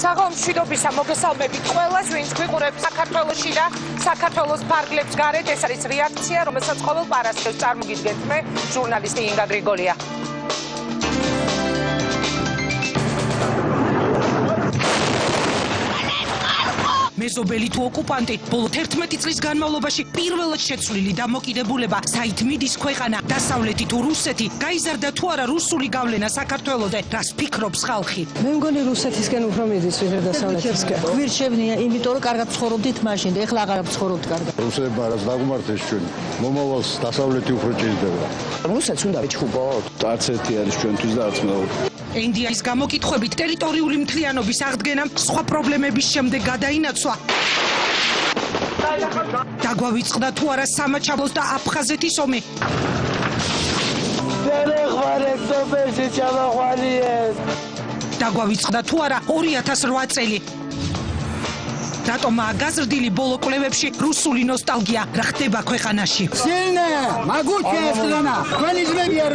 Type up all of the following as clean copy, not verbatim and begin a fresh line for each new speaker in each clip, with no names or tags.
საღამო მშვიდობისა მოგესალმებით ყველას, ვინც გვიყურებთ საქართველოში და საქართველოს ფარგლებს გარეთ. ეს არის რეაქცია, რომელსაც ყოველ პარასკევს წარმოგიდგენთ მე, ჟურნალისტი ინგა გრიგოლია. მეზობელი თუ ოკუპანტი ბოლო 11 წლის განმავლობაში პირველად შეცვლილი დამოკიდებულება საით მიდის ქვეყანა დასავლეთი თუ რუსეთი გაიზარდა თუ არა რუსული გავლენა საქართველოზე რას ფიქრობს ხალხი
მე მგონი რუსეთისკენ უფრო მიდის ვიდრე დასავლეთისკენ გვირჩევნია იმიტომ რომ კარგად ცხოვრობდით მაშინ და ეხლა აღარ ცხოვრობთ კარგად
რუსებმა რაც დაგმართეს ჩვენ მომავალს დასავლეთი უფრო ჭირდება
რუსეთს უნდა ვიჩხუბოთ
არც ერთი არის ჩვენთვის და არც მეორე
ინდიის გამოკითხვებით ტერიტორიული მთლიანობის აღდგენამ სხვა პრობლემების შემდეგ გადაინაცვლა დაგვავიწყდა თუ არა სამაჩაბლოს და აფხაზეთის ომი დაგვავიწყდა თუ არა 2008 წელი რატომაა გაზრდილი ბოლო კვლევებში რუსული ნოსტალგია რა ხდება ქვეყანაში
სილნე მაგურჩია ესლანა თქვენი ძმებია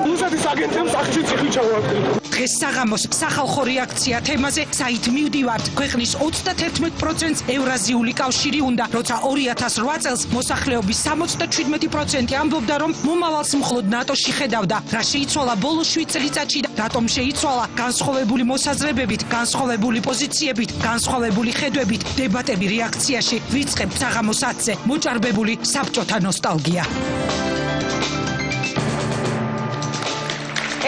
რუსების აგენტებს ახში ციხი ჩავარდნით
დღეს საღამოს სახალხო რეაქცია თემაზე საით მივდივართ ქვეყნის 31%-ს ევრაზიული კავშირი უნდა როცა 2008 წელს მოსახლეობის 77% ამბობდა რომ მომავალს მხოლოდ ნატოში ხედავდა რა შეიცვალა ბოლო 7 წელიწადში და რატომ შეიცვალა განსხვავებული მოსაზრებებით განსხვავებული პოზიციებით განსხვავებული ხედვებით დებატები რეაქციაში ვიწყებთ საღამოს 10-ზე მოჭარბებული საბჭოთა ნოსტალგია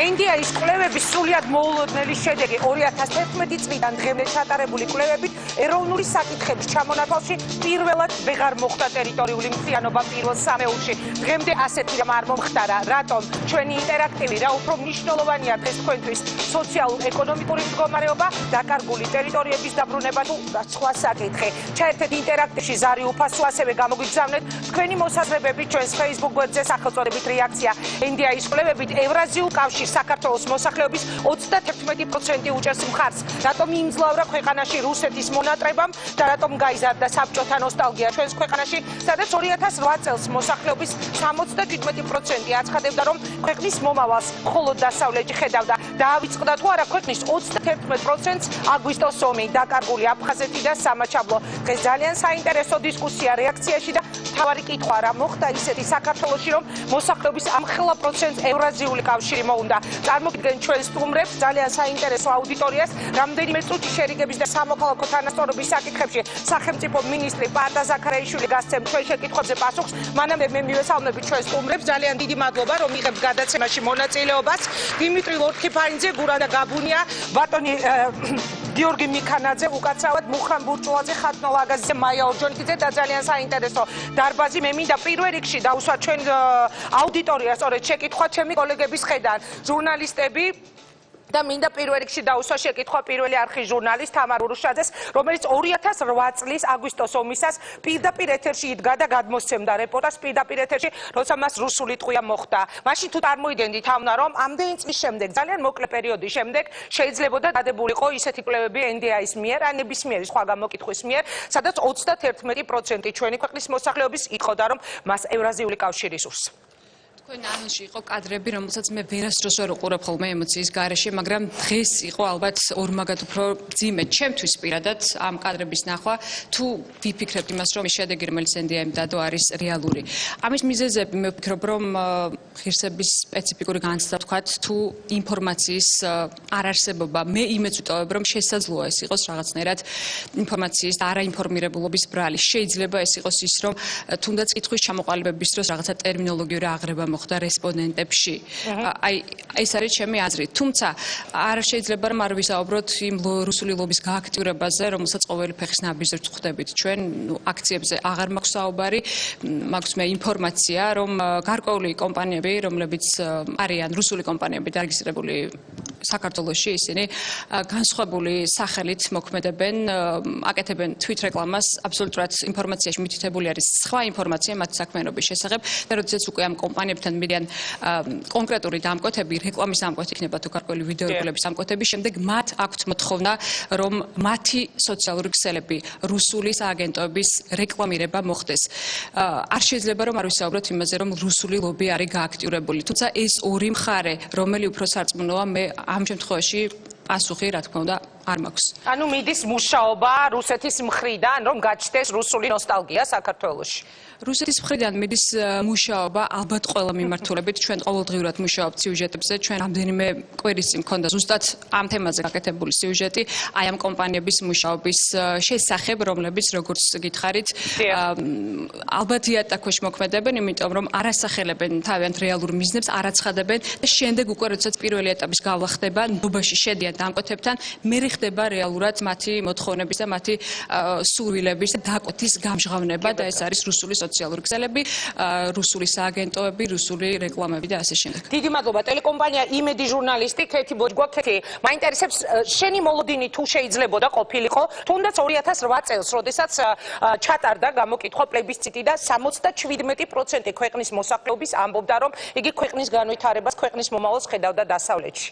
ინდიის კვლევების სრულად მოულოდნელი შედეგი 2011 წლიდან დღემდე ჩატარებული კვლევებით ეროვნული საკითხების ჩამონათვალში პირველად ვეღარ მოხდა ტერიტორიული მთლიანობა პირველ სამეულში დღემდე ასეთი რამ არ მომხდარა რატომ ჩვენი ინტერაქტივი რა უფრო მნიშვნელოვანია დღეს თქვენთვის სოციალურ-ეკონომიკური მდგომარეობა დაკარგული ტერიტორიების დაბრუნება თუ სხვა საკითხი ჩაერთეთ ინტერაქტივში ზარი უფასო ასევე გამოგვიგზავნეთ თქვენი მოსაზრებები ჩვენს Facebook გვერდზე სახელწოდებით რეაქცია ინდიის კვლევებით ევრაზიულ კავშირს საქართველოს მოსახლეობის 31% უჭერს მხარს. რატომ იმძლავრა ქვეყანაში რუსეთის მონატრებამ და რატომ გაიზარდა საბჭოთა ნოსტალგია ჩვენს ქვეყანაში, სადაც 2008 წელს მოსახლეობის 77% აცხადებდა, რომ ქვეყნის მომავალს მხოლოდ დასავლეთი ხედავდა. დაავიწყდა თუ არა ქვეყნის 31%-ს აგვისტოს ომი, დაკარგული აფხაზეთი და სამაჩაბლო. დღეს ძალიან საინტერესო დისკუსია რეაქციაში და მთავარი კითხვა რა მოხდა ისეთი საქართველოში, რომ მოსახლეობის ამხელა პროცენტს ევრაზიული კავშირი მოუნდა. წარმოგიდგენთ ჩვენ სტუმრებს ძალიან საინტერესო აუდიტორიას რამდენიმე წუთი შერიგების და სამოქალაქო თანასწორობის საკითხებში სახელმწიფო მინისტრი პარტა ზაქარაიშვილი გასცემ ჩვენ შეკითხვებზე პასუხს მანამდე მე მივესალმებით ჩვენ სტუმრებს ძალიან დიდი მადლობა რომ იღებთ გადაცემაში მონაწილეობას დიმიტრი ლორთქიფანიძე გურა და გაბუნია ბატონი გიორგი მიქანაძე უკაცრავად მუხან ბურჭულაძე ხატნოლა აგაზიძე მაია ორჯონიკიძე და ძალიან საინტერესო დარბაზი მე მინდა პირველ რიგში დავუსვა ჩვენ აუდიტორიას სწორედ შეკითხვა ჩემი კოლეგების ხედან ჟურნალისტები და მინდა პირველ რიგში დაუსვა შეკითხვა პირველი არხის ჟურნალისტ თამარ ურუშაძეს, რომელიც 2008 წლის აგვისტოს ომისას პირდაპირ ეთერში იდგა და გადმოსცემდა რეპორტაჟს პირდაპირ ეთერში, როცა მას რუსული ტყვია მოხდა. მაშინ თუ წარმოიდგენდით ამნა, რომ ამდენი წლის შემდეგ, ძალიან მოკლე პერიოდის შემდეგ შეიძლებოდა დადებულიყო ისეთი კვლევები NDI-ის მიერ, ან ნებისმიერი სხვა გამოკითხვის მიერ, სადაც 31% ჩვენი ქვეყნის მოსახლეობის იტყოდა, რომ მას ევრაზიული კავშირი სურს.
თქვენ ანონსში იყო კადრები, რომელსაც მე ვერასდროს ვერ უყურებ ხოლმე ემოციის გარეშე, მაგრამ დღეს იყო ალბათ ორმაგად უფრო ძიმე ჩემთვის პირადად ამ კადრების ნახვა, თუ ვიფიქრებთ იმას, რომ ის შედეგი, რომელიც NDI-მ დადო, არის რეალური. ამის მიზეზები მე ვფიქრობ, რომ ღირსების სპეციფიკური განცდა ვთქვათ, თუ ინფორმაციის არარსებობა, მე იმედს ვიტოვებ, რომ შესაძლოა ეს იყოს რაღაცნაირად ინფორმაციის და არაინფორმირებულობის ბრალი. შეიძლება ეს იყოს ის, რომ თუნდაც კითხვის ჩამოყალიბების დროს რაღაცა ტერმინოლოგიური აღრება მოხდა რესპონდენტებში. აი ეს არის ჩემი აზრი. თუმცა არ შეიძლება რომ არ ვისაუბროთ იმ რუსული ლობის გააქტიურებაზე, რომელსაც ყოველი ფეხის ნაბიჯით ვხვდებით. ჩვენ აქციებზე აღარ მაქვს საუბარი, მაქვს მე ინფორმაცია, რომ გარკვეული კომპანიები, რომლებიც არიან რუსული კომპანიები დარეგისტრირებული საქართველოში, ისინი განსხვავებული სახელით მოქმედებენ, აკეთებენ თვითრეკლამას, აბსოლუტურად ინფორმაციაში მითითებული არის სხვა ინფორმაცია მათ საქმიანობის შესახებ და როდესაც უკვე ამ კომპანიებთან მიდიან კონკრეტული დამკვეთები, რეკლამის დამკვეთი იქნება თუ გარკვეული ვიდეორგულების დამკვეთები, შემდეგ მათ აქვთ მოთხოვნა, რომ მათი სოციალური ქსელები რუსული სააგენტოების რეკლამირება მოხდეს. არ შეიძლება რომ არ ვისაუბროთ იმაზე, რომ რუსული ლობი არის გააქტიურებული, თუმცა ეს ორი მხარე, რომელი უფრო სარწმუნოა, მე ამ შემთხვევაში პასუხი, რა თქმა უნდა, არ მაქვს.
ანუ მიდის მუშაობა რუსეთის მხრიდან, რომ გაჩნდეს რუსული ნოსტალგია საქართველოში.
რუსეთის მხრიდან მიდის მუშაობა ალბათ ყველა მიმართულებით ჩვენ ყოველდღიურად მუშაობთ სიუჟეტებზე ჩვენ რამდენიმე კვირის წინ მქონდა ზუსტად ამ თემაზე გაკეთებული სიუჟეტი აი ამ კომპანიების მუშაობის შესახებ რომლებიც როგორც გითხარით ალბათ იატაკქვეშ მოქმედებენ იმიტომ რომ არასახელებენ თავიანთ რეალურ მიზნებს არაცხადებენ და შემდეგ უკვე როდესაც პირველი ეტაპის გავლა ხდება ნდობაში შედიან დამკვეთებთან მერე ხდება რეალურად მათი მოთხოვნების და მათი სურვილების და დაკვეთის გამჟღავნება და ეს არის რუსული სოციალური ქსელები, რუსული სააგენტოები, რუსული რეკლამები და ასე შემდეგ.
დიდი მადლობა. ტელეკომპანია იმედი ჟურნალისტი ქეთი ბოჯგვაქეთი. მაინტერესებს შენი მოლოდინი თუ შეიძლებოდა ყოფილიყო, თუნდაც 2008 წელს, როდესაც ჩატარდა გამოკითხვა პლებისციტი და 77% ქვეყნის მოსახლეობის ამბობდა, რომ იგი ქვეყნის განვითარებას, ქვეყნის მომავალს ხედავდა დასავლეთში.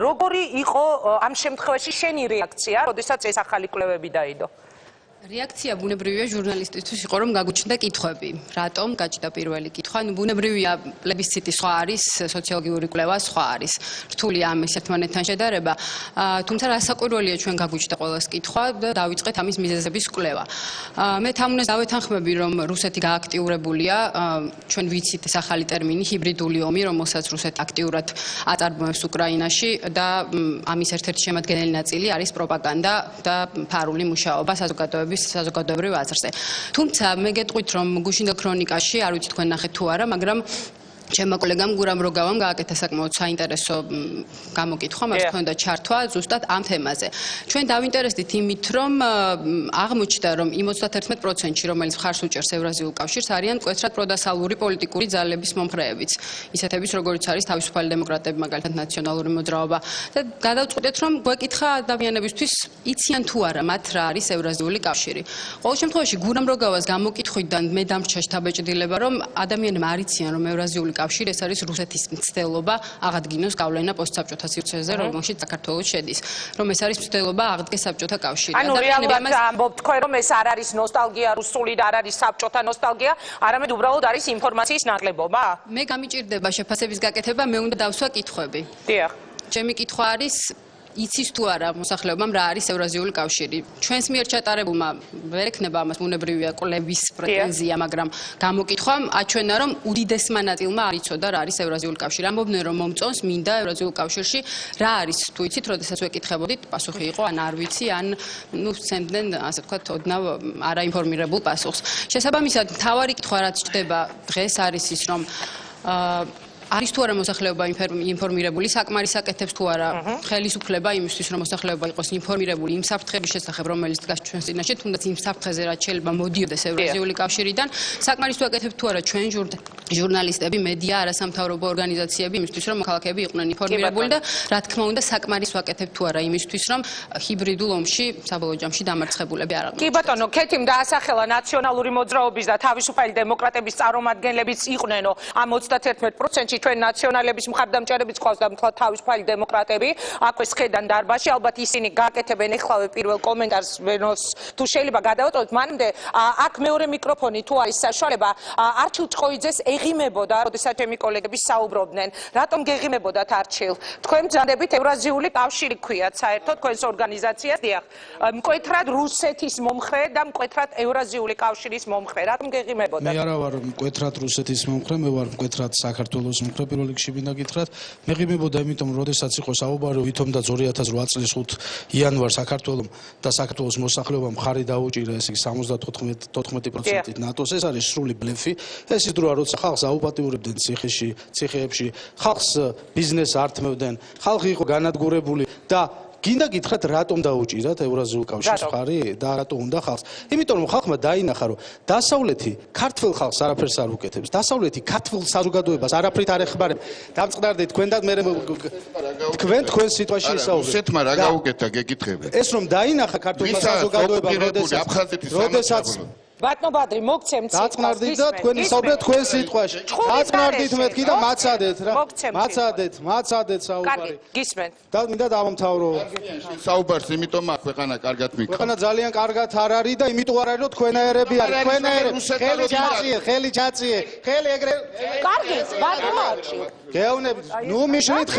როგორი იყო ამ შემთხვევაში შენი რეაქცია, როდესაც ეს ახალი კვლევები დაიდო?
რეაქცია ბუნებრივია ჟურნალისტისთვის იყო რომ გაგუჩნდა კითხვები. რატომ გაჩნდა პირველი კითხვა? ნუ ბუნებრივია პლებისციტი სხვა არის, სოციოლოგიური კვლევა სხვა არის. რთულია ამის ერთმანეთთან შედარება. თუმცა რასაკვირველია ჩვენ გაგუჩნდა ყველას კითხვა და დავიწყეთ ამის მიზეზების კვლევა. მე თამუნეს დავეთანხმები რომ რუსეთი გააქტიურებულია, ჩვენ ვიცით ეს ახალი ტერმინი ჰიბრიდული ომი, რომელსაც რუსეთი აქტიურად აწარმოებს უკრაინაში და ამის ერთ-ერთი შემადგენელი ნაწილი არის პროპაგანდა და ფარული მუშაობა საზოგადოებრივ აზრზე. თუმცა მე გეტყვით რომ გუშინდელ ქრონიკაში არ ვიცი თქვენ ნახეთ თუ არა, მაგრამ ჩემმა კოლეგამ გურამ როგავამ გააკეთა საკმაოდ საინტერესო გამოკითხვა, მას ჰქონდა ჩართვა ზუსტად ამ თემაზე. ჩვენ დავინტერესდით იმით, რომ აღმოჩნდა, რომ იმ 31%-ში, რომელიც მხარს უჭერს ევრაზიულ კავშირს, არიან მკვეთრად პროდასავლური პოლიტიკური ძალების მომხრეებიც, ისეთების როგორიც არის თავისუფალი დემოკრატები, მაგალითად ნაციონალური მოძრაობა. და გადავწყვეტეთ, რომ გვეკითხა ადამიანებისთვის, იციან თუ არა მათ რა არის ევრაზიული კავშირი. ყოველ შემთხვევაში გურამ როგავას გამოკითხვიდან მე დამრჩა შთაბეჭდილება, რომ ადამიანები არ იციან, რომ ევრაზიული კავშირი ეს არის რუსეთის მცდელობა აღადგინოს გავლენა პოსტსაბჭოთა სივრცეზე, რომელშიც საქართველოს შედის. რომ ეს არის მცდელობა აღდგეს საბჭოთა კავშირი.
ანუ რეალურად ამბობთ თქვენ, რომ ეს არ არის ნოსტალგია რუსული და არ არის საბჭოთა ნოსტალგია, არამედ უბრალოდ არის ინფორმაციის ნაკლებობა?
მე გამიჭირდება შეფასების გაკეთება, მე უნდა დავსვა კითხვები.
დიახ.
ჩემი კითხვა არის იცის თუ არა მოსახლეობამ რა არის ევრაზიული კავშირი. ჩვენს მიერ ჩატარებულმა ვერ ექნება ამას ბუნებრივია კვლევის პრეტენზია, მაგრამ გამოკითხვამ აჩვენა, რომ უდიდესმა ნაწილმა არ იცოდა რა არის ევრაზიული კავშირი. ამბობდნენ, რომ მომწონს მინდა ევრაზიულ კავშირში რა არის, თუ იცით, როდესაც ვეკითხებოდით, პასუხი იყო ან არ ვიცი, ან ნუ სცემდნენ, ასე ვთქვათ, ოდნავ არაინფორმირებულ პასუხს. შესაბამისად, მთავარი კითხვა რაც ჩდება დღეს არის ის, რომ არის თუ არა მოსახლეობა ინფორმირებული, საკმარის აკეთებს თუ არა ხელისუფლება იმისთვის, რომ მოსახლეობა იყოს ინფორმირებული იმ საფრთხების შესახებ, რომელიც დგას ჩვენს წინაშე, თუნდაც იმ საფრთხეზე, რაც შეიძლება მოდიოდეს ევრაზიული კავშირიდან, საკმარის თუ აკეთებთ თუ არა ჩვენ ჟურნალისტები, მედია, არასამთავრობო ორგანიზაციები იმისთვის, რომ მოქალაქეები იყვნენ ინფორმირებული და რა თქმა უნდა, საკმარის ვაკეთებთ თუ არა იმისთვის, რომ ჰიბრიდულ ომში, საბოლოო ჯამში დამარცხებულები არ აღმოჩნდეს.
კი ბატონო, ქეთიმ დაასახელა ნაციონალური მოძრაობის და თავისუფალი დემოკრატების წარმომადგენლებიც იყვნენო ამ 31%-ში ჩვენ ნაციონალების მხარდამჭერებიც ყავს და მთლად თავისუფალი დემოკრატები აქვე სხედან დარბაზში ალბათ ისინი გააკეთებენ ეხლავე პირველ კომენტარს ვენოს თუ შეიძლება გადავატოვოთ მანამდე აქ მეორე მიკროფონი თუ არის საშუალება არჩილ ჭყოიძეს ეღიმებოდა როდესაც ჩემი კოლეგები საუბრობდნენ რატომ გეღიმებოდათ არჩილ თქვენ ბრძანდებით ევრაზიული კავშირი ქვიათ საერთოდ თქვენს ორგანიზაციას დიახ მკვეთრად რუსეთის მომხრე და მკვეთრად ევრაზიული კავშირის მომხრე რატომ გეღიმებოდათ
მე არა ვარ მკვეთრად რუსეთის მომხრე მე ვარ მკვეთრად საქართველოს მომხრე პირველ რიგში მინდა გითხრათ მე ღიმებოდა იმიტომ როდესაც იყო საუბარი ვითომდაც 2008 წლის 5 იანვარს საქართველოს და საქართველოს მოსახლეობამ მხარი დაუჭირა ესე იგი 74% ნატოს ეს არის სრული ბლეფი ეს ის დროა როცა ხალხს აუპატიურებდნენ ციხეებში ხალხს ბიზნესს ართმევდნენ ხალხი იყო განადგურებული და გინდა გითხრათ რატომ დაუჭირათ ევრაზიულ კავშირს მხარი და რატომ უნდა ხალხს იმიტომ რომ ხალხმა დაინახა რომ დასავლეთი ქართველ ხალხს არაფერს არ უკეთებს დასავლეთი ქართულ საზოგადოებას არაფრით არ ეხმარება დამწყნარდით თქვენ და მე თქვენ სიტუაციაში ისაუბრეთ
რუსეთმა რა გაუკეთა გეკითხები
ეს რომ დაინახა ქართულ საზოგადოებამ როდესაც
ბატონბადრი მოგცემ
დაწყნარდით და თქვენ ისაუბრეთ თქვენ სიტყვაში დაწყნარდით მეთქი და მაცადეთ რა მაცადეთ საუბარი
გისმენთ
და მინდა დავამთავრო
საუბარს იმიტომ აქ ქვეყანა კარგად მიქვა
ქვეყანა ძალიან კარგად არ არის და იმიტომ არ არის რომ თქვენაერები არის თქვენაერები ხელი ჩაწიე ხელი ეგრე
კარგი ბატონო
გეოვნებით, ნუ მიშლით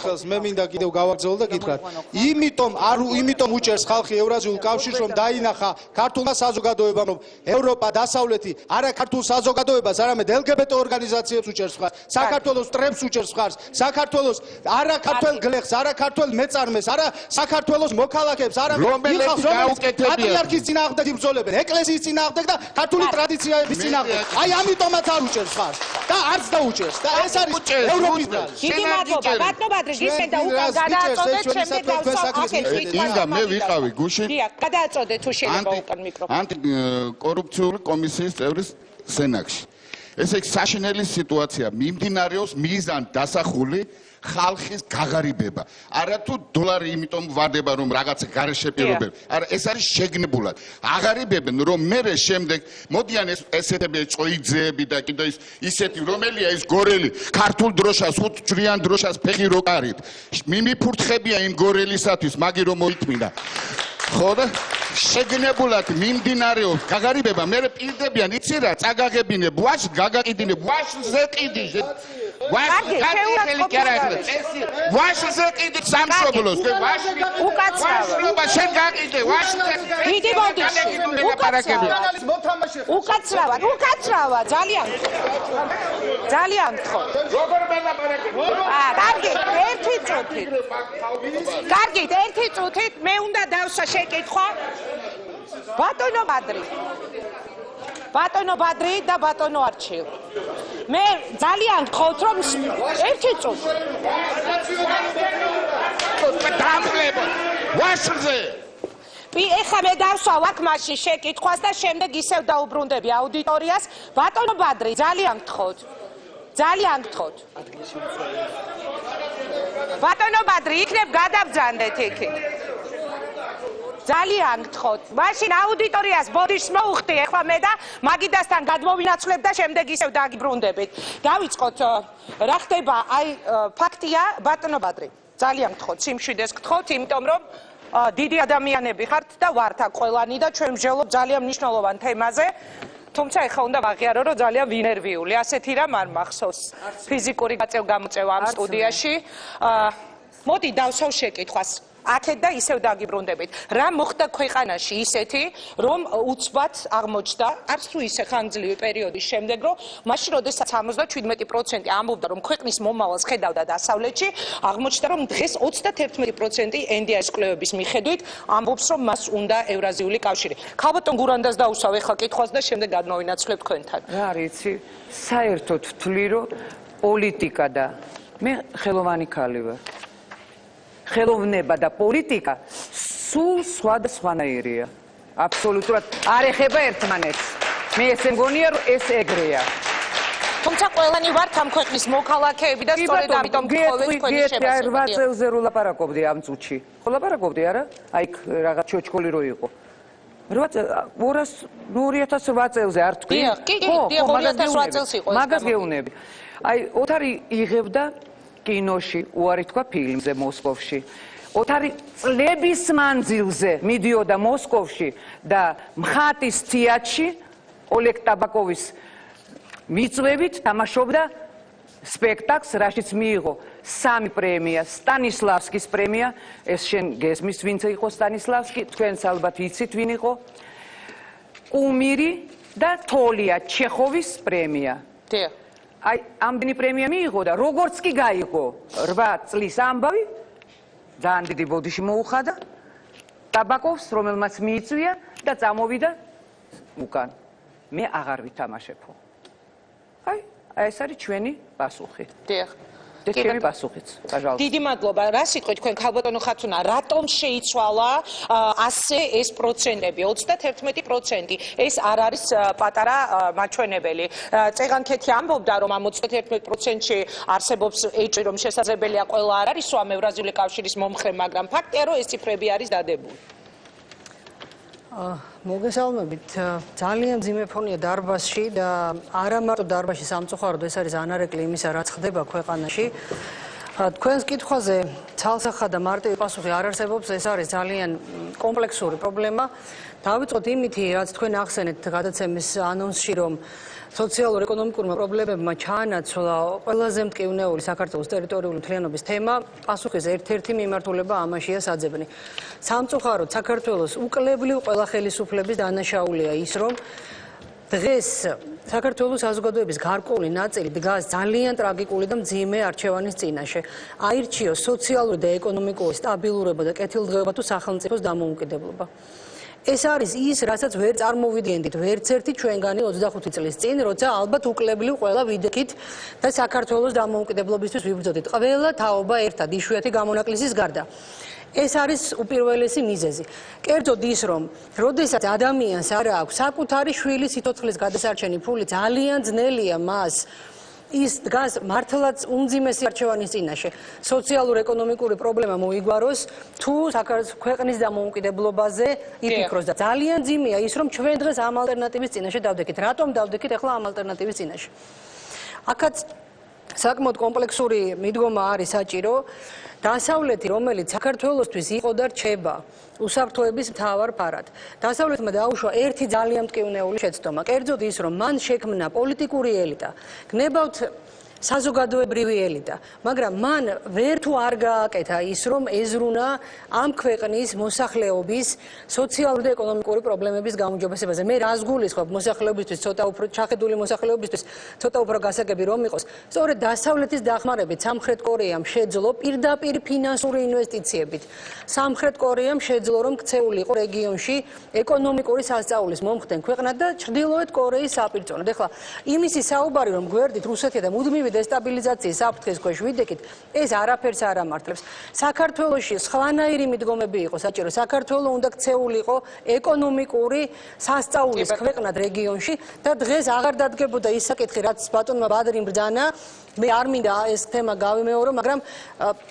ხელს, მე მინდა კიდევ გავაგრძელო და გითხრათ. იმიტომ უჭერს ხალხი ევრაზიულ კავშირს, რომ დაინახა ქართულმა საზოგადოებამ, რომ ევროპა დასავლეთი არა ქართულ საზოგადოებას, არამედ LGBT ორგანიზაციებს უჭერს მხარს, საქართველოს ტრებს უჭერს მხარს, საქართველოს არა ქართველ გლეხს, არა ქართველ მეწარმეს, არა საქართველოს მოქალაქეებს, არა
რომლებიც გაუკეთებია
პატრიარქის წინააღმდეგ იბრძოლებენ, ეკლესიის წინააღმდეგ და ქართული ტრადიციების წინააღმდეგ. აი ამიტომაც არ უჭერს ხარს და არც დაუჭერს და ეს არის ევროპის ბრალი.
დიდი მადლობა, ბატონო ბადრი, გისმენთ და უკან გადააწოდეთ, შემდეგ
ინგა მე ვიყავი გუშინ
გადააწოდეთ თუ შეიძლება უკან მიკროფონი.
ანტიკორუფციული კომისიის წევრის სენაკში. ესე იგი საშინელი სიტუაცია მიმდინარეობს მიზან დასახული ხალხის გაღარიბება. არა თუ დოლარი იმიტომ ვარდება რომ რაღაცა გარეშე პირობები. არა ეს არის შეგნებულად. აღარიბებენ რომ მე შემდეგ მოდიან ესეთები წოიძეები და კიდე ისეთი რომელია ის გორელი ქართულ დროშას უწრიან დროშას ფეხი რო კარით. მიმიფურთხებია იმ გორელისათვის მაგი რომ მოითმინა. ხო და შეგნებულად მიმდინარეობს გაღარიბება. მე პირდებიან იცი რა წაგაგებინებ ვაშ გაგაკიდინებ ვაშზე ყიდი ვაშზე ყიდი სამშობლოს უკაცრავა შენ გაკიდე ვაშზე
დიდი ბოდიში უკაცრავა ძალიან გთხოვ კარგით ერთი წუთით მე უნდა დავსვა შეკითხვა ბატონო ბადრი და ბატონო არჩილ მე ძალიან გთხოვთ რომ ერთი წუთი
ვაშზე
ეხლა მე დავსვავ აქ მაშინ შეკითხვას და შემდეგ ისევ დაუბრუნდები აუდიტორიას ბატონო ბადრი ძალიან გთხოვთ ბატონო ბადრი იქნებ გადაბძანდეთ იქით ძალიან გთხოვთ მაშინ აუდიტორიას ბოდიშს მოუხდი ეხლა მე და მაგიდასთან გადმოვინაცვლებ და შემდეგ ისევ დაგიბრუნდებით დავიწყოთ რა ხდება აი ფაქტია ბატონო ბადრი ძალიან გთხოვთ სიმშვიდეს გთხოვთ იმიტომ რომ დიდი ადამიანები ხართ და ვართ აქ ყველანი და ჩვენ ვჟელობ ძალიან მნიშვნელოვან თემაზე თუმცა ეხლა უნდა ვაღიარო რომ ძალიან ვინერვიული ასეთი რამ არ მახსოვს ფიზიკური გაწევ-გამოწევა ამ სტუდიაში მოდი დავსვავ შეკითხვას აქეთ და ისევ დაგიბრუნდებით რა მოხდა ქვეყანაში ისეთი რომ უცბად აღმოჩნდა არც თუ ისე ხანგრძლივი პერიოდის შემდეგ რომ მაშინ როდესაც 77% ამბობდა რომ ქვეყნის მომავალს ხედავდა დასავლეთში აღმოჩნდა რომ დღეს 31% NDI-ის კვლევების მიხედვით ამბობს რომ მას უნდა ევრაზიული კავშირი ქალბატონ გურანდას დაუსვავ ეხლა კითხვას და შემდეგ გადმოვინაცვლებ თქვენთან
რა არიცი საერთოდ ვთვლი რომ პოლიტიკა და მე ხელოვანი ქალი ვარ ხელოვნება და პოლიტიკა სულ სხვადასხვანაირია. აბსოლუტურად არ ეხება ერთმანეთს. მე ესე მგონია რომ ეს ეგრეა.
თუმცა ყველანი ვართ ამ ქვეყნის მოქალაქეები და სწორედ ამიტომ გთხოვეთ თქვენი შემოსევები.
8 წელზე რო ლაპარაკობდი ამ წუთში. ხო ლაპარაკობდი არა? აი რაღაც ჩოჩკოლი რო იყო. 2008 წელზე არ თქვი?
კი, 2008 წელს იყო.
მაგას გეუნები. აი ოთარი იღებდა კინოში უარი თქვა ფილმზე მოსკოვში. ოთარი წლების მანძილზე მიდიოდა მოსკოვში და მხატის თეატრში ოლეგ ტაბაკოვის მიწვევით თამაშობდა სპექტაკლს, რაშიც მიიღო 3 პრემია, სტანისლავსკის პრემია, ეს შენ გესმის ვინც იყო სტანისლავსკი, თქვენც ალბათ იცით ვინ იყო. კუმირი და თოლია ჩეხოვის პრემია.
დიახ.
აი ამდენი პრემია მიიღო და როგორც კი გაიგო 8 წლის ამბავი ძალიან დიდი ბოდიში მოუხადა ტაბაკოვს რომელმაც მიიწვია და წამოვიდა უკან მე აღარ ვითამაშებო აი ეს არის ჩვენი პასუხი
დიახ
და ჩემი პასუხიც პაჟალ
დიდი მადლობა რა სიტყვით თქვენ ქალბატონო ხათუნა რატომ შეიცვალა ასე ეს პროცენტები 31% ეს არ არის პატარა მაჩვენებელი წეღანქეთი ამბობდა რომ ამ 31%-ში არსებობს ეჭვი რომ შესაძლებელია ყველა არ არის ამ ევრაზიული კავშირის მომხრე მაგრამ ფაქტია რომ ეს ციფრები არის დადებული
მოგესალმებით ძალიან ძიმე ფონია დარბაზში და არა მარტო დარბაზში სამწუხაროდ ეს არის ანარეკლი იმისა რაც ხდება ქვეყანაში თქვენს კითხვაზე ცალსახა და მარტივი პასუხი არ არსებობს, ეს არის ძალიან კომპლექსური პრობლემა. დავიწყოთ იმითი, რაც თქვენ ახსენეთ გადაცემის ანონსში, რომ სოციალურ-ეკონომიკურმა პრობლემებმა ჩაანაცვლა ყველაზე მტკივნეული საქართველოს ტერიტორიული მთლიანობის თემა. პასუხის ერთ-ერთი მიმართულება ამაშია საძებნი. სამწუხაროდ საქართველოს უკლებლივ ყველა ხელისუფლების დანაშაულია ის, რომ დღეს საქართველოს საზოგადოების გარკვეული ნაწილი დგას ძალიან ტრაგიკული და მძიმე არჩევანის წინაშე. აირჩიოს სოციალური და ეკონომიკური სტაბილურობა და კეთილდღეობა თუ სახელმწიფოს დამოუკიდებლობა. ეს არის ის, რასაც ვერ წარმოვიდგენდით ვერც ერთი ჩვენგანი 25 წლის წინ, როცა ალბათ უკლებლივ ყველა ვიდექით და საქართველოს დამოუკიდებლობისთვის ვიბრძოდით. ყველა თაობა ერთად, იშვიათი გამონაკლისის გარდა. ეს არის უპირველესი მიზეზი. კერძოდ ის, რომ როდესაც ადამიანს არ აქვს საკუთარი შვილის სიცოცხლის გადასარჩენი ფული, ძალიან ძნელია მას ის დგას მართლაც უმძიმესი არჩევანის წინაშე. სოციალურ-ეკონომიკური პრობლემა მოიგვაროს, თუ ქვეყნის დამოუკიდებლობაზე იფიქროს და ძალიან ძიმეა ის, რომ ჩვენ დღეს ამ ალტერნატივის წინაშე დავდექით. რატომ დავდექით ახლა ამ ალტერნატივის წინაშე? აქაც საკმაოდ კომპლექსური მიდგომა არის საჭირო. დასავლეთი, რომელიც საქართველოსთვის იყო და რჩება უსაფრთხოების მთავარ ფარად. დასავლეთმა დაუშვა ერთი ძალიან მტკივნეული შეცდომა. კერძოდ ის, რომ მან შექმნა პოლიტიკური ელიტა. გნებავთ საზოგადოებრივი ელიტა, მაგრამ მან ვერ თუ არ გააკეთა ის, რომ ეზრუნა ამ ქვეყნის მოსახლეობის სოციალური და ეკონომიკური პრობლემების გაუმჯობესებაზე. მე რას გულისხმობ მოსახლეობისთვის, ცოტა უფრო ჩახედული მოსახლეობისთვის, ცოტა უფრო გასაგები რომ იყოს. სწორედ დასავლეთის დახმარებით სამხრეთ კორეამ შეძლო პირდაპირ ფინანსური ინვესტიციებით. სამხრეთ კორეამ შეძლო, რომ ქცეული იყო რეგიონში ეკონომიკური სასწაულის მომხდენ ქვეყნად და ჩრდილოეთ კორეის საპირწონოდ. ეხლა იმისი საუბარი, რომ გვერდით რუსეთია და მუდმივი დესტაბილიზაციის საფრთხის ქვეშ ვიდექით, ეს არაფერს არ ამართლებს. საქართველოში სხვანაირი მიდგომები იყო საჭირო. საქართველო უნდა ქცეულიყო ეკონომიკური სასწაულის ქვეყნად რეგიონში და დღეს აღარ დადგებოდა ის საკითხი, რაც ბატონმა ბადრიმ ბრძანა. მე არ მინდა ეს თემა გავიმეორო, მაგრამ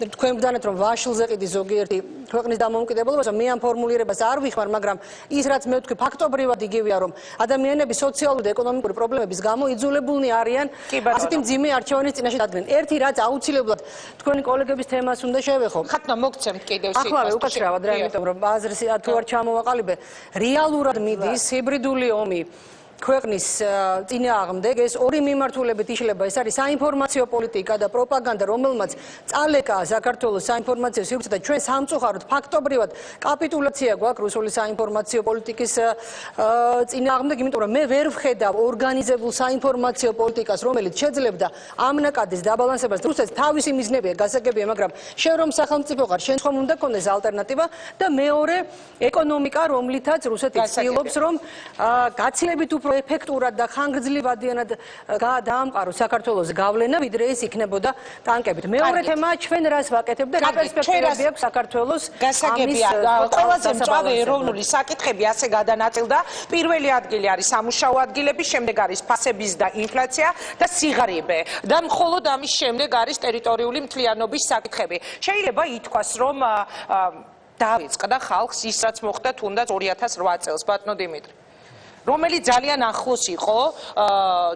თქვენ ბრძანეთ, რომ ვაშლზე ყიდი ზოგიერთი ქვეყნის დამოუკიდებლობას, მე ამ ფორმულირებას არ ვიხმარ, მაგრამ ის, რაც მე ვთქვი, ფაქტობრივად იგივეა, რომ ადამიანები სოციალური და ეკონომიკური პრობლემების გამო იძულებულნი არიან ასეთი მძიმე არჩევანის წინაშე დადგნენ. ერთი, რაც აუცილებლად თქვენი კოლეგების თემას უნდა შევეხო.
ხათნა მოგცემთ კიდევ
ახლავე უკაცრავად რა, იმიტომ რომ აზრს თუ არ ჩამოვაყალიბე, რეალურად მიდის ჰიბრიდული ომი ქვეყნის წინააღმდეგ. ეს ორი მიმართულებით იშლება. ეს არის საინფორმაციო პოლიტიკა და პროპაგანდა, რომელმაც წალეკა საქართველოს საინფორმაციო სივრცე და ჩვენ სამწუხაროდ ფაქტობრივად კაპიტულაცია გვაქვს რუსული საინფორმაციო პოლიტიკის წინააღმდეგ, იმიტომ რომ მე ვერ ვხედავ ორგანიზებულ საინფორმაციო პოლიტიკას, რომელიც შეძლებდა ამ ნაკადის დაბალანსებას. რუსეთს თავისი მიზნებია გასაგებია, მაგრამ შენ რომ სახელმწიფო ხარ, შენ ხომ უნდა გქონდეს ალტერნატივა და მეორე ეკონომიკა, რომლითაც რუსეთი ცდილობს, რომ გაცილებით უფრო ეფექტურად და ხანგრძლივადიანად დაამყაროს საქართველოს გავლენა, ვიდრე ის იქნებოდა ტანკებით. მეორე თემა, ჩვენ რას ვაკეთებ და რა პერსპექტივები აქვს საქართველოს
გასაგებია. ყველაზე მწვავე ეროვნული საკითხები ასე გადანაწილდა. პირველი ადგილი არის სამუშაო ადგილები, შემდეგ არის ფასების და ინფლაცია და სიღარიბე. და მხოლოდ ამის შემდეგ არის ტერიტორიული მთლიანობის საკითხები. შეიძლება ითქვას, რომ დაიწყდა ხალხს ის, რაც მოხდა თუნდაც 2008 წელს, ბატონო დიმიტრი. რომელიც ძალიან ახლოს იყო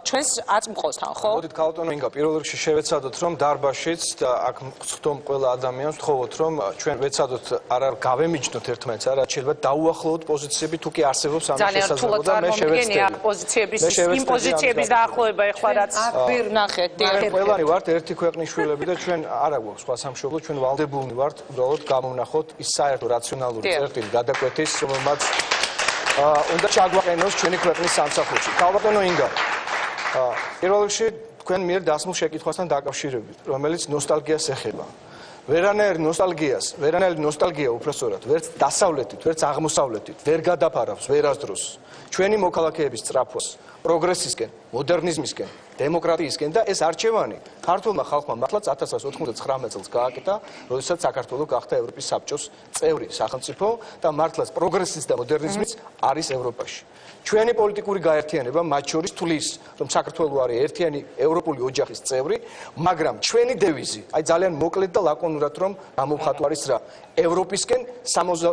ჩვენს აწმყოსთან, ხო?
მოდით ქალბატონო ინგა, პირველ რიგში შევეცადოთ, რომ დარბაშიც და აქ ვხდომ ყველა ადამიანს ვთხოვოთ, რომ ჩვენ ვეცადოთ არ გავემიჯნოთ ერთმანეთს, არა, შეიძლება დაუახლოვოთ პოზიციები, თუ კი არსებობს ამის შესაძლებლობა და მე შევეცდები. პოზიციების იმ პოზიციების დაახლოება ეხლა რაც
აკვირ ნახეთ,
ყველანი ვართ ერთი ქვეყნის შვილები და ჩვენ არა გვაქვს სხვა სამშობლო, ჩვენ ვალდებულნი ვართ უბრალოდ გამოვნახოთ ის საერთო რაციონალური წერტილი გადაკვეთის, რომელმაც უნდა ჩაგვაყენოს ჩვენი ქვეყნის სამსახურში. ქალბატონო ინგა, პირველ რიგში თქვენ მიერ დასმულ შეკითხვასთან დაკავშირებით, რომელიც ნოსტალგიას ეხება. ვერანაირი ნოსტალგია უბრალოდ ვერც დასავლეთით, ვერც აღმოსავლეთით ვერ გადაფარავს ვერასდროს ჩვენი მოქალაქეების სწრაფვას, პროგრესისკენ, მოდერნიზმისკენ, დემოკრატიისკენ და ეს არჩევანი ქართულმა ხალხმა მართლაც 1999 წელს გააკეთა, როდესაც საქართველო გახდა ევროპის საბჭოს წევრი სახელმწიფო და მართლაც პროგრესის და მოდერნიზმიც არის ევროპაში. ჩვენი პოლიტიკური გაერთიანება მათ შორის თulis, რომ საქართველო არის ერთიანი ევროპული ოჯახის წევრი, მაგრამ ჩვენი დევიზი, აი ძალიან მოკლედ და ლაკონურად რომ გამოვხატო არის რა, ევროპისკენ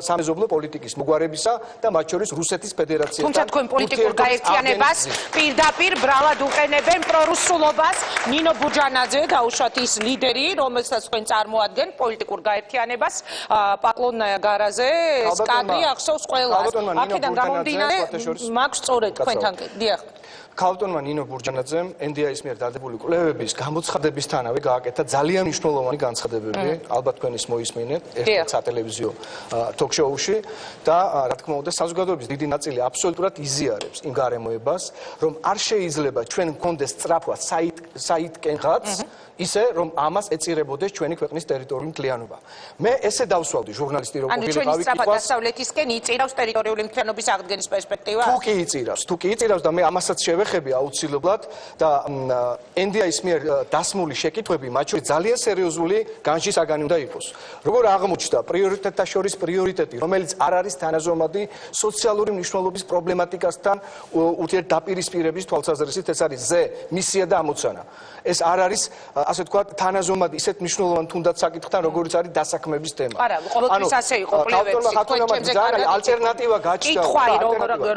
სამეზობლო პოლიტიკის მოგვარებისა და მათ შორის რუსეთის ფედერაციასთან.
თუმცა თქვენ პოლიტიკურ გაერთიანებას პირდაპირ ბრალად უყენებენ პრორუსულობას ნინო ბუჯანაძე დაუშვათ ის ლიდერი, რომელსაც თქვენ წარმოადგენ პოლიტიკურ გაერთიანებას, პაკლონ გარაზე ეს კადრი ახსოვს ყველას. აქედან გამომდინარე მაქვს სწორედ თქვენთან დიახ.
ქალბატონმა ნინო ბურჯანაძემ NDI-ის მიერ დადებული კვლევების გამოცხადებისთანავე გააკეთა ძალიან მნიშვნელოვანი განცხადებები, ალბათ თქვენ ის მოისმინეთ ერთ სატელევიზიო თოქ-შოუში და რა თქმა უნდა საზოგადოების დიდი ნაწილი აბსოლუტურად იზიარებს იმ გარემოებას, რომ არ შეიძლება ჩვენ გქონდეს სწრაფვა საიტკენღაც ისე რომ ამას ეწირებოდეს ჩვენი ქვეყნის ტერიტორიული მთლიანობა. მე ესე დავსვავდი ჟურნალისტი რო ყოფილიყავი
ანუ ჩვენი სწრაფად დასავლეთისკენ იწირავს ტერიტორიული მთლიანობის აღდგენის პერსპექტივა?
თუ კი იწირავს და მე ამასაც შევეხები აუცილებლად და NDI-ის მიერ დასმული შეკითხვები მათ შორის ძალიან სერიოზული განშისაგანი უნდა იყოს. როგორ აღმოჩნდა პრიორიტეტთა შორის პრიორიტეტი, რომელიც არ არის თანაზომადი სოციალური მნიშვნელობის პრობლემატიკასთან ურთიერთდაპირისპირების თვალსაზრისით, ეს არის ზე, მისია და ამოცანა. ეს არ არის ასე თქვა თანაზომადი ისეთ მნიშვნელოვან თუნდაც საკითხთან, როგორიც არის დასაქმების თემა.
არა, ყოველთვის ასე იყო კვლევებში, თქვენჩემზე კარგი
ალტერნატივა გაჩნდა.
კითხვაი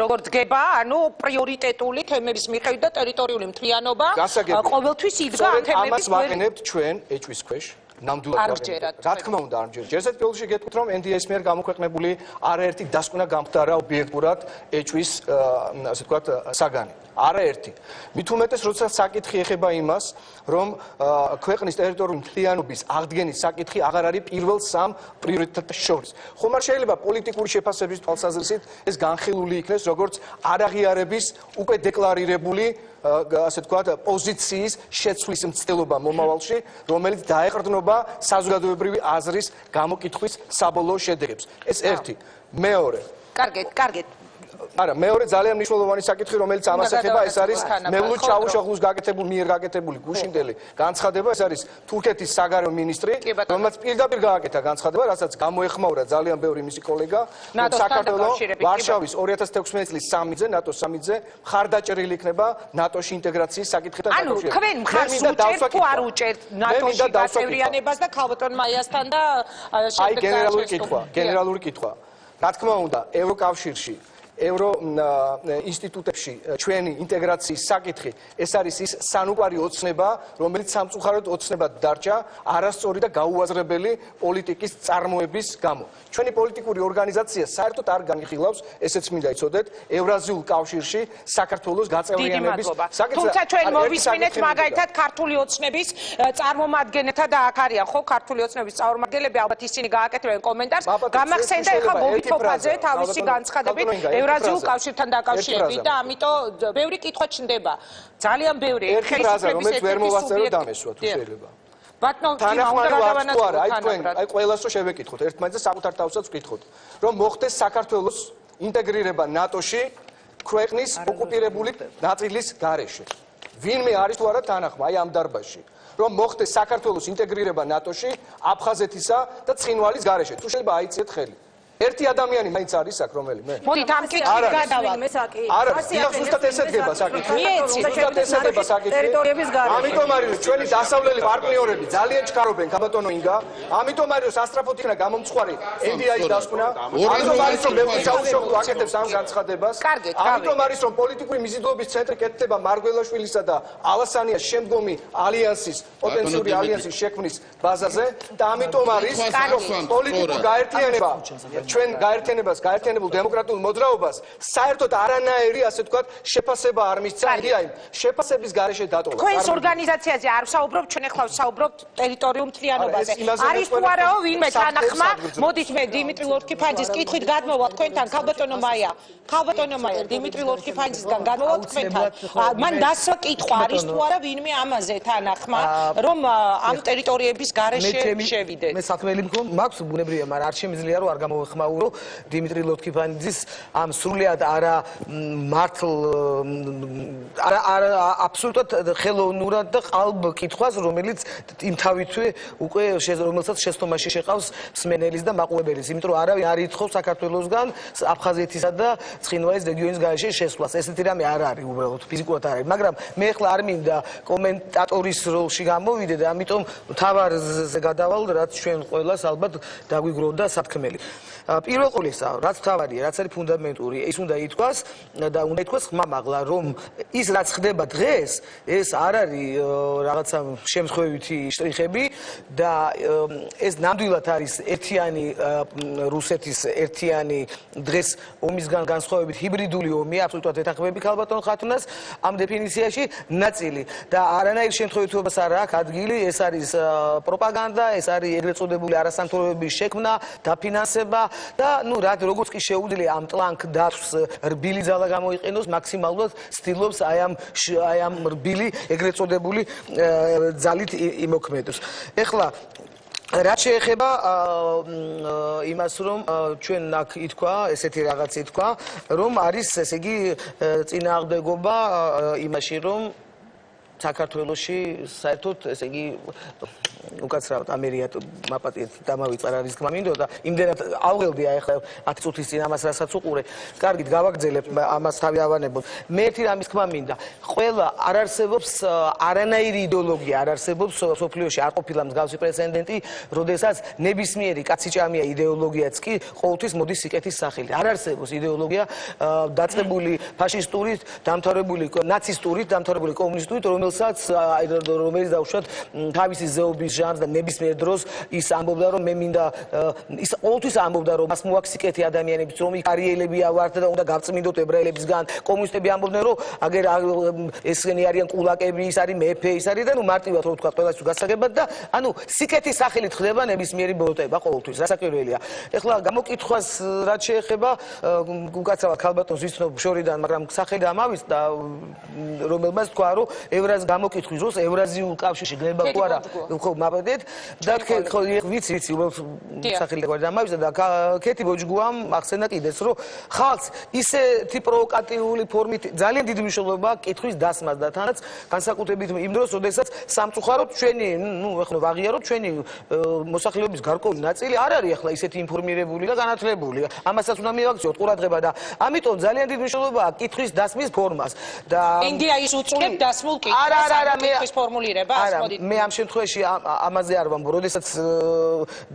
როგორ დგება, ანუ პრიორიტეტული თემების მიხედვით და ტერიტორიული მთლიანობა ყოველთვის იდგა ამ თემების
ამას ვაყენებთ ჩვენ ეჭვის ქვეშ. ნამდვილად რა თქმა უნდა არ მჯერა. ჯერზეთ პირველში გეტყვით რომ NDI-ის მიერ გამოქვეყნებული არაერთი დასკვნა გამხდარა ობიექტურად ეჭვის ასე ვთქვათ საგანი. არაერთი. მით უმეტეს როცა საკითხი ეხება იმას, რომ ქვეყნის ტერიტორიული მთლიანობის აღდგენის საკითხი აღარ არის პირველ სამ პრიორიტეტს შორის. ხომ არ შეიძლება პოლიტიკური შეფასების თვალსაზრისით ეს განხილული იქნეს როგორც არაღიარების უკვე დეკლარირებული ასე ვთქვათ პოზიციის შეცვლის მცდელობა მომავალში, რომელიც დაეყრდნობა საზოგადოებრივი აზრის გამოკითხვის საბოლოო შედეგებს. ეს ერთი. მეორე.
კარგეთ.
არა, მეორე ძალიან მნიშვნელოვანი საკითხი, რომელიც ამას ეხება, ეს არის მევლუდ ჩავუშოღლუს მიერ გაკეთებული გუშინდელი განცხადება, ეს არის თურქეთის საგარეო მინისტრი, რომელმაც პირდაპირ გააკეთა განცხადება, რასაც გამოეხმაურა ძალიან ბევრი მისი კოლეგა, რომ საქართველოს ვარშავის 2016 წლის სამიტზე, ნატოს სამიტზე მხარდაჭერილი იქნება ნატოში ინტეგრაციის საკითხთან
ანუ
დაკავშირებით.
თქვენ მხარს უჭერთ თუ არ უჭერთ ნატოში გაწევრიანებას და ქალბატონ მაიასთან და
აი გენერალური კითხვა. რა თქმა უნდა, ევროკავშირში ევრო ინსტიტუტებში ჩვენი ინტეგრაციის საკითხი ეს არის ის სანუკვარი ოცნება, რომელიც სამწუხაროდ ოცნებად დარჩა არასწორი და გაუაზრებელი პოლიტიკის წარმოების გამო. ჩვენი პოლიტიკური ორგანიზაცია საერთოდ არ განიხილავს, ესეც მინდა იცოდეთ, ევრაზიულ კავშირში საქართველოს გაწევრიანების
საკითხს. თუმცა ჩვენ მოვისმინეთ მაგალითად ქართული ოცნების წარმომადგენელთა და აქ არიან ხო ქართული ოცნების წარმომადგენლები, ალბათ ისინი გააკეთებენ კომენტარს. გამახსენდა ეხლა მოვიფოფაძე თავისი განცხადებით ევრაზიულ კავშირთან დაკავშირებით და ამიტომ ბევრი კითხვა ჩნდება. ძალიან ბევრი
ხელისუფლების ერთ-ერთი სუბიექტი.
ბატონო,
აი ყველას რო შევეკითხოთ, ერთმანეთს საკუთარ თავსაც ვკითხოთ, რომ მოხდეს საქართველოს ინტეგრირება ნატოში ქვეყნის ოკუპირებული ნაწილის გარეშე. ვინმე არის თუ არა თანახმა აი ამ დარბაზში, რომ მოხდეს საქართველოს ინტეგრირება ნატოში აფხაზეთისა და ცხინვალის გარეშე. თუ შეიძლება აიწიეთ ხელი. ერთი ადამიანი მაინც არის აქ რომელი მე?
მოდით ამ კითხვით გადავალ.
არა, ზუსტად ესე დგება საკითხი. ზუსტად ესე დგება საკითხი.
ტერიტორიების გარეშე.
ამიტომ არის რომ ჩვენი დასავლელი პარტნიორები ძალიან ჩქარობენ ქაბატონო ინგა. ამიტომ არის რომ სასტრაფოდ იქნა გამომწვარი NDI-ის დასკვნა. ამიტომ არის რომ მე ჩაუშოხლო აკეთებს ამ განცხადებას. ამიტომ არის რომ პოლიტიკური მიზიდულობის ცენტრი კეთდება მარგველაშვილისა და ალასანიას შემდგომი ალიანსის პოტენციური ალიანსის შექმნის ბაზაზე და ამიტომ არის რომ პოლიტიკურ გაერთიანება ჩვენ გაერთიანებულ დემოკრატიულ მოძრაობას საერთოდ არანაირი ასე ვთქვათ შეფასება არ მისცა NDI-მ შეფასების გარეშე დატოვა.
თქვენს ორგანიზაციაზე არ ვსაუბრობ, ჩვენ ახლა ვსაუბრობთ ტერიტორიულ მთლიანობაზე. არის თუ არაო ვინმე თანახმა, მოდით მე დიმიტრი ლორთქიფანიძის კითხვით გადმოვალ თქვენთან, ქალბატონო მაია, დიმიტრი ლორთქიფანიძისგან გადმოვალ თქვენთან. მან დასვა კითხვა არის თუ არა ვინმე ამაზე თანახმა, რომ ამ ტერიტორიების გარეშე შევიდეთ.
მე საქმელი მქონი, მაქვს ბუნებრივია, მაგრამ არ შემიძლია რომ არ გამოვეხმაურო დიმიტრი ლორთქიფანიძის ამ სრულიად არა მართლ არა აბსოლუტურად ხელოვნურად და ყალბ კითხვას, რომელიც იმ თავითვე უკვე რომელსაც შეცდომაში შეყავს მსმენელის და მაყურებელის, იმიტომ რომ არავინ არ ითხოვს საქართველოსგან აფხაზეთისა და ცხინვალის რეგიონის გარეშე შესვლას. ესეთი რამე არ არის უბრალოდ ფიზიკურად არ არის, მაგრამ მე ახლა არ მინდა კომენტატორის როლში გამოვიდე და ამიტომ თავარზე გადავალ, რაც ჩვენ ყველას ალბათ დაგვიგროვდა სათქმელი. პირველ ყოვლისა, რაც თავარია, რაც არის ფუნდამენტური, ის უნდა ითქვას და უნდა ითქვას ხმამაღლა, რომ ის რაც ხდება დღეს, ეს არ არის რაღაცა შემთხვევითი შტრიხები და ეს ნამდვილად არის ერთიანი რუსეთის ერთიანი დღეს ომისგან განსხვავებით ჰიბრიდული ომია, აბსოლუტურად ეთანხმები ქალბატონ ხათუნას ამ დეფინიციაში ნაწილი და არანაირ შემთხვევითობას არ აქვს ადგილი, ეს არის პროპაგანდა, ეს არის ეგრეთ წოდებული არასამთავრობოების შექმნა, დაფინანსება და ნუ როგორც კი შეუძლია ამ ტლანკ დათვს რბილი ძალა გამოიყენოს, მაქსიმალურად ცდილობს აი ამ რბილი ეგრეთ წოდებული ძალით იმოქმედოს. ეხლა რაც შეეხება იმას, რომ ჩვენ აქ ითქვა, ესეთი რაღაც ითქვა, რომ არის ესე იგი წინააღმდეგობა იმაში, რომ საქართველოში საერთოდ ესე იგი უკაცრავად ამერიად მაპატიეთ დამავიწყარა რის თქმა მინდოდა იმდენად ავღელდია ახლა 10 წუთის წინ ამას რასაც უყურე კარგით გავაგრძელებ ამას თავი ავანებოთ მე ერთი რამის თქმა მინდა ყველა არ არსებობს არანაირი იდეოლოგია არ არსებობს სოფლიოში არ ყოფილა მსგავსი პრეცედენტი როდესაც ნებისმიერი კაციჭამია იდეოლოგიაც კი ყოველთვის მოდის სიკეთის სახელი არ არსებობს იდეოლოგია დაწყებული ფაშისტურით დამთავრებული ნაცისტურით დამთავრებული კომუნისტურით რომელიც დაუშვათ თავისი ზეობის ჟანრს და ნებისმიერ დროს ის ამბობდა რომ მე მინდა ის ყოველთვის ამბობდა რომ მას მოაქვს სიკეთი ადამიანებიც რომ იკარიელებია ვართ და უნდა გავწმინდოთ ებრაელებისგან კომუნისტები ამბობდნენ რომ აგერ ესენი არიან კულაკები ის არის მეფე ის არის და ნუ მარტივად რო ვთქვა ყველას გასაგებად და ანუ სიკეთის სახელით ხდება ნებისმიერი ბოროტება ყოველთვის რასაკვირველია ეხლა გამოკითხვას რაც შეეხება უკაცრავად ქალბატონს ვიცნობ შორიდან მაგრამ სახელი ამავის და რომელმაც თქვა რომ ევრაზ გამოკითხვის დროს ევრაზიულ კავშირში გნება თუ არა ხო მაბედეთ და ვიცი უბრალოდ სახელი და ამავისა და ქეთი ბოჯგუამ ახსენა კიდეც რომ ხალხს ისეთი პროვოკატიული ფორმით ძალიან დიდი მნიშვნელობა კითხვის დასმას და თანაც განსაკუთრებით იმ დროს როდესაც სამწუხაროდ ჩვენი ნუ ეხლა ვაღიაროთ ჩვენი მოსახლეობის გარკვეული ნაწილი არ არის ახლა ისეთი ინფორმირებული და განათლებული ამასაც უნდა მივაქციოთ ყურადღება და ამიტომ ძალიან დიდი მნიშვნელობაა კითხვის დასმის ფორმას და
ინდია ის უწევს დასმულ კითხვის ფორმულირებას მოდით
მე ამ შემთხვევაში ამაზე არ ვამბობ, როდესაც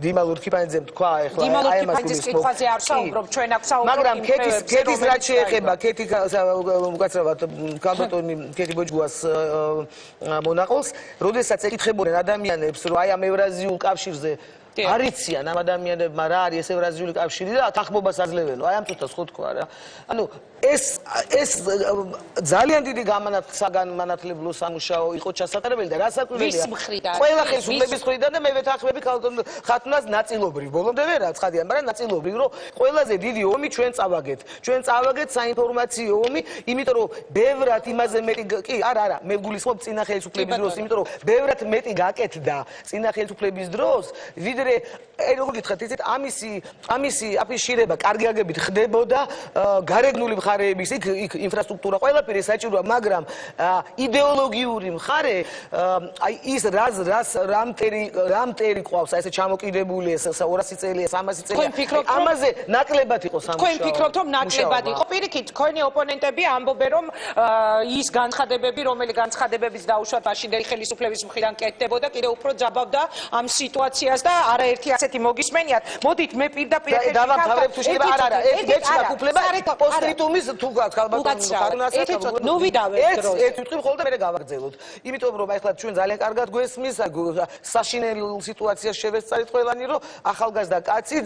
დიმა ლურქიპანიძემ თქვა ახლა
დიმა ლურქიპანიძის კითხვაზე არ საუბრობ, ჩვენ აქ საუბრობთ
მაგრამ ქეთის რაც შეეხება, ქეთი უკაცრავად ქალბატონი ქეთი ბოჯგუას მონაყოლს, როდესაც ეკითხებოდნენ ადამიანებს, რომ აი ამ ევრაზიულ კავშირზე არიციან ამ ადამიანებმა რა არის ეს ევრაზიული კავშირი და თანხმობას აძლევენო, აი ამ წუთას ხო თქვა რა. ანუ ეს ძალიან დიდი გამანათლებლო სამუშაო იყო ჩასატარებელი და რასაკვირველია ყველა ხელისუფლების მხრიდან და მე ვეთანხმები ხათუნას ნაწილობრივ ბოლომდე ვერა ცხადია მაგრამ ნაწილობრივ რომ ყველაზე დიდი ომი ჩვენ წავაგეთ საინფორმაციო ომი იმიტომ რომ ბევრად იმაზე მეტი კი არა მე ვგულისხმობ წინა ხელისუფლების დროს იმიტომ რომ ბევრად მეტი გაკეთდა წინა ხელისუფლების დროს ვიდრე როგორ გითხრათ იცით ამისი აფიშირება კარგი აგებით ხდებოდა გარეგნული მხარეების იქ ინფრასტრუქტურა ყველაფერი საჭიროა მაგრამ იდეოლოგიური მხარე აი ის რამტერი ყავს აი ესე ჩამოკიდებული ეს 200 წელი 300 წელი ამაზე ნაკლებად იყო სამუშაო
თქვენ ფიქრობთ რომ ნაკლებად იყო პირიქით თქვენი ოპონენტები ამბობენ რომ ის განცხადებები რომელი განცხადებებიც დაუშვათ მაშინდელი ხელისუფლების მხრიდან კეთდებოდა კიდევ უფრო ძაბავდა ამ სიტუაციას და არაერთი ასეთი მოგისმენიათ მოდით მე პირდაპირ
დავამთავრებ თუ შეიძლება არა ეს მეცნიერა უფლება პოსტიტუმის თუ გაქვს ქალბატონო
ნუ ვიდავეთ დროს
ერთ ვიტყვი ხოლმე და მე გავაგრძელოთ იმიტომ რომ ახლა ჩვენ ძალიან კარგად გვესმის საშინელ სიტუაციას შევეცარით ყველანი რომ ახალგაზრდა კაცი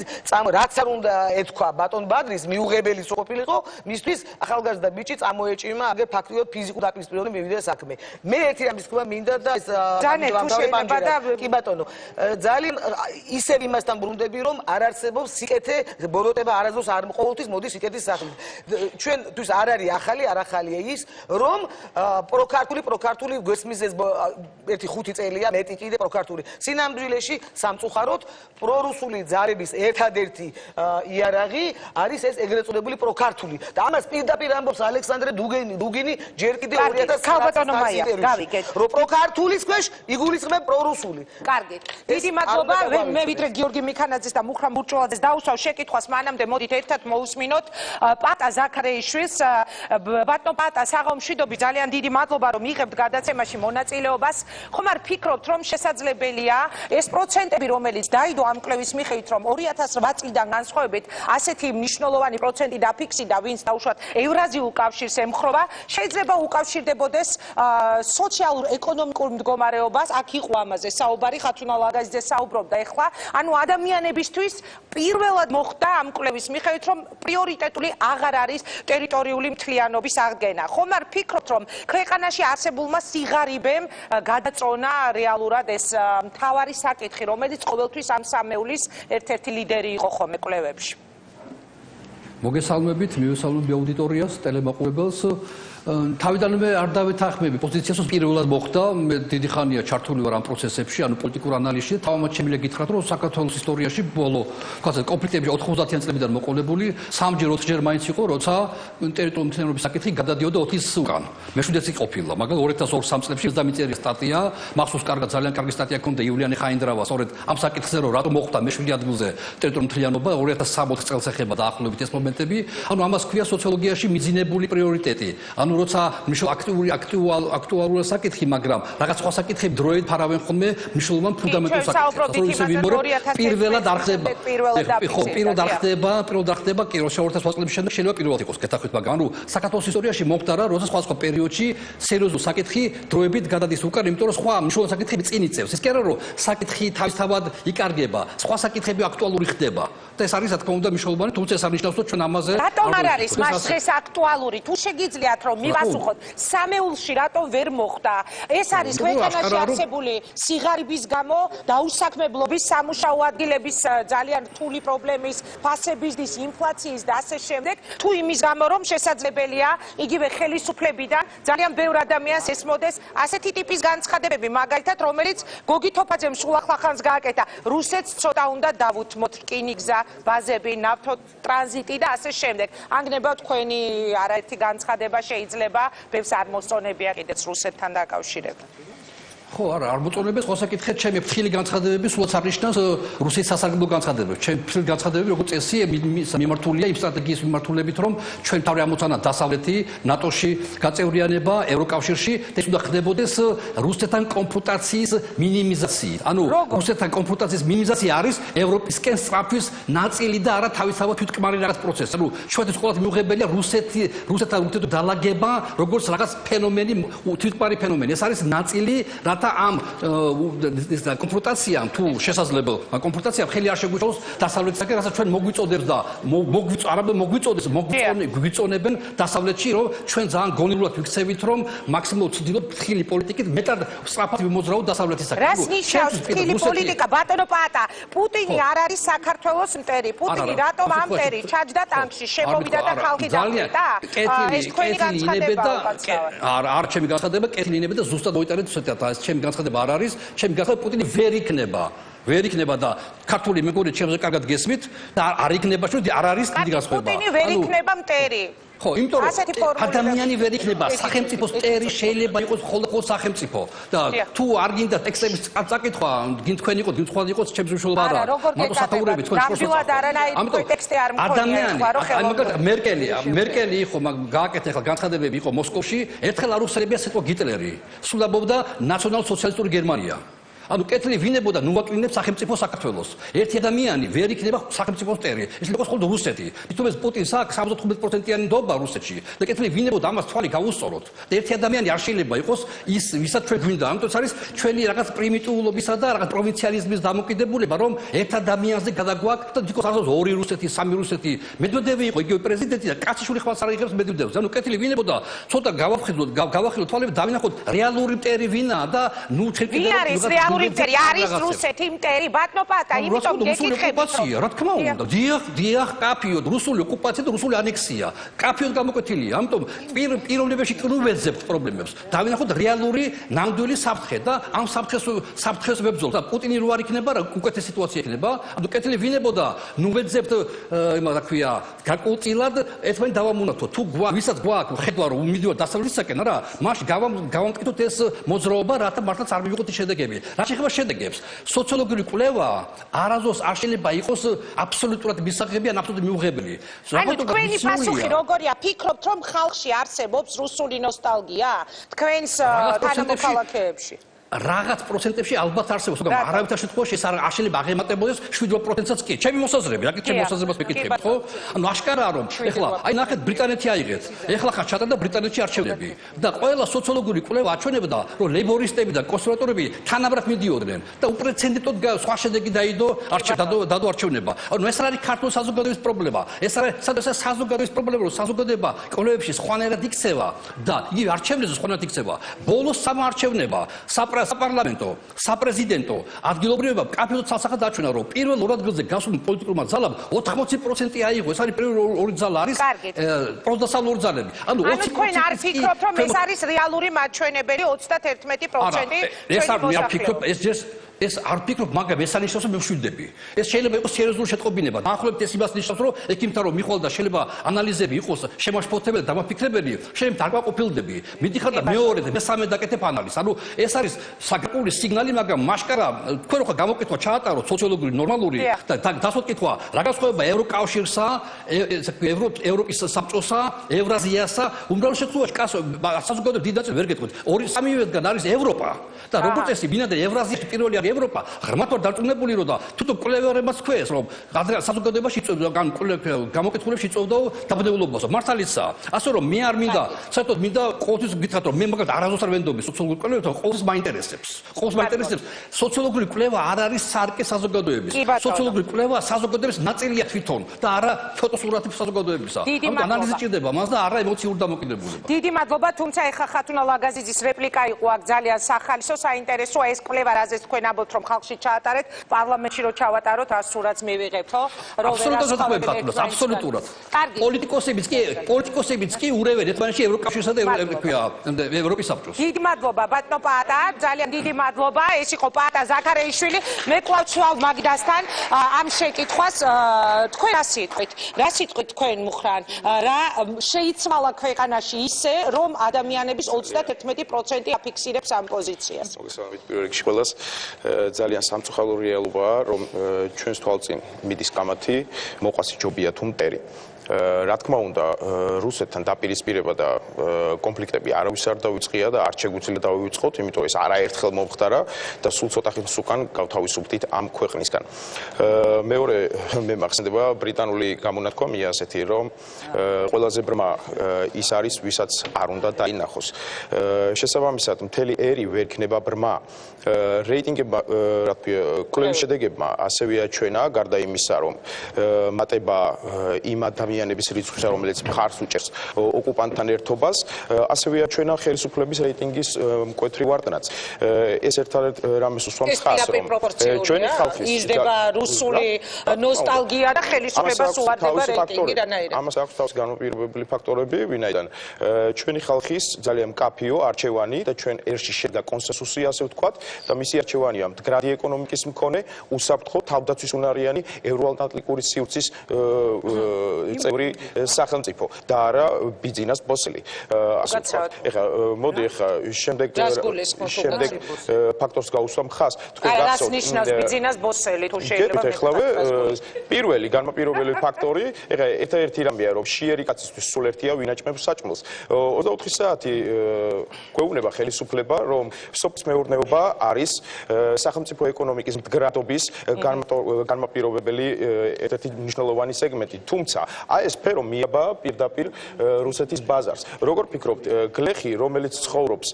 რაც არ უნდა ეთქვა ბატონ ბადრის მიუღებელი ყოფილიყო მისთვის ახალგაზრდა ბიჭი წამოეჭიმა აგერ ფაქტიურად ფიზიკურ დაპირისპირებლად მივიდა საქმე მე ერთი რამის თქვა მინდა და ეს კი ბატონო ძალიან ისევ იმასთან ბრუნდები რომ არ არსებობს სიკეთე ბოროტება არასდროს არ ყოველთვის მოდის სიკეთის სახით ჩვენთვის არ არის ახალია ის რომ პროქართული გვესმის ეს ერთი 5 წელია მეტი კიდე პროქართული სინამდვილეში სამწუხაროდ პრორუსული ძალების ერთადერთი იარაღი არის ეს ეგრეთ წოდებული პროქართული და ამას პირდაპირ ამბობს ალექსანდრე დუგინი ჯერ კიდევ 2019
გავიგეთ
რომ პროქართულის ქვეშ იგულისხმება პრორუსული
კარგით დიდი მადლობა რომ მე ვიდრე გიორგი მიქანაძეს და მუხრან ბურჭულაძეს დაუსვავ შეკითხვას, მანამდე მოდით ერთად მოусმინოთ პატა ზაქარეიშვილს. ბატონო პატა, საღამომშვიდობი, ძალიან დიდი მადლობა რომ იღებთ გადაცემაში მონაწილეობას. ხომ არ ფიქრობთ რომ შესაძლებელია ეს პროცენტები რომელიც დაიდო ამ კვლევის მიხედვით რომ 2008 წლიდან განსხვავებით ასეთი მნიშვნელოვანი პროცენტი დაფიქსირდა ვინც დაუშვათ ევრაზიულ კავშირს ემხრობა, შეიძლება უკავშირდებოდეს სოციალურ ეკონომიკურ მდგომარეობას, აქ იყო ამაზე საუბარი, ხათუნა ლაგაზიძე საუბრობდა ეხლა, ანუ ადამიანებისთვის პირველად მოხდა ამ კვლევის მიხედვით რომ პრიორიტეტული აღარ არის ტერიტორიული მთლიანობის აღდგენა. ხომ არ ფიქრობთ რომ ქვეყანაში არსებულმა სიღარიბემ გადაწონა რეალურად ეს მთავარი საკითხი, რომელიც ყოველთვის ამ სამეულის ერთ-ერთი ლიდერი იყო ხოლმე კვლევებში?
მოგესალმებით, მივესალმები აუდიტორიას, ტელემაყურებელს. თავიდანვე არ დავეთანხმები პოზიციას, რომ პირველად მოხდა, მე დიდი ხანია ჩართული ვარ ამ პროცესებში, ანუ პოლიტიკურ ანალიზში, თავმაც შემიძლია გითხრათ, რომ საქართველოს ისტორიაში ბოლო, თქვათ, კონფლიქტები 90-იან წლებიდან მოყოლებული, 3-ჯერ 4-ჯერ მაინც იყო, როცა ტერიტორიული მთლიანობის საკითხი გადადიოდა 20-ის უკან. მეშვიდეც ყოფილა, მაგრამ 2002-3 წლებში და მიწერია სტატია, მახსოვს კარგად, ძალიან კარგი სტატია ქონდა იულიანე ხაინდრავა, სწორედ ამ საკითხზე, რომ რატომ მოხდა მე-7 ადგილზე ტერიტორიული მთლიანობა 2003 წელს ეხება დაახლოებით ეს მომენტები, ანუ ამას ქვია სოციოლოგიაში მიძინებული პრიორიტეტი. ანუ როცა აქტუალური საკითხი, მაგრამ რაღაც სხვა საკითხები დროებით ფარავენ ხოლმე მნიშვნელოვან ფუნდამენტურ საკითხებს. პირველად არ ხდება. ხო, პირველად არ ხდება, კი რომ 2008 წლების შემდეგ შეიძლება პირველად იყოს გეთახმით, მაგრამ ანუ საქართველოს ისტორიაში მოხდა რა, როცა სხვა პერიოდში სერიოზული საკითხი დროებით გადადის უკან, იმიტომ რომ სხვა მნიშვნელოვანი საკითხები წინ იწევს. ის კი არა რომ საკითხი თავისთავად იკარგება, სხვა საკითხები აქტუალური ხდება. და ეს არის რა თქმა უნდა მნიშვნელოვანი, თუმცა ეს არ ნიშნავს რომ ჩვენ ამაზე
რატომ არ არის მას დღეს აქტუალური? თუ შეგიძლიათ რომ მივასუხოთ, სამეულში რატომ ვერ მოხდა? ეს არის ქვეყანაში არსებული სიღარიბის გამო, დაუსაქმებლობის, სამუშაო ადგილების ძალიან რთული პრობლემის, ფასების, ინფლაციის და ასე შემდეგ, თუ იმის გამო რომ შესაძლებელია იგივე ხელისუფლებიდან ძალიან ბევრ ადამიანს ესმოდეს ასეთი ტიპის განცხადებები, მაგალითად, რომელიც გოგი თოფაძემ სულ ახლახანს გააკეთა, რუსეთს ცოტა უნდა დავუთმოთ რკინიგზა, ბაზები, ნავთო ტრანზიტი და ასე შემდეგ. ანგნება თქვენი არაერთი განცხადება შეიძლება ბევრს არ მოსწონებია კიდეც რუსეთთან დაკავშირებით.
ხო, არა, არ მოწონებს სხვა საკითხებს, ჩემი ფრთხილი განცხადებები სულაც არ ნიშნავს რუსეთის სასარგებლო განცხადებებს. ჩემი ფრთხილი განცხადებები როგორც წესი მიმართულია იმ სტრატეგიის მიმართულებით, რომ ჩვენ თავი ამოცანა დასავლეთი, ნატოში გაწევრიანება, ევროკავშირში და ეს უნდა ხდებოდეს რუსეთთან კონფრონტაციის მინიმიზაციით. ანუ რუსეთთან კონფრონტაციის მინიმიზაცია არის ევროპისკენ სწრაფვის ნაწილი და არა თავისთავად თვითკმარი რაღაც პროცესი. ანუ ჩვენთვის ყოველთვის მიუღებელია რუსეთთან ურთიერთობა დალაგება, როგორც რაღაც ფენომენი, თვითკმარი ფენომენი. ეს არის ნაწილი ამ კონფრონტაციამ თუ შესაძლებელი კონფრონტაციამ ხელი არ შეგვიწევს დასავლეთისაკენ, რასაც ჩვენ მოგვიწოდებს და მოგვიწონებენ დასავლეთში, რომ ჩვენ ძალიან გონივრულად ვიქცევით, რომ მაქსიმალურად ვცდილობთ ფრთხილი პოლიტიკით მეტად სწრაფად ვიმოძრავოთ დასავლეთისაკენ.
რას ნიშნავს ფრთხილი პოლიტიკა, ბატონო პატა? პუტინი არ არის საქართველოს მტერი. პუტინი რატომ ამ მტერი? ჩაჯდა ტანკში, შემოვიდა და ხალხი დახვდა. ეს თქვენი განცხადებაა.
არ ჩემი განცხადება, კეთილი ინებდა და ზუსტად მოიტანეთ ეს ჩემი განცხადება არ არის, ჩემი განცხადება პუტინი ვერ იქნება და ქართული მეგობრები ჩემზე კარგად გესმით და არ იქნება შუდი, არ არის დიდი განსხვავება.
პუტინი ვერ იქნება მტერი.
ხო, იმიტომ რომ ადამიანი ვერ იქნება, სახელმწიფოს მტერი შეიძლება იყოს ხოლმე სახელმწიფო და თუ არ გინდა ტექსტების წაკითხვა, თქვენ იყოთ, თქვენ იყოს ჩემს უშუალოდ არა. მარტო სათაურები თქვენ
ნამდვილად არანაირი ტექსტი არ მქონია,
მაგრამ მერკელი იყო, გააკეთა ახლა განცხადებები იყო მოსკოვში, ერთხელ არ უსწრებია სიტყვა გიტლერი. სულ აბობდა ნაციონალ-სოციალისტური გერმანია. ანუ კეთილი ვინებოდა ნუვაკლინებს სახელმწიფო საქართველოს. ერთი ადამიანი ვერ იქნება სახელმწიფოს მტერი. ეს იყოს ხოლმე რუსეთი. თუმცა პუტინს აქვს 75%-იანი ნდობა რუსეთში და კეთილი ვინებოდა ამას თვალი გაუსწოროთ. და ერთი ადამიანი არ შეიძლება იყოს ის, ვისაც ჩვენ გვინდა. ამიტომ ეს არის ჩვენი რაღაც პრიმიტიულობისა და რაღაც პროვინციალიზმის დამოკიდებულება, რომ ერთ ადამიანზე გადაგვაქვს და თვითონ არსებობს ორი რუსეთი, სამი რუსეთი. მედვედევი იყო იგივე პრეზიდენტი და კაცი შვილს არ იღებს მედვედევს. ანუ კეთილი ვინებოდა ცოტა გავახილოთ თვალები და დავინახოთ რეალური მტერი ვინაა და ნუ
ჩვენ არის რუსეთი მტერი, ბატონო პატა, იმიტომ გეკითხებით.
რა თქმა უნდა, დიახ, კაფიოდ რუსული ოკუპაცია და რუსული ანექსია. კაფიოდ გამოკვეთილია, ამიტომ პიროვნებაში კი ვეძებთ პრობლემებს. დავინახოთ რეალური ნამდვილი საფრთხე და ამ საფრთხეს ვებრძოლთ. და პუტინი რო არ იქნება, უკეთესი სიტუაცია იქნება. ანუ კეთილი ვინებოდა, ნუ ვეძებთ რა ქვია, გაკულტილად ერთმანეთ დავამონათოთ. თუ ვისაც გვაქვს ხედვა რომ მიდივარ დასავლეთისაკენ, არა, მაშინ გავამტკიცოთ ეს მოძრაობა, რათა მართლაც არ მივიღოთ შედეგები. რაც შეეხება შედეგებს, სოციოლოგიური კვლევა არასდროს არ შეიძლება იყოს აბსოლუტურად მისაღები ან აბსოლუტურად მიუღებელი.
ანუ თქვენი პასუხი როგორია? ფიქრობთ, რომ ხალხში არსებობს რუსული ნოსტალგია? თქვენს თანამოქალაქეებში?
რაღაც პროცენტებში ალბათ არსებობს, მაგრამ არავითარ შემთხვევაში ეს არ შეიძლება აღემატებოდეს 7%-საც კი. ჩემი მოსაზრები, რა გიქცე მოსაზრებას მეკითხები, ხო? ანუ აშკარაა რომ ეხლა აი ნახეთ ბრიტანეთი აიღეთ. ეხლა ხარ ჩატარდა ბრიტანეთში არჩევნები და ყველა სოციოლოგიური კვლევა აჩვენებდა, რომ ლეიბორისტები და კონსერვატორები თანაბრად მიდიოდნენ და უპრეცედენტოდ სხვა შედეგი დაიდო დადო არჩევნება. ანუ ეს არის ქართულ საზოგადოების პრობლემა. ეს არის საზოგადოების პრობლემა, რომ საზოგადოება კვლევებში სხვანაირად იქცევა და იგი არჩევნებზე სხვანაირად იქცევა. ბოლოს სამარჩევნება საპარლამენტო, საპრეზიდენტო, ადგილობრივება კაფეზე ცალსახად დაჩვენა, რომ პირველ ორ ადგილზე გასულ პოლიტიკურმა ძალამ 80% აიღო. ეს არის პირველი ორი ძალა არის პროდასალური ძალები. ანუ
თქვენ არ ფიქრობთ, რომ ეს არის რეალური მაჩვენებელი 31%?
ეს არ ფიქრობ, ეს არ ფიქრობ, მაგრამ ეს არის შესაძლოა მევშვიდები. ეს შეიძლება იყოს სერიოზული შეტყობინება. დაახლოებით ეს იმას ნიშნავს, რომ ექიმთან რომ მიხვალ და შეიძლება ანალიზები იყოს შემაშფოთებელი და დამაფიქრებელი, შეიძლება არ გაყოფილდები. მიდიხარ და მეორე და მესამე დაკეთებ ანალიზს. ანუ ეს არის საგაკული სიგნალი, მაგრამ მაშკარა თქვენ რო ხა გამოკითხვა ჩაატაროთ სოციოლოგიური ნორმალური და დასვათ კითხვა, რა განსხვავება ევროკავშირსა, ევროპის საბჭოსა, ევრაზიასა, უმრავლეს შემთხვევაში საზოგადოების დიდ ნაწილს ვერ გეტყვით. ორი სამივედგან არის ევროპა და როგორც წესი ბინადარი ევრაზიაში პირველი ევროპა ღრმად ვარ დარწმუნებული რომ და თვითონ კვლევარებმაც ქვეს რომ საზოგადოებაში გამოკითხულებში იწვევდა დაბნეულობას მართალიცაა ასე რომ მე არ მინდა საერთოდ მინდა ყოველთვის გითხრათ რომ მე მაგალითად არასდროს არ ვენდობი სოციოლოგიურ კვლევებთან ყოველთვის მაინტერესებს სოციოლოგიური კვლევა არ არის სარკე საზოგადოების სოციოლოგიური კვლევა საზოგადოების ნაწილია თვითონ და არა ფოტოსურათი საზოგადოებისა ამ ანალიზი ჭირდება მას და არა ემოციური დამოკიდებულება
დიდი მადლობა თუმცა ეხა ხათუნა ლაგაზიძის რეპლიკა იყო აქ ძალიან სახალისო საინტერესო ეს კვლევა რაზეც თქვენ ამბობთ რომ ხალხში ჩაატარეთ პარლამენტში რო ჩავატაროთ 100 სურათს მივიღებთ ხო
აბსოლუტურად პოლიტიკოსებიც კი ურევენ ერთმანეთში ევროკავშირსა და ევროპის საბჭოს
დიდი მადლობა ბატონო პაატა ძალიან დიდი მადლობა ეს იყო პაატა ზაქარეიშვილი მე კვლავ ცვალ მაგდასთან ამ შეკითხვას თქვენ რა სიტყვით თქვენ მუხრან რა შეიცვალა ქვეყანაში ისე რომ ადამიანების 31% აფიქსირებს ამ პოზიციას
მოგესალმებით პირველ რიგში ყველას ძალიან სამწუხარო რეალობაა რომ ჩვენს თვალწინ მიდის კამათი მოყვასი ჯობია თუ მტერი რა თქმა უნდა რუსეთთან დაპირისპირება და კონფლიქტები არავის არ დავიწყია და არ შეგვიძლია დავივიწყოთ იმიტომ ეს არაერთხელ მომხდარა და სულ ცოტა ხნის უკან გავთავისუფლდით ამ ქვეყნისგან მეორე მე მახსენდება ბრიტანული გამონათქვამია ასეთი რომ ყველაზე ბრმა ის არის ვისაც არ უნდა დაინახოს შესაბამისად მთელი ერი ვერ იქნება ბრმა რეიტინგებმა რა თქმა უნდა კვლევის შედეგებმა ასევე აჩვენა გარდა იმისა რომ მატება იმ ადამიანების რიცხვისა რომელიც მხარს უჭერს ოკუპანტთან ერთობას ასევე აჩვენა ხელისუფლების რეიტინგის მკვეთრი ვარდნაც ეს ერთადერთ რამეს უსვამს ხაზს რომ ჩვენი ხალხის
იზრდება რუსული ნოსტალგია და ხელისუფლებას უვარდება რეიტინგი რანაირად
ამას აქვს თავის განმაპირობებელი ფაქტორები ვინაიდან ჩვენი ხალხის ძალიან მკაფიო არჩევანი და ჩვენ ერში შედგა კონსენსუსი ასე ვთქვათ და მისი არჩევანია მდგრადი ეკონომიკის მქონე უსაფრთხო თავდაცვის უნარიანი ევროატლანტიკური სივრცის წევრი სახელმწიფო და არა ბიზნეს ბოსელი ასე ვთქვათ ეხლა მოდი ეხლა შემდეგ ფაქტორს გავუსვამ ხაზს
თქვენ გახსოვთ რას ნიშნავს ბიზნეს ბოსელი თუ შეიძლება
ეხლავე პირველი განმაპირობებელი ფაქტორი ეხლა ერთ-ერთი რამეა რომ შიერი კაცისთვის სულ ერთია ვინაჭმებს საჭმელს 24 საათი გვეუბნება ხელისუფლება რომ სოფლის მეურნეობა არის სახელმწიფო ეკონომიკის მდგრადობის განმაპირობებელი ერთ-ერთი მნიშვნელოვანი სეგმენტი თუმცა აი ეს სფერო მიაბა პირდაპირ რუსეთის ბაზარს როგორ ფიქრობთ გლეხი რომელიც ცხოვრობს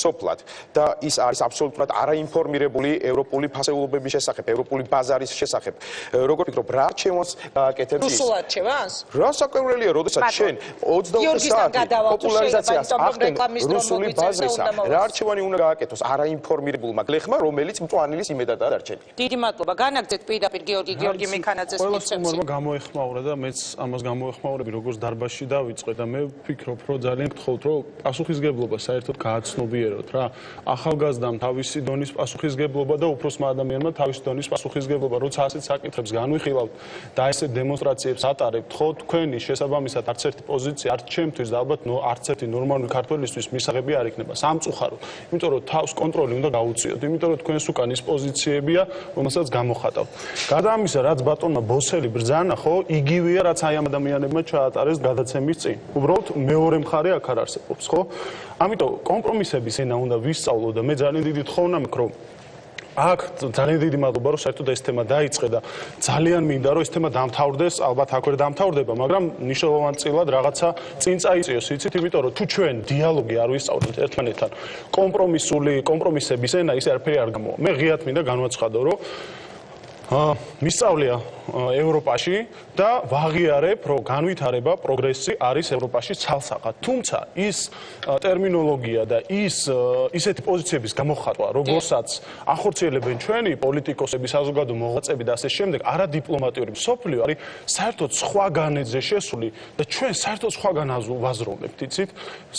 სოფლად და ის არის აბსოლუტურად არაინფორმირებული ევროპული ფასეულობების შესახებ ევროპული ბაზარის შესახებ როგორ ფიქრობ რა არჩევანს გააკეთებს ის
რუსულ არჩევანს
რა საკურველია როდესაც შენ 24 საათი პოპულარიზაციას ახდენ რუსული ბაზრისა რა არჩევანი უნდა გააკეთოს არაინფორმირებულმა გლეხმა რომელიც მწვანილის იმედად არ არჩენია
დიდი მადლობა განაგრძეთ პირდაპირ გიორგი მიქანაძეს
მიცემს ყველა მოიხმაურა და მეც ამას გამოეხმაურები როგორც დარბაზში დავიწყე და მე ვფიქრობ, რომ ძალიან გთხოვთ, რომ პასუხისგებლობა საერთოდ გააცნობიეროთ რა. ახალგაზრდამ თავისი დონის პასუხისგებლობა და უფროსმა ადამიანმა თავისი დონის პასუხისგებლობა, როცა ასეთ საკითხებს განვიხილავთ და ესე დემონსტრაციებს ატარებთ, ხო, თქვენი შესაბამისად არც ერთი პოზიცია, არც ჩემთვის და ალბათ არც ერთი ნორმალური ქართველისთვის მისაღები არ იქნება სამწუხაროდ. იმიტომ რომ თავს კონტროლი უნდა გაუწიოთ, იმიტომ რომ თქვენს უკან ის პოზიციებია, რომელსაც გამოხატავთ. გარდა ამისა, რაც ბატონმა ბოსელი ბრძანა, ხო, იგივეა, რაც აი ამ ადამიანებმა ჩაატარეს გადაცემის წინ. უბრალოდ მეორე მხარე აქ არ არსებობს, ხო? ამიტომ კომპრომისების ენა უნდა ვისწავლო და მე ძალიან დიდი თხოვნა მქრო. აქ ძალიან დიდი მადლობა, რომ საერთოდ ეს თემა დაიწყე და ძალიან მინდა, რომ ეს თემა დამთავრდეს, ალბათ აქ ვერ დამთავრდება, მაგრამ მნიშვნელოვანწილად რაღაცა წინ წაიწიოს, იცით, იმიტომ რომ თუ ჩვენ დიალოგი არ ვისწავლოთ ერთმანეთთან, კომპრომისების ენა ის არაფერი არ გამოვა. მე ღიად მინდა განვაცხადო, რომ მისწავლია ევროპაში და ვაღიარებ, რომ განვითარება, პროგრესი არის ევროპაში ცალსახად. თუმცა ის ტერმინოლოგია და ისეთი პოზიციების გამოხატვა, როგორცაც ახორციელებენ ჩვენი პოლიტიკოსები, საზოგადო მოღვაწეები და ასე შემდეგ, არადიპლომატიური მსოფლიო არის საერთოდ სხვა განედზე შესული და ჩვენ საერთოდ სხვაგან ვაზროვნებთ, იცით?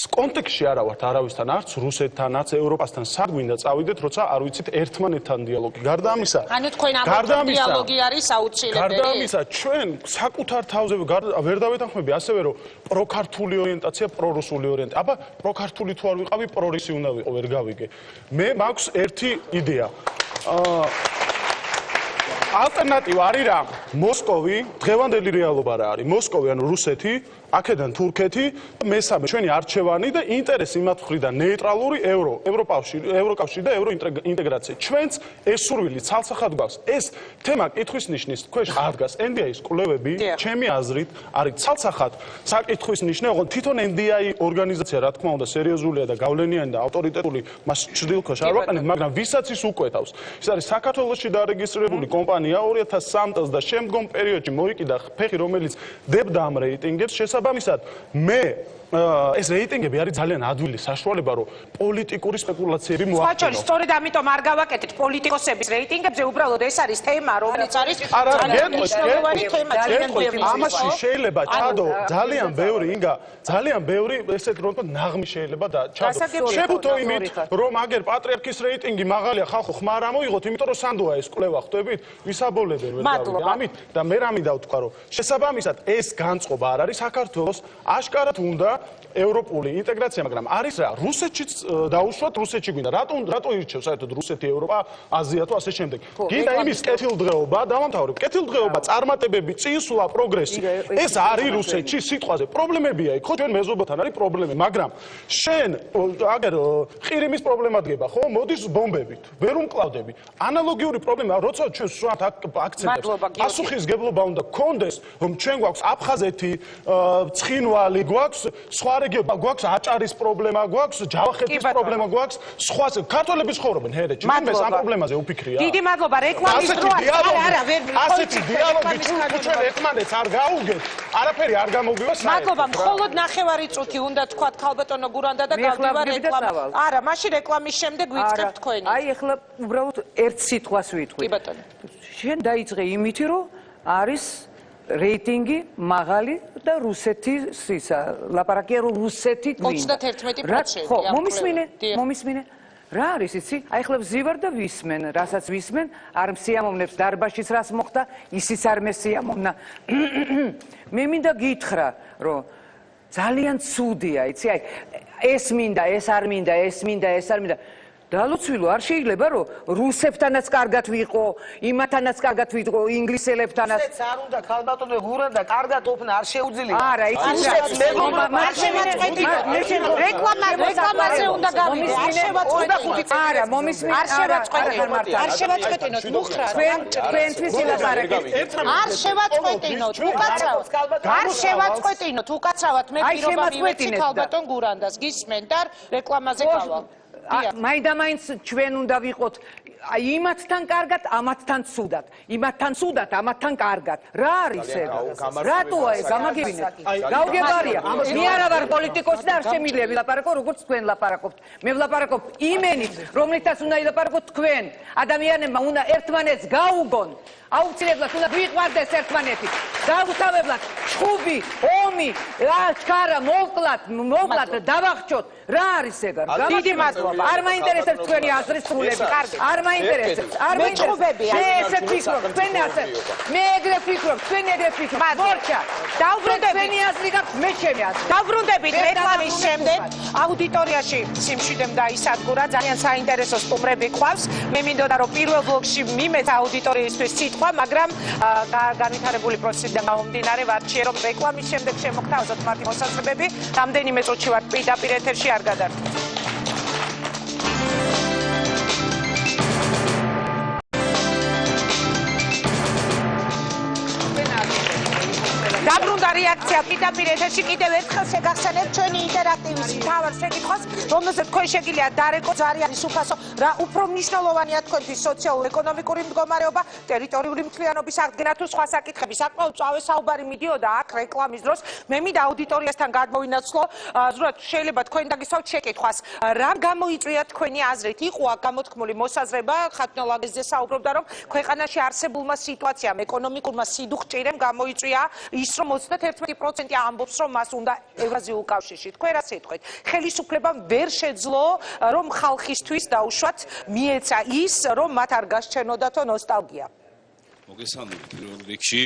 კონტექსტში არა ვართ არავისთან, არც რუსეთთან, არც ევროპასთან, სად გვინდა წავიდეთ, როცა არ ვიცით ერთმანეთთან დიალოგი. გარდა ამისა,
ანუ თქვენ ამბობთ დიალოგი არის აუცილებელი.
გარდა ამისა, ჩვენ საკუთარ თავზე ვერ დავეთანხმები ასევე რომ პროქართული ორიენტაცია, პრორუსული ორიენტაცია. აბა პროქართული თუ არ ვიყავი, პრორუსი უნდა ვიყო, ვერ გავიგე. მე მაქვს ერთი იდეა. ალტერნატივა არის რა? მოსკოვი, დღევანდელი რეალობა რა არის? მოსკოვი, ანუ რუსეთი, აქედან თურქეთი, მესამე ჩვენი არჩევანი და ინტერესი იმათ მხრიდან ნეიტრალური ევროკავშირი და ევროინტეგრაცია. ჩვენც ეს სურვილი ცალსახად გვაქვს. ეს თემა კითხვის ნიშნის ქვეშ ადგას. NDI-ის კვლევები, ჩემი აზრით, არის ცალსახად საკითხვის ნიშნე, ოღონდ თვითონ NDI ორგანიზაცია, რა თქმა უნდა, სერიოზულია და გავლენიანი და ავტორიტეტული, მას ჭრილქოშ არ ვაყენებ, მაგრამ ვისაც ის უკვეთავს. ის არის საქართველოში დარეგისტრირებული კომპანია 2003 წელს და შემდგომ პერიოდში მოიკიდა ფეხი, რომელიც დებდა ამ რეიტინგებს. შესაბამისად, მე ეს რეიტინგები არის ძალიან ადვილი საშუალება, რომ პოლიტიკური სპეკულაციები მოახდინო.
სხვაჩვენ, სწორედ ამიტომ არ გავაკეთეთ პოლიტიკოსების რეიტინგებზე, უბრალოდ ეს არის თემა, რომელიც არის ძალიან მნიშვნელოვანი თემა.
ამაში შეიძლება ჩადო ძალიან ბევრი ესეთ რომ ვთქვათ, ნაღმი შეიძლება და ჩადო. შეფუთო იმით, რომ აგერ პატრიარქის რეიტინგი მაღალია, ხალხო ხმარ ამოიღოთ, იმიტომ რომ სანდოა ეს კვლევა, ხვდებით? ვისაბოლებენ ვერ გავიგე. ამით და მე რა მინდა ვთქვა, რომ შესაბამისად ეს განწყობა არ არის საქართველოს აშკარად უნდა ევროპული ინტეგრაცია, მაგრამ არის რა, რუსეთშიც დაუშვათ, რუსეთში გვინდა. რატო ირჩევს საერთოდ რუსეთი, ევროპა, აზია თუ ასე შემდეგ. გინდა იმის კეთილდღეობა, დავამთავრებ. კეთილდღეობა, წარმატებები, წინსვლა, პროგრესი. ეს არის რუსეთში სიტყვაზე. პრობლემებია იქ, ხო, ჩვენ მეზობლთან არის პრობლემები, მაგრამ შენ აგერ ყირიმის პრობლემა დგება, ხო? მოდის ბომბებით, ვერ უმკლავდები. ანალოგიური პრობლემა, როცა ჩვენ სვათ აქცენტებს. პასუხისგებლობა უნდა გქონდეს, რომ ჩვენ გვაქვს აფხაზეთი, ცხინვალი გვაქვს, სხვა რეგიონი გვაქვს, აჭარის პრობლემა გვაქვს, ჯავახეთის პრობლემა გვაქვს, სხვა ქართველები ცხოვრობენ ჰერეთში. მე ამ პრობლემაზე უფიქრია.
დიდი მადლობა, რეკლამის დრო არა, ვერ
ასეთი დიალოგი თუ ჩვენ ერთმანეთს არ გაუგებთ, არაფერი არ გამოგვივა საერთოდ.
მადლობა, მხოლოდ ნახევარი წუთი უნდა თქვათ ქალბატონო გურანდა და გავდივარ რეკლამა. არა, მაშინ რეკლამის შემდეგ ვიწყებთ თქვენი.
აი, ახლა უბრალოდ ერთ სიტყვას ვიტყვი.
კი ბატონო.
შენ დაიწყე იმითი, რომ არის რეიტინგი მაღალი და რუსეთის ისა ლაპარაკია რომ რუსეთი გვინდა
31%.
ხო, მომისმინე. რა არის იცი? აი ხლა ვზივარ და ვისმენ, რასაც ვისმენ, არ მსიამოვნებს დარბაზშიც რას მოხდა, ისიც არ მესიამოვნა. მე მინდა გითხრა, რომ ძალიან ცუდია, იცი? აი ეს მინდა, ეს არ მინდა, ეს მინდა, ეს არ მინდა. დალოცვილო არ შეიძლება რომ რუსებთანაც კარგად ვიყო, იმათანაც კარგად ვიყო, ინგლისელებთანაც.
ეს არ უნდა ქალბატონო გურანდა, კარგად ოფნა არ შეუძლია.
არა, იცი
რეკლამაზე უნდა გავიდე, არ შევაწყვეტინოთ.
არა, მომისმინე,
არ შევაწყვეტინოთ, მუხრად.
თქვენთვის ილაპარაკეთ.
არ შევაწყვეტინოთ, უკაცრავად. არ შევაწყვეტინოთ, უკაცრავად. მე პირობა მივეცი ქალბატონ გურანდას, გისმენთ და რეკლამაზე გავალ.
მაინდა-მაინც ჩვენ უნდა ვიყოთ აი იმათთან კარგად, ამათთან ცუდად. იმათთან ცუდად, ამათთან კარგად. რა არის ეს? რატოა ეს? გამაგებინეთ. გაუგებარია. მე არა ვარ პოლიტიკოსი და არ შემიძლია ვილაპარაკო, როგორც თქვენ ლაპარაკობთ. მე ვლაპარაკობ იმენით, რომლითაც უნდა ილაპარაკოთ თქვენ. ადამიანებმა უნდა ერთმანეთს გაუგონ. აუცილებლად უნდა ვიყვარდეს ერთმანეთი. დაუთავებლად ჩხუბი, ომი, რა ჩქარა, მოვკლათ, დავახჩოთ. რა არის ეგ?
დიდი მადლობა.
არ მაინტერესებს თქვენი აზრის სრულები. არ მაინტერესებს. არ მაინტერესებს. მე ესეთ ვფიქრობ, თქვენ ასე. მე ეგრე ვფიქრობ, თქვენ ეგრე ვფიქრობთ. მორჩა.
დავბრუნდებით.
თქვენი აზრი გაქვს, მე ჩემი აზრი.
დავბრუნდებით რეკლამის შემდეგ აუდიტორიაში სიმშვიდემ დაისადგურა. ძალიან საინტერესო სტუმრები ყავს. მე მინდოდა რომ პირველ ბლოკში მიმეთ აუდიტორიისთვის სიტყვა, მაგრამ განვითარებული პროცესიდან გამომდინარე ვარჩიე რომ რეკლამის შემდეგ შემოგთავაზოთ მათი მოსაზრებები. რამდენიმე წუთში ვართ პირდაპირ ეთერში, არ გადარჩით. დაბრუნდა რეაქცია პირდაპირ ეთერში. კიდევ ერთხელ შეგახსენებთ ჩვენი ინტერაქტივის მთავარ შეკითხვას, რომელზეც თქვენ შეგიძლიათ დარეკოთ ზარიანის უფასო, რა უფრო მნიშვნელოვანია თქვენთვის სოციალურ-ეკონომიკური მდგომარეობა, ტერიტორიული მთლიანობის აღდგენა თუ სხვა საკითხები. საკმაოდ წავე საუბარი მიდიოდა აქ რეკლამის დროს. მე მინდა აუდიტორიასთან გადმოვინაცვლო, ზოგადად შეიძლება თქვენ დაგისვათ შეკითხვას, რა გამოიწვია თქვენი აზრით? იყო აქ გამოთქმული მოსაზრება, ხათნოლაგეზე საუბრობდა, რომ ქვეყანაში არსებულმა სიტუაციამ, ეკონომიკურმა სიდუხჭირემ გამოიწვია ის, რომ 31% ამბობს, რომ მას უნდა ევრაზიულ კავშირში. თქვენ რა სიტყვით? ხელისუფლებამ ვერ შეძლო, რომ ხალხისთვის დაუშვათ მიეცა ის, რომ მათ არ გასჩენოდათო ნოსტალგია.
მოგესალმებით პირველ რიგში.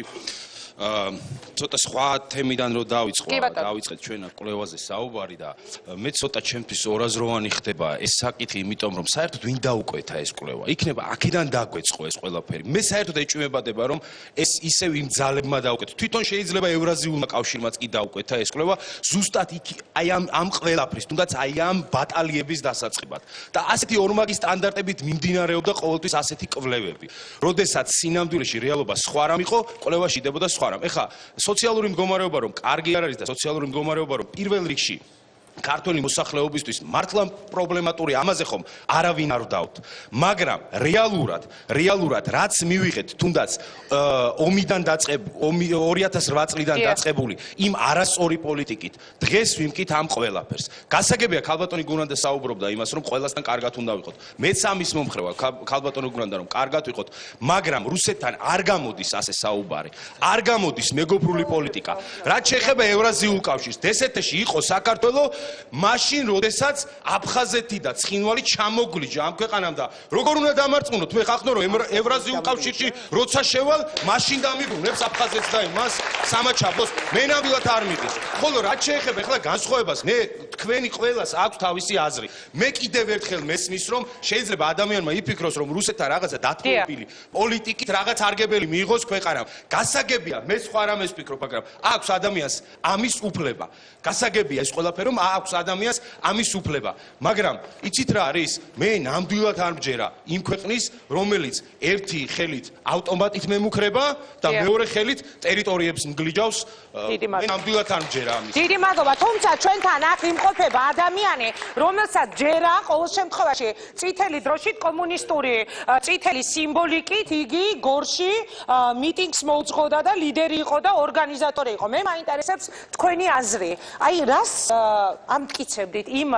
ცოტა სხვა თემიდან რო დავიწყეთ ჩვენ კვლევაზე საუბარი და მე ცოტა ჩემთვის ორაზროვანი ხდება ეს საკითხი, იმიტომ რომ საერთოდ ვინ დაუკვეთა ეს კვლევა? იქნება აქედან დაგვეწყო ეს ყველაფერი. მე საერთოდ ეჭვმებადება რომ ეს ისევ იმ ძალებმა დაუკვეთა. თვითონ შეიძლება ევრაზიულმა კავშირმაც კი დაუკვეთა ეს კვლევა, ზუსტად იქ აი ამ ყველაფრის, თუნდაც აი ამ ბატალიების დასაწყებად. და ასეთი ორმაგი სტანდარტებით მიმდინარეობდა ყოველთვის ასეთი კვლევები. როდესაც სინამდვილეში რეალობა სხვა რამ იყო, კვლევა შიდებოდა სხვა. ეხა სოციალური მდგომარეობა რომ კარგი არ არის და სოციალური მდგომარეობა რომ პირველ რიგში ქართული მოსახლეობისთვის მართლა პრობლემატური, ამაზე ხომ არავინ არ ვდავთ, მაგრამ რეალურად რაც მივიღეთ თუნდაც ომიდან 2008 წლიდან დაწყებული იმ არასწორი პოლიტიკით დღეს ვიმკით ამ ყველაფერს. გასაგებია ქალბატონი გურანდა საუბრობდა იმას, რომ ყველასთან კარგად უნდა ვიყოთ. მეც ამის მომხრე ვარ ქალბატონი გურანდა, რომ კარგად ვიყოთ, მაგრამ რუსეთთან არ გამოდის ასე საუბარი. არ გამოდის მეგობრული პოლიტიკა. რაც შეეხება ევრაზიულ კავშირს, დსთ-ში იყო საქართველო მაშინ, როდესაც აფხაზეთი და ცხინვალი ჩამოგვლიჯა ამ ქვეყანამ და როგორ უნდა დამარწმუნოთ მე ხახნო რომ ევრაზიულ კავშირში როცა შევალ, მაშინ დამიბრუნებს აფხაზეთს და იმას სამაჩაბლოს მე ნამდვილად არ მიდის. ხოლო რაც შეეხება ახლა განსხვავებას, მე თქვენი ყველას აქვს თავისი აზრი. მე კიდევ ერთხელ მესმის რომ შეიძლება ადამიანმა იფიქროს რომ რუსეთთან რაღაცა დათმობილი პოლიტიკით რაღაც არგებელი მიიღოს ქვეყანამ. გასაგებია, მე სხვა რამეს ვფიქრობ, მაგრამ აქვს ადამიანს ამის უფლება. გასაგებია ეს ყველაფერი რომ აქვს ადამიანს ამის უფლება, მაგრამ იცით რა არის? მე ნამდვილად არ მჯერა იმ ქვეყნის, რომელიც ერთი ხელით ავტომატით მემუქრება და მეორე ხელით ტერიტორიებს მგლიჯავს. მე ნამდვილად არ მჯერა ამის.
დიდი მადლობა, თუმცა ჩვენთან აქ იმყოფება ადამიანი, რომელსაც ჯერა ყოველ შემთხვევაში წითელი დროშით კომუნისტური წითელი სიმბოლიკით იგი გორში მიტინგს მოუძღოდა და ლიდერი იყო და ორგანიზატორი იყო. მე მაინტერესებს თქვენი აზრი. აი რას ამტკიცებდით იმ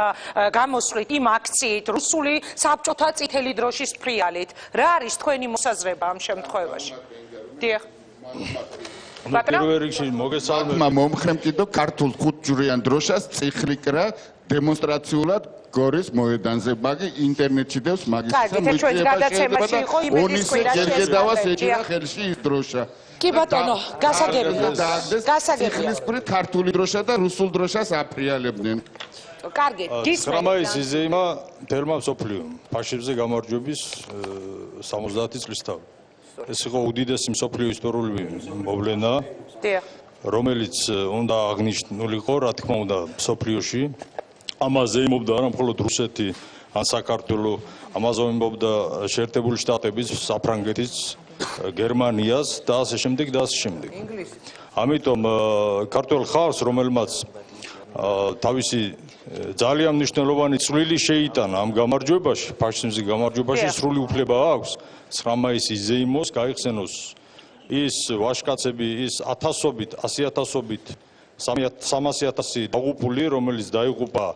გამოსვლით, იმ აქციით, რუსული საბჭოთა წითელი დროშის ფრიალით. რა არის თქვენი მოსაზრება ამ შემთხვევაში? დიახ.
პირველ რიგში მოგესალმებით.
მომხრემ კიდო ქართულ ხუთჯვრიან დროშას ციხლიკრა დემონსტრაციულად გორის მოედანზე, მაგი ინტერნეტში დევს მაგის
გადაცემაში იყო იმედის კვირაში
გერგედავას ეჭირა ხელში ის დროშა.
კი ბატონო, გასაგებია.
ციხლის მხრით ქართული დროშა და რუსულ დროშას აფრიალებდნენ.
კარგი, გისმენთ.
სრამაის იზეიმა თელმა მსოფლიომ ფაშიზმზე გამარჯვების 70 წლისთავი. ეს იყო უდიდესი მსოფლიო ისტორიული მოვლენა, რომელიც უნდა აღნიშნულიყო, რა თქმა უნდა, მსოფლიოში. ამაზე იმობდა არა მხოლოდ რუსეთი, ან საქართველო, ამაზე იმობდა შეერთებული შტატების, საფრანგეთის, გერმანიას და ასე შემდეგ და ასე შემდეგ. ამიტომ ქართულ ხალხს, რომელმაც თავისი ძალიან მნიშვნელოვანი წვლილი შეიტანა ამ გამარჯვებაში, ფაშიზმის გამარჯვებაში, სრული უფლება აქვს 9 მაისის ზეიმოს გაიხსენოს ის ვაჟკაცები, ის ათასობით, 100.000-ობით 300.000 დაღუპული, რომელიც დაიღუპა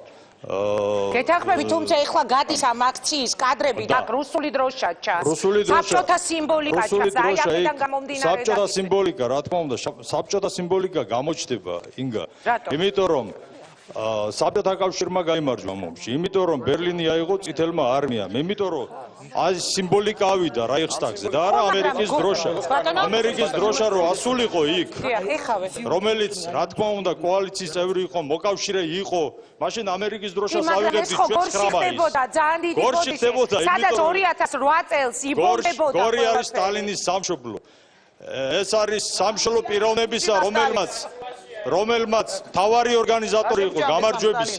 გეთანხმები, თუმცა ეხლა გადის ამ აქციის კადრები და რუსული დროშა ჩანს. საბჭოთა სიმბოლიკა ჩანს. აი აქედან გამომდინარე.
საბჭოთა სიმბოლიკა, რა თქმა უნდა, საბჭოთა სიმბოლიკა გამოჩნდება, ინგა. იმიტომ რომ საბჭოთა კავშირმა გაიმარჯვა ამ ომში, იმიტომ რომ ბერლინი აიღო წითელმა არმიამ, იმიტომ რომ აი სიმბოლიკა ავიდა რაიხსტაგზე და არა ამერიკის დროშა. ამერიკის დროშა რო ასულიყო იქ, რომელიც რა თქმა უნდა კოალიციის წევრი იყო, მოკავშირე იყო, მაშინ ამერიკის დროშას ავიღებდი ჩვენს ხრამაის. გორში ხდებოდა,
სადაც 2008 წელს იბომბებოდა.
გორი არის სტალინის სამშობლო. ეს არის სამშობლო პიროვნებისა, რომელმაც თავარი ორგანიზატორი იყო გამარჯვების.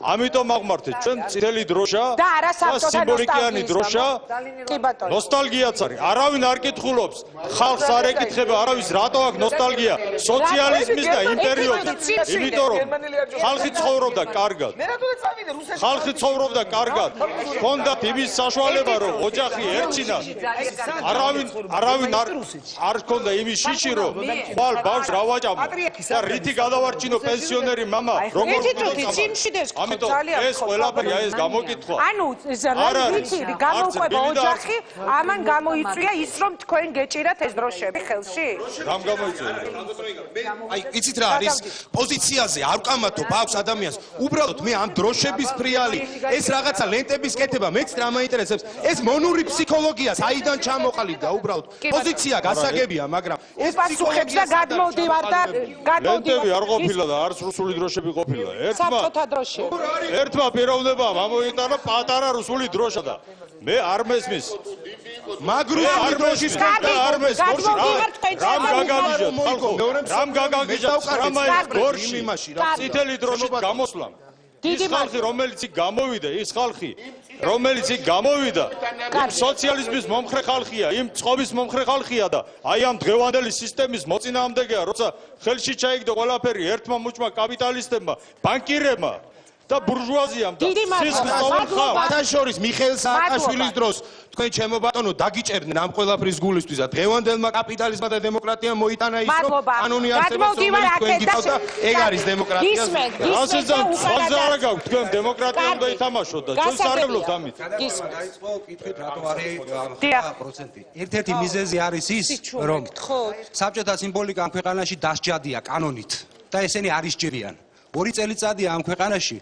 ამიტომ აღმართეთ ჩვენ წითელი დროშა
და არა
სიმბოლიკიანი დროშა. ნოსტალგიაც არის. არავინ არ კითხულობს. ხალხს არ ეკითხება, არავის რატო აქვს ნოსტალგია სოციალიზმის და იმპერიობის. იმიტომ რომ ხალხი ცხოვრობდა კარგად. ხალხი ცხოვრობდა კარგად. ჰქონდათ იმის საშუალება, რომ ოჯახი ერჩინა. არავინ არ ჰქონდა იმის შიში, რომ ხვალ ბავშვს რა ვაჭამო. რითი გადავარჩინო პენსიონერი მამა როგორ ამიტომ ეს ყველაფერი ეს გამოკითხვა
ანუ რითი გამოყვება ოჯახი ამან გამოიწვია ის რომ თქვენ გეჭირათ ეს დროშები ხელში
რამ გამოიწვია
აი იცით რა არის პოზიციაზე არ ვკამათობ აქვს ადამიანს უბრალოდ მე ამ დროშების ფრიალი ეს რაღაცა ლენტების კეთება მეც რა მაინტერესებს ეს მონური ფსიქოლოგია საიდან ჩამოყალიბდა უბრალოდ პოზიცია გასაგებია მაგრამ ეს
პასუხებს და გადმოვდივარ და
ლენტები არ ყოფილა და არც რუსული დროშები ყოფილა. ერთმა პიროვნებამ ამოიტანა პატარა რუსული დროშა და მე არ მესმის.
მაგრუსული დროშის
არ მესმის. რამ გაგაგიჟა გორში წითელი დროშით გამოსვლამ. ის ხალხი რომელიც გამოვიდა, ის ხალხი რომელიც გამოვიდა, იმ სოციალიზმის მომხრე ხალხია, იმ წყობის მომხრე ხალხია და აი ამ დღევანდელი სისტემის მოწინააღმდეგეა, როცა ხელში ჩაიგდო ყველაფერი ერთმა მუჭმა კაპიტალისტებმა, ბანკირებმა და ბურჟუაზიამ და სისხლის ყოველხამ.
ბათაშორის მიხეილ სააკაშვილის დროს თქვენ ჩემო ბატონო დაგიჭერდნენ ამ ყველაფრის გულისთვის და დღევანდელმა კაპიტალიზმმა და დემოკრატიამ მოიტანა ის რომ კანონი არსებობს რომელიც თქვენ გიყავთ და ეგ არის დემოკრატია.
ასეცან ხალხზე არა გაქვთ თქვენ დემოკრატია უნდა ითამაშოთ და ჩვენ სარგებლობთ ამით.
დაიწყო კითხვით რატო არის 10%. ერთ-ერთი მიზეზი არის ის რომ საბჭოთა სიმბოლიკა ამ ქვეყანაში დასჯადია კანონით და ესენი არ ისჯებიან. 2 წელიწადია ამ ქვეყანაში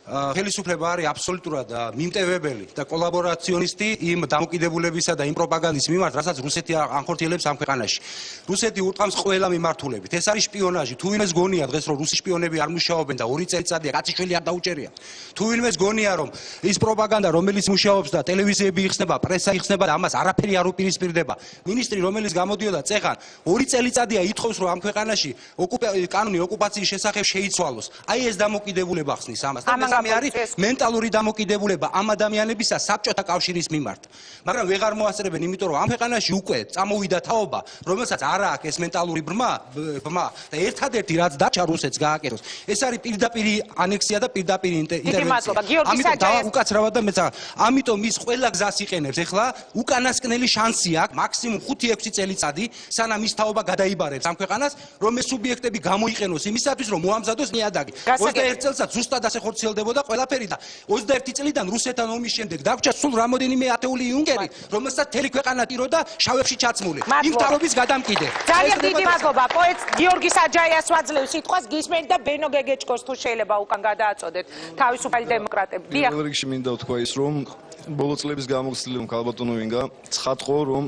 ხელისუფლება არის აბსოლუტურად მიმტევებელი და კოლაბორაციონისტი იმ დამოკიდებულებისა და იმ პროპაგანდის მიმართ, რასაც რუსეთი ანხორციელებს ამ ქვეყანაში. რუსეთი ურტყამს ყველა მიმართულებით. ეს არის შპიონაჟი. თუ ვინმეს გონია დღეს რომ რუსი შპიონები არ მუშაობენ და 2 წელიწადია კაციშვილი არ დაუჭერია. თუ ვინმეს გონია რომ ის პროპაგანდა რომელიც მუშაობს და ტელევიზიები იხსნება, პრესა იხსნება და ამას არაფერი არ უპირისპირდება. ministri რომელიც გამოდიოდა წეღან 2 წელიწადია ითხოვს რომ ამ ქვეყანაში კანონი ოკუპაციის შესახებ შეიცვალოს. აი ეს დამოკიდებულება ხსნის ამას. ამე არის მენტალური დამოკიდებულება ამ ადამიანებისა საბჭოთა კავშირის მიმართ. მაგრამ ვეღარ მოასწრებენ, იმიტომ რომ ამ ქვეყანაში უკვე წამოვიდა თაობა, რომელსაც არ აქვს ეს მენტალური ბრმა და ერთადერთი რაც დარჩა რუსეთს გააკეთოს, ეს არის პირდაპირი ანექსია და პირდაპირი ინტერვენცია. ამიტომ დაუკაცრავად და მეც ამიტომ ის ყველა გზას იყენებს. ეხლა უკანასკნელი შანსი აქვს, მაქსიმუმ 5-6 წელიწადი, სანამ ის თაობა გადაიბარებს ამ ქვეყანას, რომ ეს სუბიექტები გამოიყენოს იმისათვის, რომ მოამზადოს ნიადაგი. 21 წელსაც ზუსტად ასე ხორციელდებოდა ყველაფერი და 21 წლიდან რუსეთთან ომის შემდეგ დაგვრჩა სულ რამოდენიმე ათეული იუნკერი, რომელსაც მთელი ქვეყანა ტიროდა შავებში ჩაცმული. იმ თაობის გადამკიდე.
ძალიან დიდი მადლობა. პოეტ გიორგი საჯაიას ვაძლევ სიტყვას გისმენთ და ბენო გეგეჭკოს თუ შეიძლება უკან გადააწოდეთ თავისუფალი დემოკრატები. დიახ.
პირველ რიგში მინდა ვთქვა ის რომ ბოლო წლების გამოცდილება ქალბატონო ვინგა ცხადყო რომ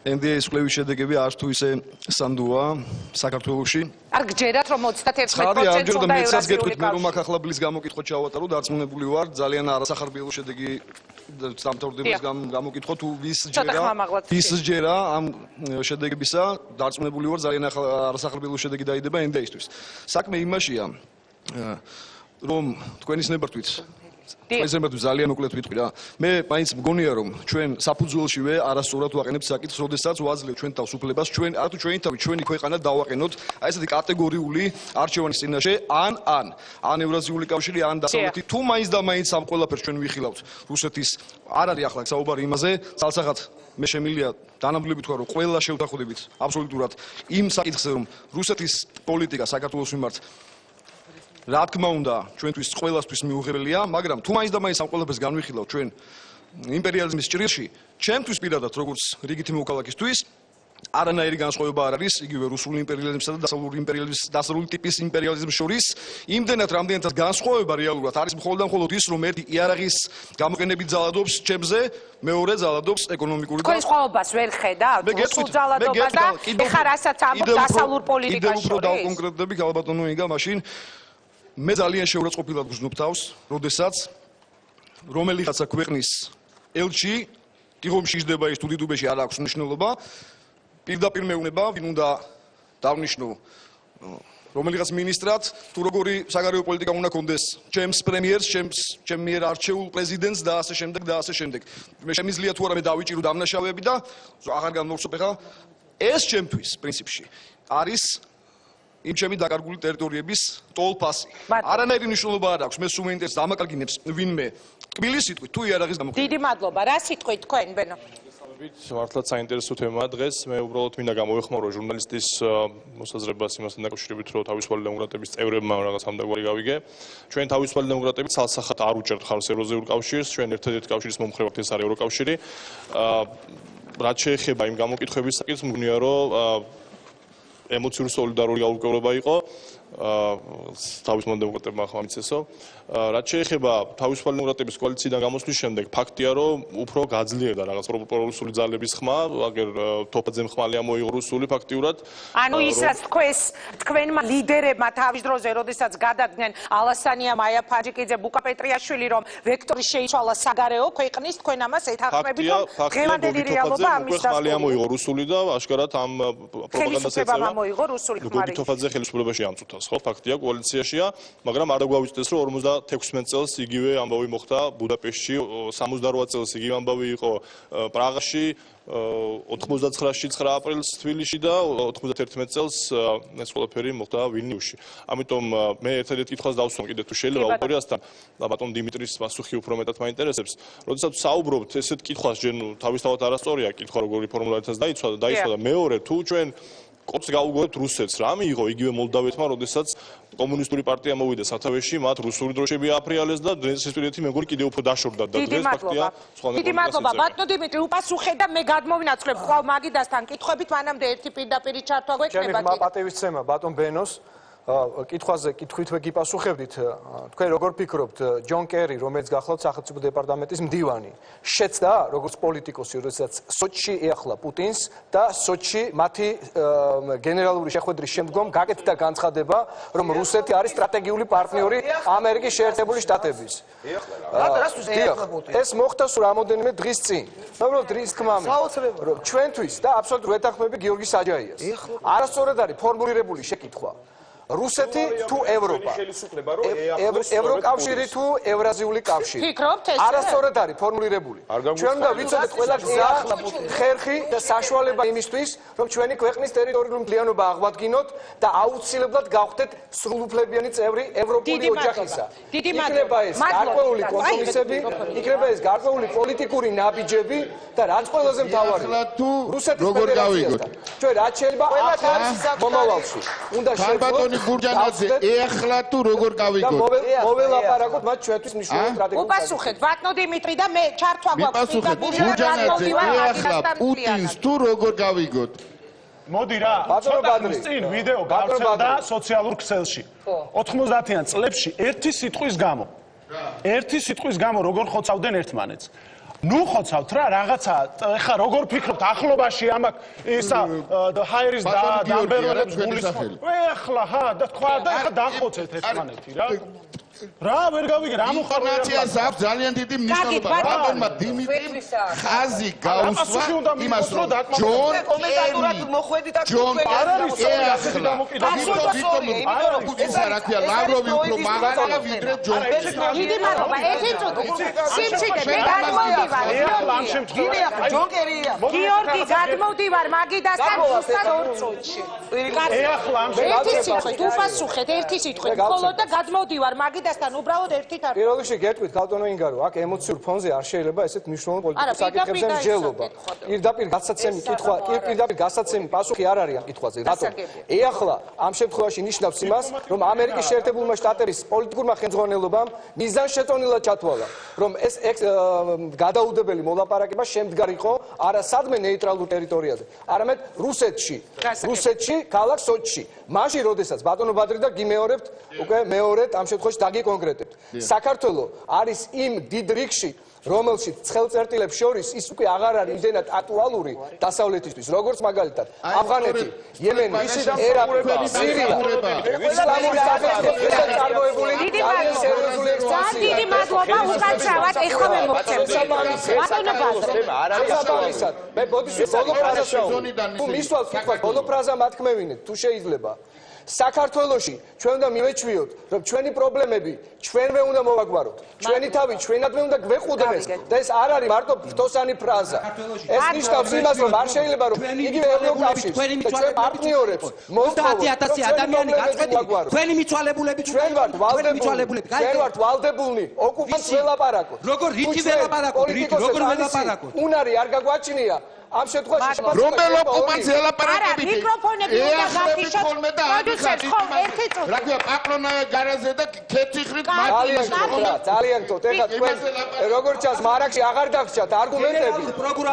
NDA-ის კვლევის შედეგები არც თუ ისე სანდოა საქართველოში.
არ გჯერათ რომ 31%
უნდა მეცაც გეტყვით მე რომ აქ ახლა ბლის გამოკითხო ჩავატარო დარწმუნებული ვარ ძალიან არასახარბიელო შედეგი სამთავრობოს გამოკითხო თუ ვის ჯერა ამ შედეგებისა დარწმუნებული ვარ ძალიან არასახარბიელო შედეგი დაიდება NDA-ისთვის. საქმე იმაშია რომ თქვენის ნებართვით პრეზიდენტი ძალიან უკლეთ ვიტყვი რა. მე მაინც მგონია რომ ჩვენ საფუძველშივე არასწორად ვაყენებთ საკითხს, როდესაც ვაძლევთ ჩვენ თავს უფლებას, ჩვენ არ თუ ჩვენი თავი, ჩვენი ქვეყანა დავაყენოთ აი ესეთი კატეგორიული არჩევანის წინაშე ან ევრაზიული კავშირი, ან დასავლეთი. თუ მაინც და მაინც ამ ყველაფერს ჩვენ ვიხილავთ რუსეთის არ არის ახლა საუბარი იმაზე, ძალსაღად მე შემიძლია დანამდვილებით ვთქვა რომ ყველა შევთანხმდებით აბსოლუტურად იმ საკითხზე რომ რუსეთის პოლიტიკა საქართველოს მიმართ რა თქმა უნდა, ჩვენთვის ყველასთვის მიუღებელია, მაგრამ თუ მაინც და მაინც ამ ყველაფერს განვიხილავთ ჩვენ იმპერიალიზმის ჭრილში, ჩემთვის პირადად როგორც რიგითი მოქალაქისთვის არანაირი განსხვავება არ არის იგივე რუსული იმპერიალიზმსა და დასავლური იმპერიალიზმის დასავლური ტიპის იმპერიალიზმის შორის. იმდენად რამდენადაც განსხვავება რეალურად არის მხოლოდ და მხოლოდ ის, რომ ერთი იარაღის გამოყენებით ძალადობს ჩემზე, მეორე ძალადობს ეკონომიკური და
თქვენ სხვაობას ვერ ხედავთ? რუსულ ძალადობას და ეხლა რასაც ამბობთ დასავლურ პოლიტიკაში.
კიდევ უფრო დავკონკრეტდები, ალბათონო ინგა, მაშინ მე ძალიან შეურაცხყოფილად გრძნობ თავს, როდესაც რომელიღაცა ქვეყნის ელჩი ტიღომში იждდება ის თუ დიდუბეში არ აქვს მნიშვნელობა. პირდაპირ მეუბნება, ვინ უნდა დავნიშნო რომელიღაც ministrat, თუ როგორი საგარეო პოლიტიკა უნდა კონდეს ჩემს პრემიერს, ჩემ მიერ არჩეულ პრეზიდენტს და ასე შემდეგ და ასე შემდეგ. მე შემიძლია თუ არა მე დავიჭირო დამნაშავეები და აღარ გამოვსწრებ ხა. ეს ჩემთვის პრინციპში არის იმ ჩემი დაკარგული ტერიტორიების ტოლფასი. არანაირი მნიშვნელობა არ აქვს, მე სულ მეინტერესებს დამაკარგინებს ვინმე კბილის სიტყვით თუ იარაღის გამოყენება.
დიდი მადლობა. რა სიტყვით თქვენ, ბენო?
მართლაც საინტერესო თემაა დღეს. მე უბრალოდ მინდა გამოვეხმარო ჟურნალისტის მოსაზრებას იმასთან დაკავშირებით, რომ თავისუფალი დემოკრატების წევრებმა რაღაც ამდაგვარი გავიგე. ჩვენ თავისუფალი დემოკრატები ცალსახად არ უჭერთ ხარს ევროზეულ კავშირს, ჩვენ ერთადერთი კავშირის მომხრე ვართ, ეს არის ევროკავშირი. რაც შეეხება იმ გამოკითხვების საკითხს, მგონია რომ ემოციური სოლიდარული გაურკვევლობა იყო თავისუფალ დემოკრატებმა ახლა მიცესო. რაც შეეხება თავისუფალი დემოკრატების კოალიციიდან გამოსვლის შემდეგ, ფაქტია, რომ უფრო გაძლიერდა რაღაც პრორუსული ძალების ხმა, აგერ თოფაძემ ხმალი ამოიღო რუსული ფაქტიურად.
ანუ ის რაც თქვენმა ლიდერებმა თავის დროზე, როდესაც გადადგნენ ალასანია, მაია ფაჯიკიძე, ბუკა პეტრიაშვილი, რომ ვექტორი შეიცვალა საგარეო ქვეყნის, თქვენ ამას ეთანხმებით, რომ დღევანდელი რეალობა ამის
დასტურია. ხმალი ამოიღო რუსული და აშკარად ამ პროპაგანდას
ეწევა. ამოიღო რუსული ხმარი.
თოფაძე ხელისუფლებაში ამწუთა, ხო, ფაქტია, კოალიციაშია, მაგრამ არ დაგვავიწყდეს, რომ 56 წელს იგივე ამბავი მოხდა ბუდაპეშტში, 68 წელს იგივე ამბავი იყო პრაღაში, 99-ში 9 აპრილს თბილისში და 91 წელს ეს ყველაფერი მოხდა ვილნიუსში. ამიტომ მე ერთადერთ კითხვას დავსვამ კიდე თუ შეიძლება აუდიტორიასთან და ბატონ დიმიტრის პასუხი უფრო მეტად მაინტერესებს. როდესაც საუბრობთ ესეთ კითხვას, ჯერ თავისთავად არასწორია კითხვა როგორი ფორმულირებითაც დაიცვა და მეორე თუ ჩვენ კოც გაუგოებთ რუსეთს, რა მიიღო იგივე მოლდავეთმა, როდესაც კომუნისტური პარტია მოვიდა სათავეში, მათ რუსული დროშები აფრიალეს და დღესასწაულეთი მეგორი კიდევ უფრო დაშორდა და დღეს ფაქტია სხვა ნებოვნებას.
დიდი მადლობა, ბატონო დიმიტრი, უპასუხე და მე გადმოვინაცვლებ ხვალ მაგიდასთან კითხვებით, მანამდე ერთი პირდაპირი ჩართვა გვექნება.
ჩემი პატივისცემა ბატონ ბენოს კითხვაზე კითხვით გიპასუხებდით. თქვენ როგორ ფიქრობთ, ჯონ კერი, რომელიც გახლავთ სახელმწიფო დეპარტამენტის მდივანი, შეცდა როგორც პოლიტიკოსი, როდესაც სოჩში ეახლა პუტინს და სოჩში მათი გენერალური შეხვედრის შემდგომ გაკეთდა განცხადება, რომ რუსეთი არის სტრატეგიული პარტნიორი ამერიკის შეერთებული შტატების. ეს მოხდა სულ რამოდენიმე დღის წინ. უბრალოდ დღის თქმა რომ ჩვენთვის და აბსოლუტურად ვეთანხმები გიორგი საჯაიას. არასწორად არის ფორმულირებული შეკითხვა. რუსეთი თუ ევროპა? ევროკავშირი თუ ევრაზიული კავშირი?
ფიქრობთ ეს?
არასწორად არის ფორმულირებული. ჩვენ უნდა ვიცოდეთ ყველა გზა, ხერხი და საშუალება იმისთვის, რომ ჩვენი ქვეყნის ტერიტორიული მთლიანობა აღვადგინოთ და აუცილებლად გავხდეთ სრულუფლებიანი წევრი ევროპული ოჯახისა. იქნება ეს გარკვეული კომპრომისები, იქნება ეს გარკვეული პოლიტიკური ნაბიჯები და რაც ყველაზე მთავარია, რუსეთის ფედერაციასთან ჩვენ რაც შეიძლება მომავალში უნდა შეძლოთ
გურჯანაძე, ეხლა თუ როგორ გავიგოთ?
მოველაპარაკოთ მათ ჩვენთვის მნიშვნელოვანი სტრატეგიული.
უპასუხეთ, ბატონო დიმიტრი და მე ჩართვა გვაქვს.
მიპასუხეთ, გურჯანაძე, ეხლა პუტინს თუ როგორ გავიგოთ?
მოდი რა, ცოტა ხნის წინ ვიდეო გავრცელდა სოციალურ ქსელში. 90-იან წლებში ერთი სიტყვის გამო როგორ ხოცავდნენ ერთმანეთს. ნუ ხოცავთ რა, რაღაცა, ეხა როგორ ფიქრობთ, ახლობაში ამაკ ისა ჰაერის დამბეროლებს გულისხმობ. ეხლა და თქვა და ეხა დახოცეთ ერთმანეთი რა. რა ვერ გავიგე რა
ინფორმაციას აქვს ძალიან დიდი მნიშვნელობა. ბატონმა დიმიტრიმ ხაზი გაუსვა იმას რომ ჯონ კომენტატორად მოხვედით აქ ჯონ პუტინს რა ქვია ლავროვი უფრო მაღალია ვიდრე ჯონ
დიდი მადლობა ერთი წუთი სიმჩიკე მე გადმოვდივარ გიორგი გადმოვდივარ მაგიდასთან ზუსტად 2 წუთში ერთი სიტყვით უპასუხეთ ერთი სიტყვით მხოლოდ და გადმოვდივარ მაგიდასთან მაგიდასთან უბრალოდ ერთი თარგმანი.
პირველ რიგში გეტყვით ქალტონო ინგარო, აქ ემოციურ ფონზე არ შეიძლება ესეთ მნიშვნელოვან პოლიტიკურ საკითხებზე მსჯელობა. პირდაპირ გასაცემი კითხვა, პირდაპირ გასაცემი პასუხი არ არის ამ კითხვაზე. რატომ? ეხლა ამ შემთხვევაში ნიშნავს იმას, რომ ამერიკის შეერთებულმა შტატების პოლიტიკურმა ხელმძღვანელობამ მიზანშეწონილად ჩათვალა, რომ ეს გადაუდებელი მოლაპარაკება შემდგარიყო არა სადმე ნეიტრალურ ტერიტორიაზე, არამედ რუსეთში, ქალაქ სოჩში. მაშინ, როდესაც ბატონო ბადრი და გიმეორებთ, უკვე მეორედ ამ შემთხვევაში დაგიკონკრეტებთ. საქართველო არის იმ დიდ რიგში, რომელშიც ცხელწერტილებს შორის ის უკვე აღარ არის იმდენად აქტუალური დასავლეთისთვის, როგორც მაგალითად ავღანეთი, იემენი, ერაყი, სირია, ისლამური საფეხბურთო წარმოებული ძალიან სერიოზული ექსპანსია.
დიდი მადლობა უკაცრავად, ეხლა მე მოგცემ. ბატონო ბადრი.
მე ბოდიში ბოლო ფრაზას თუ მისვალ კითხვას ბოლო ფრაზა მათქმევინეთ, თუ შეიძლება. საქართველოში ჩვენ უნდა მივეჩვიოთ, რომ ჩვენი პრობლემები ჩვენვე უნდა მოვაგვაროთ. ჩვენი თავი ჩვენადვე უნდა გვეყუდნეს და ეს არ არის მარტო ფთოსანი ფრაზა. ეს ნიშნავს იმას, რომ არ შეიძლება რომ იგივე ევროკავშირს და ჩვენ პარტნიორებს მოსთხოვოთ
10000 ადამიანი გაწყვეტილი. თქვენი მიცვალებულები
ჩვენ ვართ ვალდებულნი ოკუპანტს ველაპარაკოთ.
როგორ რითი ველაპარაკოთ? როგორ ველაპარაკოთ?
უნარი არ გაგვაჩნია. ამ შემთხვევაში
რომელ ოკუპანტს ელაპარაკებით?
მიკროფონები უნდა გაგიშოთ. პროდიუსერს ხო ერთი წუთი.
რა ქვია, პაპლონაე გარაზე და ქეთიხრით
ძალიან თოთ. ეხლა თქვენ როგორ ჩანს მარაკში აღარ დაგჭათ არგუმენტები.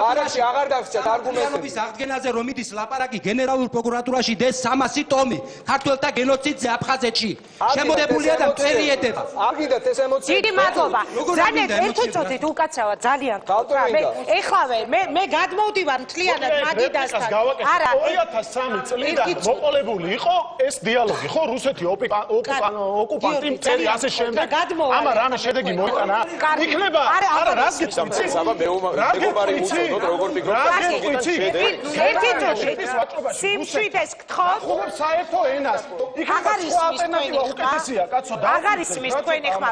მარაკში აღარ დაგჭათ არგუმენტები.
აღდგენაზე რომ მიდის ლაპარაკი გენერალურ პროკურატურაში დეს 300 ტომი ქართველთა გენოციდზე აფხაზეთში. შემოდებულია და მტვერი ედება.
აგიდათ ეს ემოცია.
დიდი მადლობა. ძალიან ერთი წუთით უკაცრავად ძალიან თოთ. ეხლავე მე გადმოვდი მთლიანად მაგიდასთან.
არა 2003 წლიდან მოყოლებული იყო ეს დიალოგი, ხო? რუსეთი ოკუპანტი მთელი ასე შემდეგ. ამა რამე შედეგი მოიტანა. იქნება არა რას გიწევთ?
აბა მეგობარი უწოდოთ როგორ ფიქრობთ?
ერთი წუთი. სიმშვიდეს გთხოვთ.
ხო საერთო ენას.
აღარ ისმის თქვენი ხმა. აღარ ისმის თქვენი ხმა.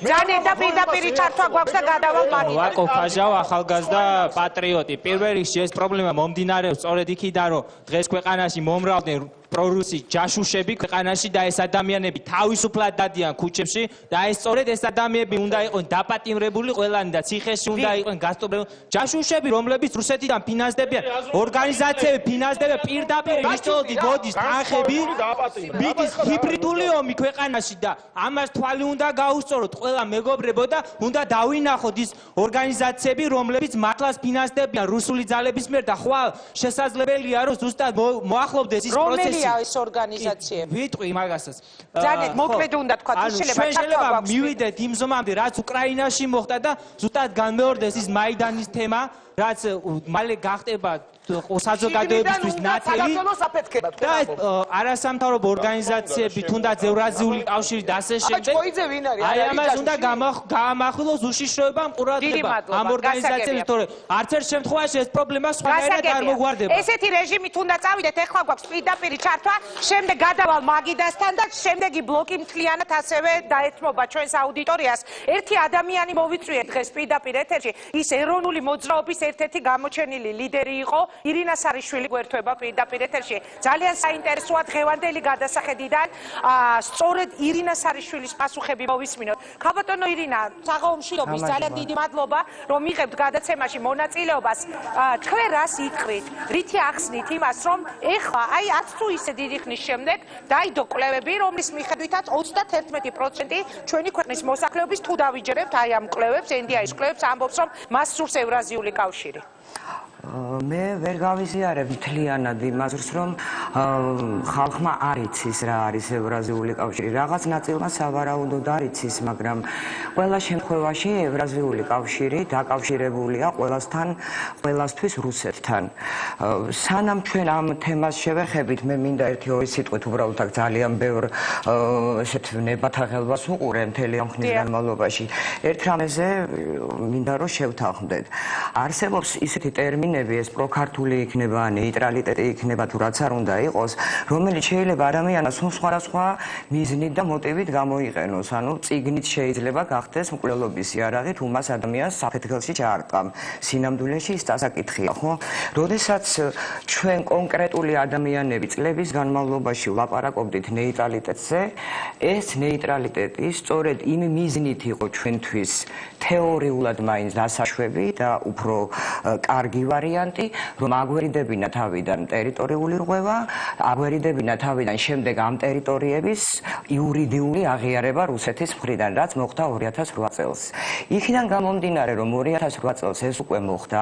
ბრძანეთ და პირდაპირ ჩართვა გვაქვს და გადავალ მაგიდასთან.
ვაკო ფაჟავ ახალგაზრდა პატრიოტი. პირველ რიგში ეს პრობლემა მომდინარეობს სწორედ იქიდან, რომ დღეს ქვეყანაში მომრავლდნენ პრორუსი ჯაშუშები ქვეყანაში და ეს ადამიანები თავისუფლად დადიან ქუჩებში და ეს სწორედ ეს ადამიანები უნდა იყვნენ დაპატიმრებული ყველანი და ციხეში უნდა იყვნენ გასტობრებული ჯაშუშები, რომლებიც რუსეთიდან ფინანსდებიან ორგანიზაციები ფინანსდებიან პირდაპირ მიწოდით მოდის თანხები მიდის ჰიბრიდული ომი ქვეყანაში და ამას თვალი უნდა გაუსწოროთ ყველა მეგობრებო და უნდა დავინახოთ ის ორგანიზაციები, რომლებიც მართლაც ფინანსდებიან რუსული ძალების მიერ და ხვალ შესაძლებელია რომ ზუსტად მოახლოვდეს ის პროცესი
ეს ორგანიზაციები.
ვიტყვი მაგასაც.
ძალიან მოკლედ უნდა თქვა,
შეიძლება მივიდეთ იმ ზომამდე, რაც უკრაინაში მოხდა და ზუსტად განმეორდეს ის მაიდანის თემა, რაც მალე გახდება საზოგადოებისთვის ნათელი და არასამთავრობო ორგანიზაციები თუნდაც ევრაზიული კავშირი და ასე შემდეგ. აი ამას უნდა გაამახვილოს უშიშროება ყურადღება ამ ორგანიზაციებს, თორე არც ერთ შემთხვევაში ეს პრობლემა სხვანაირად არ მოგვარდება.
ესეთი რეჟიმით უნდა წავიდეთ, ეხლა გვაქვს პირდაპირ ჩართვა, შემდეგ გადავალ მაგიდასთან და შემდეგი ბლოკი მთლიანად ასევე დაეთმობა ჩვენს აუდიტორიას. ერთი ადამიანი მოვიწვიეთ დღეს პირდაპირ ეთერში, ის ეროვნული მოძრაობის ერთ-ერთი გამოჩენილი ლიდერი იყო. ირინა სარიშვილი გვერდება პირდაპირ ეთერში. ძალიან საინტერესოა დღევანდელი გადასახედიდან სწორედ ირინა სარიშვილის პასუხები მოვისმინოთ. ქალბატონო ირინა, საღამომშვიდობის ძალიან დიდი მადლობა, რომ მიღებთ გადაცემაში მონაწილეობას. თქვენ რას იტყვით? რითი ახსნით იმას, რომ ეხლა აი 10 თუ ისე დიდი ხნის შემდეგ დაიდო კვლევები, რომლის მიხედვითაც 31% ჩვენი ქვეყნის მოსახლეობის თუ დავიჯერებთ აი ამ კვლევებს, NDI-ის კვლევებს ამბობს, რომ მას სურს ევრაზიული კავშირი.
მე ვერ გავიზიარებ მთლიანად იმას, რომ ხალხმა არ იცის რა არის ევრაზიული კავშირი. რაღაც ნაწილმა სავარაუდოდ არ იცის, მაგრამ ყველა შემთხვევაში ევრაზიული კავშირი დაკავშირებულია ყველასთან, ყველასთვის რუსეთთან. სანამ ჩვენ ამ თემას შევეხებით, მე მინდა 1-2 სიტყვით უბრალოდ აქ ძალიან ბევრ ესეთ ნებათა ხელობას უყურე მთელი ამ ხნის განმავლობაში. ერთ რამეზე მინდა რომ შევთანხმდეთ. არსებობს ისეთი ტერმინები ადამიანები ეს პროქართული იქნება, ნეიტრალიტეტი იქნება თუ რაც არ უნდა იყოს, რომელიც შეიძლება ადამიანას სხვადასხვა მიზნით და მოტივით გამოიყენოს. ანუ წიგნით შეიძლება გახდეს მკვლელობის იარაღი, თუ მას ადამიანს საფეთქელში ჩაარტყამ. სინამდვილეში ის დასაკითხია, ხო? როდესაც ჩვენ კონკრეტული ადამიანები წლების განმავლობაში ვლაპარაკობდით ნეიტრალიტეტზე, ეს ნეიტრალიტეტი სწორედ იმ მიზნით იყო ჩვენთვის თეორიულად მაინც დასაშვები და უფრო კარგი ვარიანტი, რომ აგვერიდებინა თავიდან ტერიტორიული რღვევა, აგვერიდებინა თავიდან შემდეგ ამ ტერიტორიების იურიდიული აღიარება რუსეთის მხრიდან, რაც მოხდა 2008 წელს. იქიდან გამომდინარე, რომ 2008 წელს ეს უკვე მოხდა,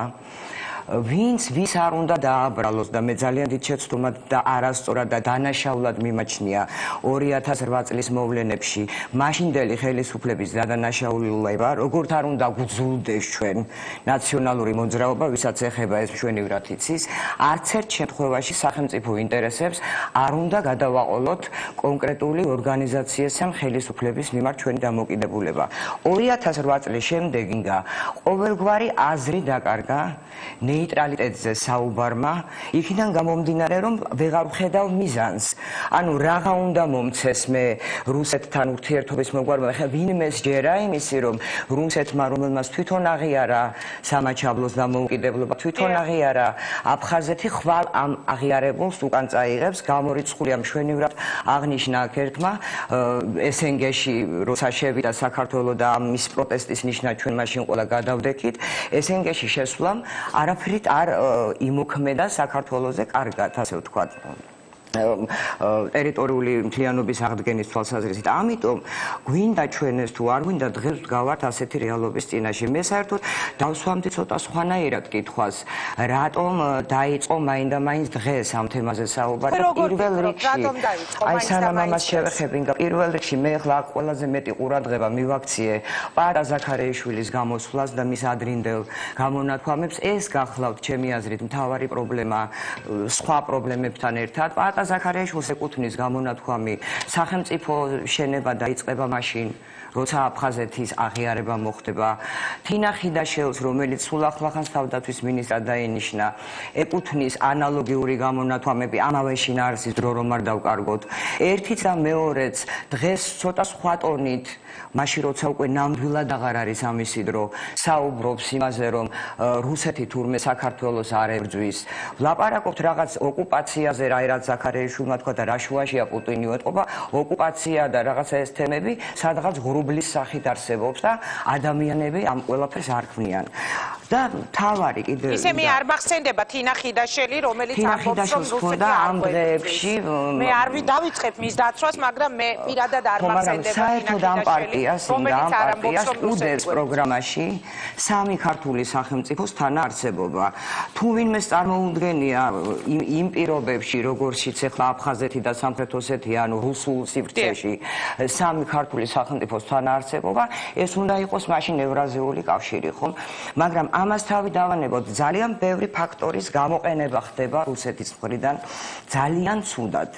ვის არ უნდა დააბრალოს და მე ძალიან დიდ შეცდომად და არასწორად და დანაშაულად მიმაჩნია 2008 წლის მოვლენებში მაშინდელი ხელისუფლების დადანაშაულება, როგორც არ უნდა გვძულდეს ჩვენ ნაციონალური მოძრაობა, ვისაც ეხება ეს მშვენივრად იცის, არც ერთ შემთხვევაში სახელმწიფო ინტერესებს არ უნდა გადავაყოლოთ კონკრეტული ორგანიზაციას ან ხელისუფლების მიმართ ჩვენი დამოკიდებულება. 2008 წლის შემდეგ ინგა ყოველგვარი აზრი დაკარგა ნეიტრალიტეტზე საუბარმა, იქიდან გამომდინარე, რომ ვეღარ ვხედავ მიზანს. ანუ რაღა უნდა მომცეს მე რუსეთთან ურთიერთობის მოგვარება, ხა ვინმე სჯერა იმისი, რომ რუსეთმა, რომელმაც თვითონ აღიარა სამაჩაბლოს დამოუკიდებლობა, თვითონ აღიარა აფხაზეთი, ხვალ ამ აღიარებულს უკან წაიღებს, გამორიცხულია მშვენივრად აღნიშნა ერთმა SNG-ში როცა შევიდა საქართველო და ამის პროტესტის ნიშნად ჩვენ მაშინ ყველა გადავდექით, SNG-ში შესვლამ არაფრით არ იმოქმედა საქართველოზე კარგად, ასე ვთქვათ. ტერიტორიული მთლიანობის აღდგენის თვალსაზრისით. ამიტომ გვინდა ჩვენ ეს თუ არ გვინდა დღეს ვდგავართ ასეთი რეალობის წინაშე. მე საერთოდ დავსვამდი ცოტა სხვანაირად კითხვას, რატომ დაიწყო მაინდა-მაინც დღეს ამ თემაზე საუბარი? პირველ რიგში, აი სანამ ამას შევეხებინ, პირველ რიგში მე ახლა ყველაზე მეტი ყურადღება მივაქციე პატა ზაქარეიშვილის გამოსვლას და მის ადრინდელ გამონათქვამებს. ეს გახლავთ ჩემი აზრით მთავარი პრობლემა სხვა პრობლემებთან ერთად. პატა ზაქარეიშვილს ეკუთვნის გამონათქვამი სახელმწიფო შენება დაიწყება მაშინ, როცა აფხაზეთის აღიარება მოხდება. თინა ხიდაშელს, რომელიც სულ ახლახანს თავდაცვის მინისტრად დაინიშნა, ეკუთვნის ანალოგიური გამონათქვამები, ამავე შინაარსის დრო რომ არ დავკარგოთ. ერთიც და მეორეც დღეს ცოტა სხვა ტონით, მაშინ როცა უკვე ნამდვილად აღარ არის ამისი დრო, საუბრობს იმაზე, რომ რუსეთი თურმე საქართველოს არ ებრძვის. ვლაპარაკობთ რაღაც ოკუპაციაზე, რაც ზაქარეიშვილმა თქვა და რა შუაშია პუტინი ეტყობა, ოკუპაცია და რაღაცა ეს თემები სადღაც ღრუბლის სახით არსებობს და ადამიანები ამ ყველაფერს არ ქმნიან. და თავარი კიდევ
ისე მე არ მახსენდება თინა ხიდაშელი, რომელიც ამბობს, რომ რუსეთი
ამ დღეებში
მე არ დავიწყებ მის დაცვას, მაგრამ მე პირადად არ მახსენდება
საერთოდ ამ პარტიას უდევს პროგრამაში სამი ქართული სახელმწიფოს თანაარსებობა. თუ ვინმეს წარმოუდგენია იმ პირობებში, როგორშიც ახლა აფხაზეთი და სამხრეთ ოსეთია, ანუ რუსულ სივრცეში სამი ქართული სახელმწიფოს თანაარსებობა, ეს უნდა იყოს მაშინ ევრაზიული კავშირი, ხო? მაგრამ ამას თავი დავანებოთ, ძალიან ბევრი ფაქტორის გამოყენება ხდება რუსეთის მხრიდან, ძალიან ცუდად.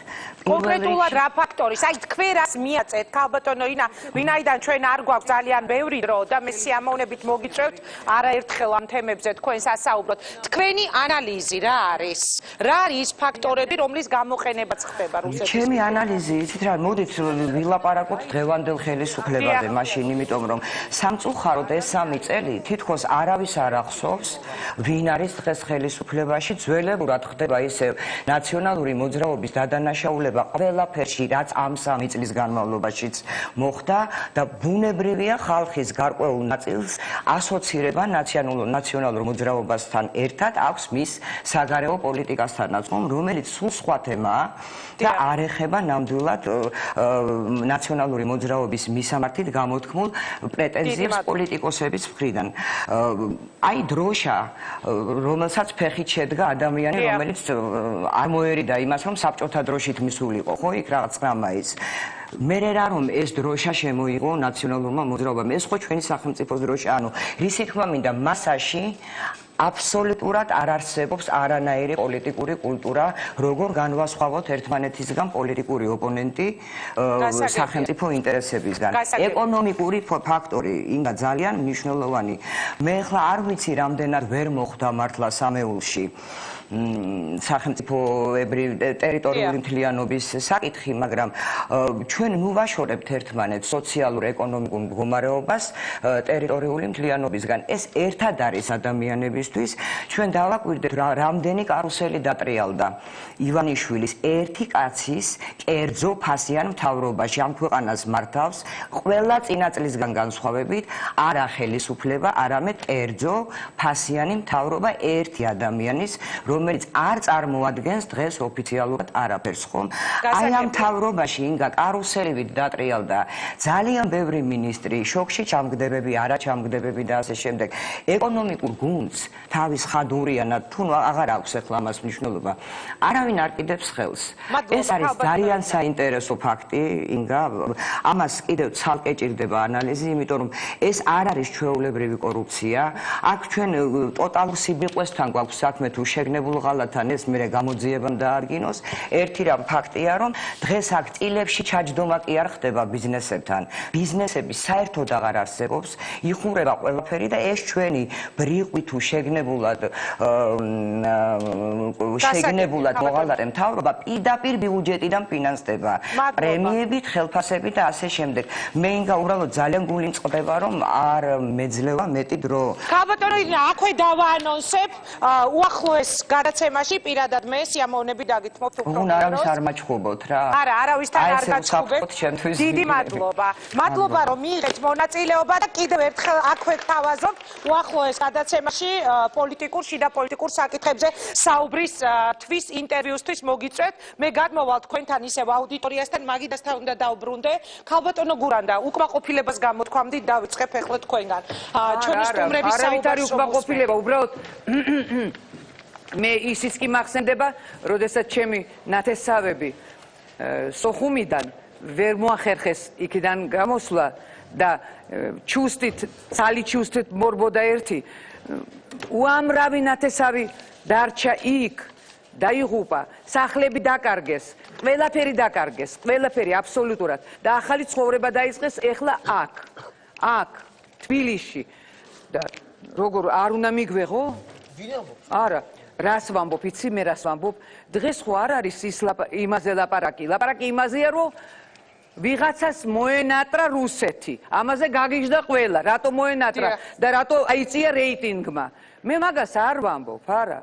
კონკრეტულად რა ფაქტორის? აი თქვენ რას მიაწეთ, ქალბატონო ინა, ვინაიდან ჩვენ არ გვაქვს ძალიან ბევრი დრო და მე სიამოვნებით მოგიწევთ არაერთხელ ამ თემებზე თქვენს ასაუბროთ. თქვენი ანალიზი რა არის? რა არის ფაქტორები, რომლის გამოყენებაც ხდება რუსეთის?
ჩემი ანალიზი, იცით რა, მოდით ვილაპარაკოთ დღევანდელ ხელისუფლებაზე მაშინ, იმიტომ რომ სამწუხაროდ ეს 3 წელი თითქოს არავის არ ახსოვს, ვინ არის დღეს ხელისუფლებაში, ძველებურად ხდება ისევ ნაციონალური მოძრაობის დადანაშაულება ყველაფერში, რაც ამ 3 წლის განმავლობაშიც მოხდა და ბუნებრივია ხალხის გარკვეულ ნაწილს ასოცირება ნაციონალურ მოძრაობასთან ერთად აქვს მის საგარეო პოლიტიკასთანაც, რომელიც სულ სხვა თემაა და არ ეხება ნამდვილად ნაციონალური მოძრაობის მისამართით გამოთქმულ პრეტენზიებს პოლიტიკოსების მხრიდან. აი დროშა, რომელსაც ფეხით შედგა ადამიანი, რომელიც არ მოერიდა იმას, რომ საბჭოთა დროშით მისულიყო, ხო, იქ რაღაც გრამაის. მერე რა რომ ეს დროშა შემოიღო ნაციონალურმა მოძრაობამ, ეს ხო ჩვენი სახელმწიფოს დროშა, ანუ რისი თქმა მინდა მასაში აბსოლუტურად არ არსებობს არანაირი პოლიტიკური კულტურა, როგორ განვასხვავოთ ერთმანეთისგან პოლიტიკური ოპონენტი სახელმწიფო ინტერესებისგან. ეკონომიკური ფაქტორი ინდა ძალიან მნიშვნელოვანი. მე ახლა არ ვიცი რამდენად ვერ მოხვდა მართლა სამეულში სახელმწიფოებრივ ტერიტორიული მთლიანობის საკითხი, მაგრამ ჩვენ ნუვაშორებთ ერთმანეთს სოციალურ ეკონომიკურ მდგომარეობას ტერიტორიული მთლიანობისგან. ეს ერთად არის ადამიანებისთვის. ჩვენ დავაკვირდეთ რამდენი კარუსელი დატრიალდა ივანიშვილის ერთი კაცის კერძო ფასიან მთავრობაში ამ ქვეყანას მართავს ყველა წინაწლისგან განსხვავებით არა ხელისუფლება, არამედ კერძო ფასიანი მთავრობა ერთი ადამიანის, რომელიც არ წარმოადგენს დღეს ოფიციალურად არაფერს, ხომ? აი ამ მთავრობაში ინგა კარუსელივით დატრიალდა ძალიან ბევრი მინისტრი, შოქში ჩამგდებები, არა ჩამგდებები და ასე შემდეგ. ეკონომიკურ გუნდს თავის ხადურიანად თუ აღარ აქვს ახლა ამას მნიშვნელობა. არავინ არ კიდევს ხელს. ეს არის ძალიან საინტერესო ფაქტი, ინგა, ამას კიდევ ცალკე ჭირდება ანალიზი, იმიტომ რომ ეს არ არის ჩვეულებრივი კორუფცია. აქ ჩვენ ტოტალურ სიბიყვესთან გვაქვს საქმე თუ შეგნებულ ღალათან ეს მერე გამოძიებამ დაარგინოს. ერთი რამ ფაქტია, რომ დღეს აქ წილებში ჩაჯდომა კი არ ხდება ბიზნესებთან. ბიზნესები საერთოდ აღარ არსებობს, იხურება ყველაფერი და ეს ჩვენი ბრიყვი თუ შეგნებულად მოღალატე მთავრობა პირდაპირ ბიუჯეტიდან ფინანსდება. პრემიებით, ხელფასებით და ასე შემდეგ. მე ინგა უბრალოდ ძალიან გული მწყდება, რომ არ მეძლევა მეტი დრო.
ქალბატონო, აქვე დავაანონსებ უახლოეს გადაცემაში პირადად მე სიამოვნები დაგითმობთ უფრო.
არავის არ მაჩხუბოთ რა.
არა, არავისთან არ გაჩხუბეთ. დიდი მადლობა. მადლობა რომ მიიღეთ მონაწილეობა და კიდევ ერთხელ აქვე გთავაზობთ უახლოეს გადაცემაში პოლიტიკურ, შიდა პოლიტიკურ საკითხებზე საუბრის თვის ინტერვიუსთვის მოგიწვევთ. მე გადმოვალ თქვენთან ისევ აუდიტორიასთან, მაგიდასთან უნდა დავბრუნდე. ქალბატონო გურანდა, უკმაყოფილებას გამოთქვამდით, დავიწყებ ახლა თქვენგან. ჩვენი სტუმრების საუბარს
უკმაყოფილება, უბრალოდ მე ისიც კი მახსენდება, როდესაც ჩემი ნათესავები სოხუმიდან ვერ მოახერხეს იქიდან გამოსვლა და ჩუსტით, ცალი ჩუსტით მორბოდა ერთი, უამრავი ნათესავი დარჩა იქ, დაიღუპა, სახლები დაკარგეს, ყველაფერი დაკარგეს, ყველაფერი აბსოლუტურად და ახალი ცხოვრება დაიწყეს ეხლა აქ, თბილისში. და როგორ არ უნდა მიგვეღო? არა. რას ვამბობ, იცი მე რას ვამბობ? დღეს ხო არ არის იმაზე ლაპარაკი. ლაპარაკი იმაზეა, რომ ვიღაცას მოენატრა რუსეთი. ამაზე გაგიჟდა ყველა. რატო მოენატრა და რატო აიწია რეიტინგმა? მე მაგას არ ვამბობ, არა.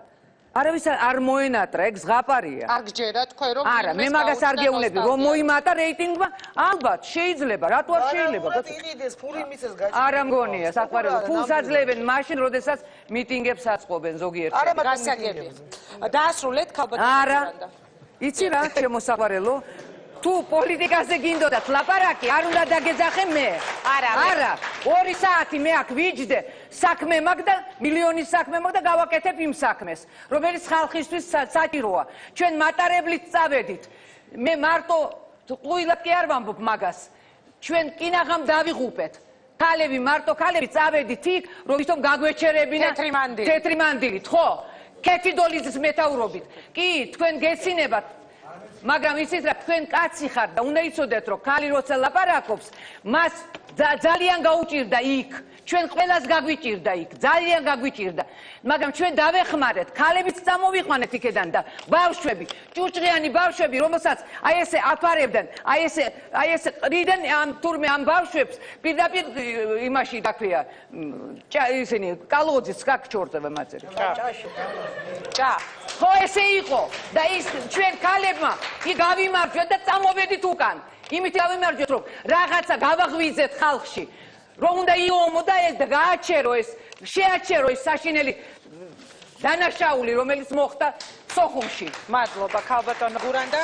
არავის არ მოენატრა, ეგ ზღაპარია.
არ გჯერა თქვენ რომ
არა, მე მაგას არ გეუბნები, რომ მოიმატა რეიტინგმა, ალბათ შეიძლება, რატო არ შეიძლება?
იყიდეს, ფული მისეს გაჭირდა.
არა მგონია, საყვარელო, ფულს აძლევენ მაშინ, როდესაც მიტინგებს აწყობენ ზოგიერთი.
არა, გასაგები. დაასრულეთ ქალბატონო.
არა. იცი რა, ჩემო საყვარელო? თუ პოლიტიკაზე გინდოდათ ლაპარაკი, არ უნდა დაგეძახე მე. არა. 2 საათი მე აქ ვიჯდე, საქმე მაქვს და მილიონის საქმე მაქვს და გავაკეთებ იმ საქმეს, რომელიც ხალხისთვის საჭიროა. ჩვენ მატარებლით წავედით. მე მარტო ყუილად კი არ ვამბობ მაგას. ჩვენ კინაღამ დავიღუპეთ. ქალები, მარტო ქალები წავედით იქ, რომ ვითომ გაგვეჩერებინა თეთრი მანდილით, ხო? კეთიდოლიძის მეთაურობით. კი, თქვენ გეცინებათ. მაგრამ იცით რა, თქვენ კაცი ხართ და უნდა იცოდეთ, რომ ქალი როცა ლაპარაკობს, მას ძალიან გაუჭირდა იქ. ჩვენ ყველას გაგვიჭირდა იქ, ძალიან გაგვიჭირდა. მაგრამ ჩვენ დავეხმარეთ, ქალებიც წამოვიყვანეთ იქედან და ბავშვები, ჭუჭყიანი ბავშვები, რომელსაც აი ესე აფარებდნენ, აი ესე ყრიდან თურმე ამ ბავშვებს პირდაპირ იმაში დაქვია, ისინი კალოძის გაქჩორდება მაწერე. ჭა. ხო ესე იყო და ის ჩვენ ქალებმა კი გავიმარჯვეთ და წამოვედით უკან. იმით გავიმარჯვეთ, რომ რაღაცა გავაღვიძეთ ხალხში. რომ უნდა იომო და ეს და გააჩერო ეს, შეაჩერო ეს საშინელი დანაშაული, რომელიც მოხდა სოხუმში.
მადლობა ქალბატონო გურანდა.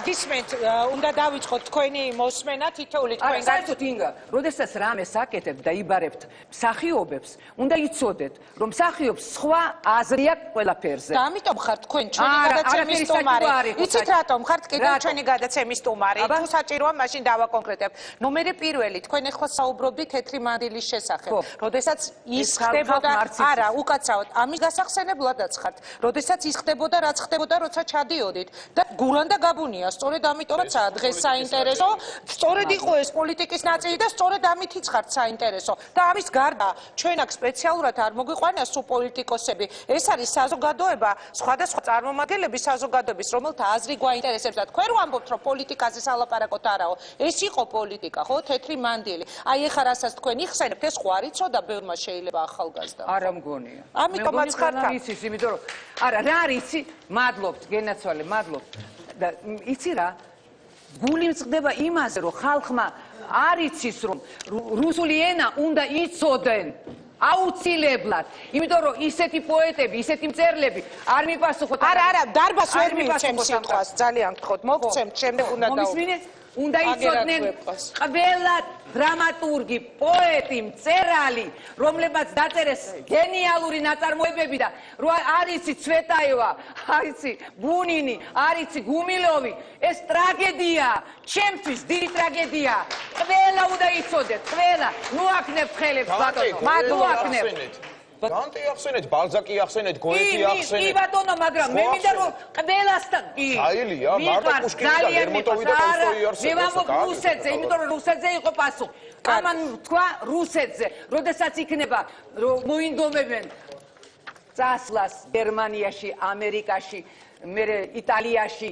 გისმენთ, უნდა დავიწყოთ თქვენი მოსმენა თითოეული თქვენგან.
საერთოდ ინგა, როდესაც რამეს აკეთებთ და იბარებთ მსახიობებს, უნდა იცოდეთ, რომ მსახიობს სხვა აზრი აქვს ყველაფერზე.
და ამიტომ ხარ თქვენ ჩვენი გადაცემის სტუმარი. იცით რატომ ხართ კიდევ ჩვენი გადაცემის სტუმარი? თუ საჭიროა, მაშინ დავაკონკრეტებ. ნომერი პირველი, თქვენ ახლა საუბრობთ თეთრი მანდილის შესახებ. როდესაც ის ხდებოდა, არა, უკაცრავად, ამის გასახსენებლადაც ხართ. როდესაც ის ხდებოდა, რაც ხდებოდა, როცა ჩადიოდით და გურანდა გაბუნია, სწორედ ამიტომაც დღეს საინტერესო, სწორედ იყო ეს პოლიტიკის ნაწილი და სწორედ ამითიც ხართ საინტერესო. და ამის გარდა ჩვენ აქ სპეციალურად არ მოგვიყვანია სულ პოლიტიკოსები. ეს არის საზოგადოება, სხვადასხვა წარმომადგენლების საზოგადოების, რომელთა აზრი გვაინტერესებს და თქვენ ვამბობთ, რომ პოლიტიკაზე სალაპარაკოთ არაო. ეს იყო პოლიტიკა, ხო, თეთრი მანდილი. აი ეხლა რასაც თქვენ იხსენებთ, ეს ხო არ იცოდა ბევრმა შეიძლება ახალგაზრდა.
არა მგონია.
ამიტომაც ხართ.
იცის, იმიტომ რომ არა, რა არის იცი? მადლობთ, გენაცვალე, მადლობთ. და იცი რა? გული მწყდება იმაზე, რომ ხალხმა არ იცის, რომ რუსული ენა უნდა იცოდენ. აუცილებლად, იმიტომ რომ ისეთი პოეტები, ისეთი მწერლები არ მიპასუხოთ.
არა, დარბას ვერ მივცემ სიტყვას, ძალიან გთხოვთ, მოგცემთ, შემდეგ უნდა
მომისმინეთ? უნდა იცოდნენ ყველა დრამატურგი, პოეტი, მწერალი, რომლებმაც დაწერეს გენიალური ნაწარმოებები და არიცი ცვეტაევა, არიცი ბუნინი, არიცი გუმილოვი, ეს ტრაგედია, ჩემთვის დიდი ტრაგედია. ყველა უნდა იცოდეთ, ყველა. ნუ აქნებთ ხელებს ბატონო, ნუ აქნებთ.
დანტე ახსენეთ, ბალზაკი ახსენეთ, გოეთი ახსენეთ.
კი ბატონო, მაგრამ მე მინდა რომ ყველასთან კი.
აილია, მარტო პუშკინი და ლერმონტოვი და ტოლსტოი არსებობს.
მე ვამბობ რუსეთზე, იმიტომ რომ რუსეთზე იყო პასუხი. ამან თქვა რუსეთზე, როდესაც იქნება მოინდომებენ წასვლას გერმანიაში, ამერიკაში, მერე იტალიაში,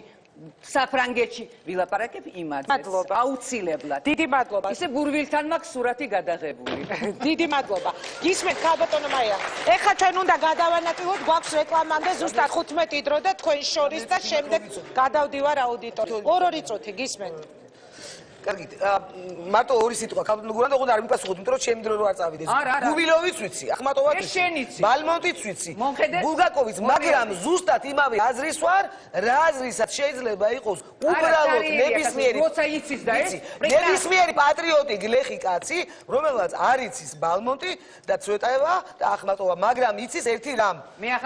საფრანგეთში ვილაპარაკებ იმაზე.
მადლობა.
აუცილებლად.
დიდი მადლობა.
ისე გურვილთან მაქვს სურათი გადაღებული.
დიდი მადლობა. გისმენთ ქალბატონო მაია. ეხლა ჩვენ უნდა გადავანაწილოთ, გვაქვს რეკლამამდე ზუსტად 15 დრო და თქვენ შორის და შემდეგ გადავდივარ აუდიტორიას. ორ-ორი წუთი გისმენთ.
კარგით, მარტო ორი სიტყვა ქალბატონო გურანდა, ოღონდ არ მიპასუხოთ, იმიტომ რომ ჩემი დრო რო არ წავიდეს. გუვილოვიც ვიცი, ახმატოვაც ვიცი, ბალმონტიც ვიცი, ბულგაკოვიც, მაგრამ ზუსტად იმავე აზრის ვარ, რა აზრისაც შეიძლება იყოს უბრალოდ ნებისმიერი,
როცა იცის და ეს
ნებისმიერი პატრიოტი გლეხი კაცი, რომელსაც არ იცის ბალმონტი და ცვეტაევა და ახმატოვა, მაგრამ იცის ერთი რამ,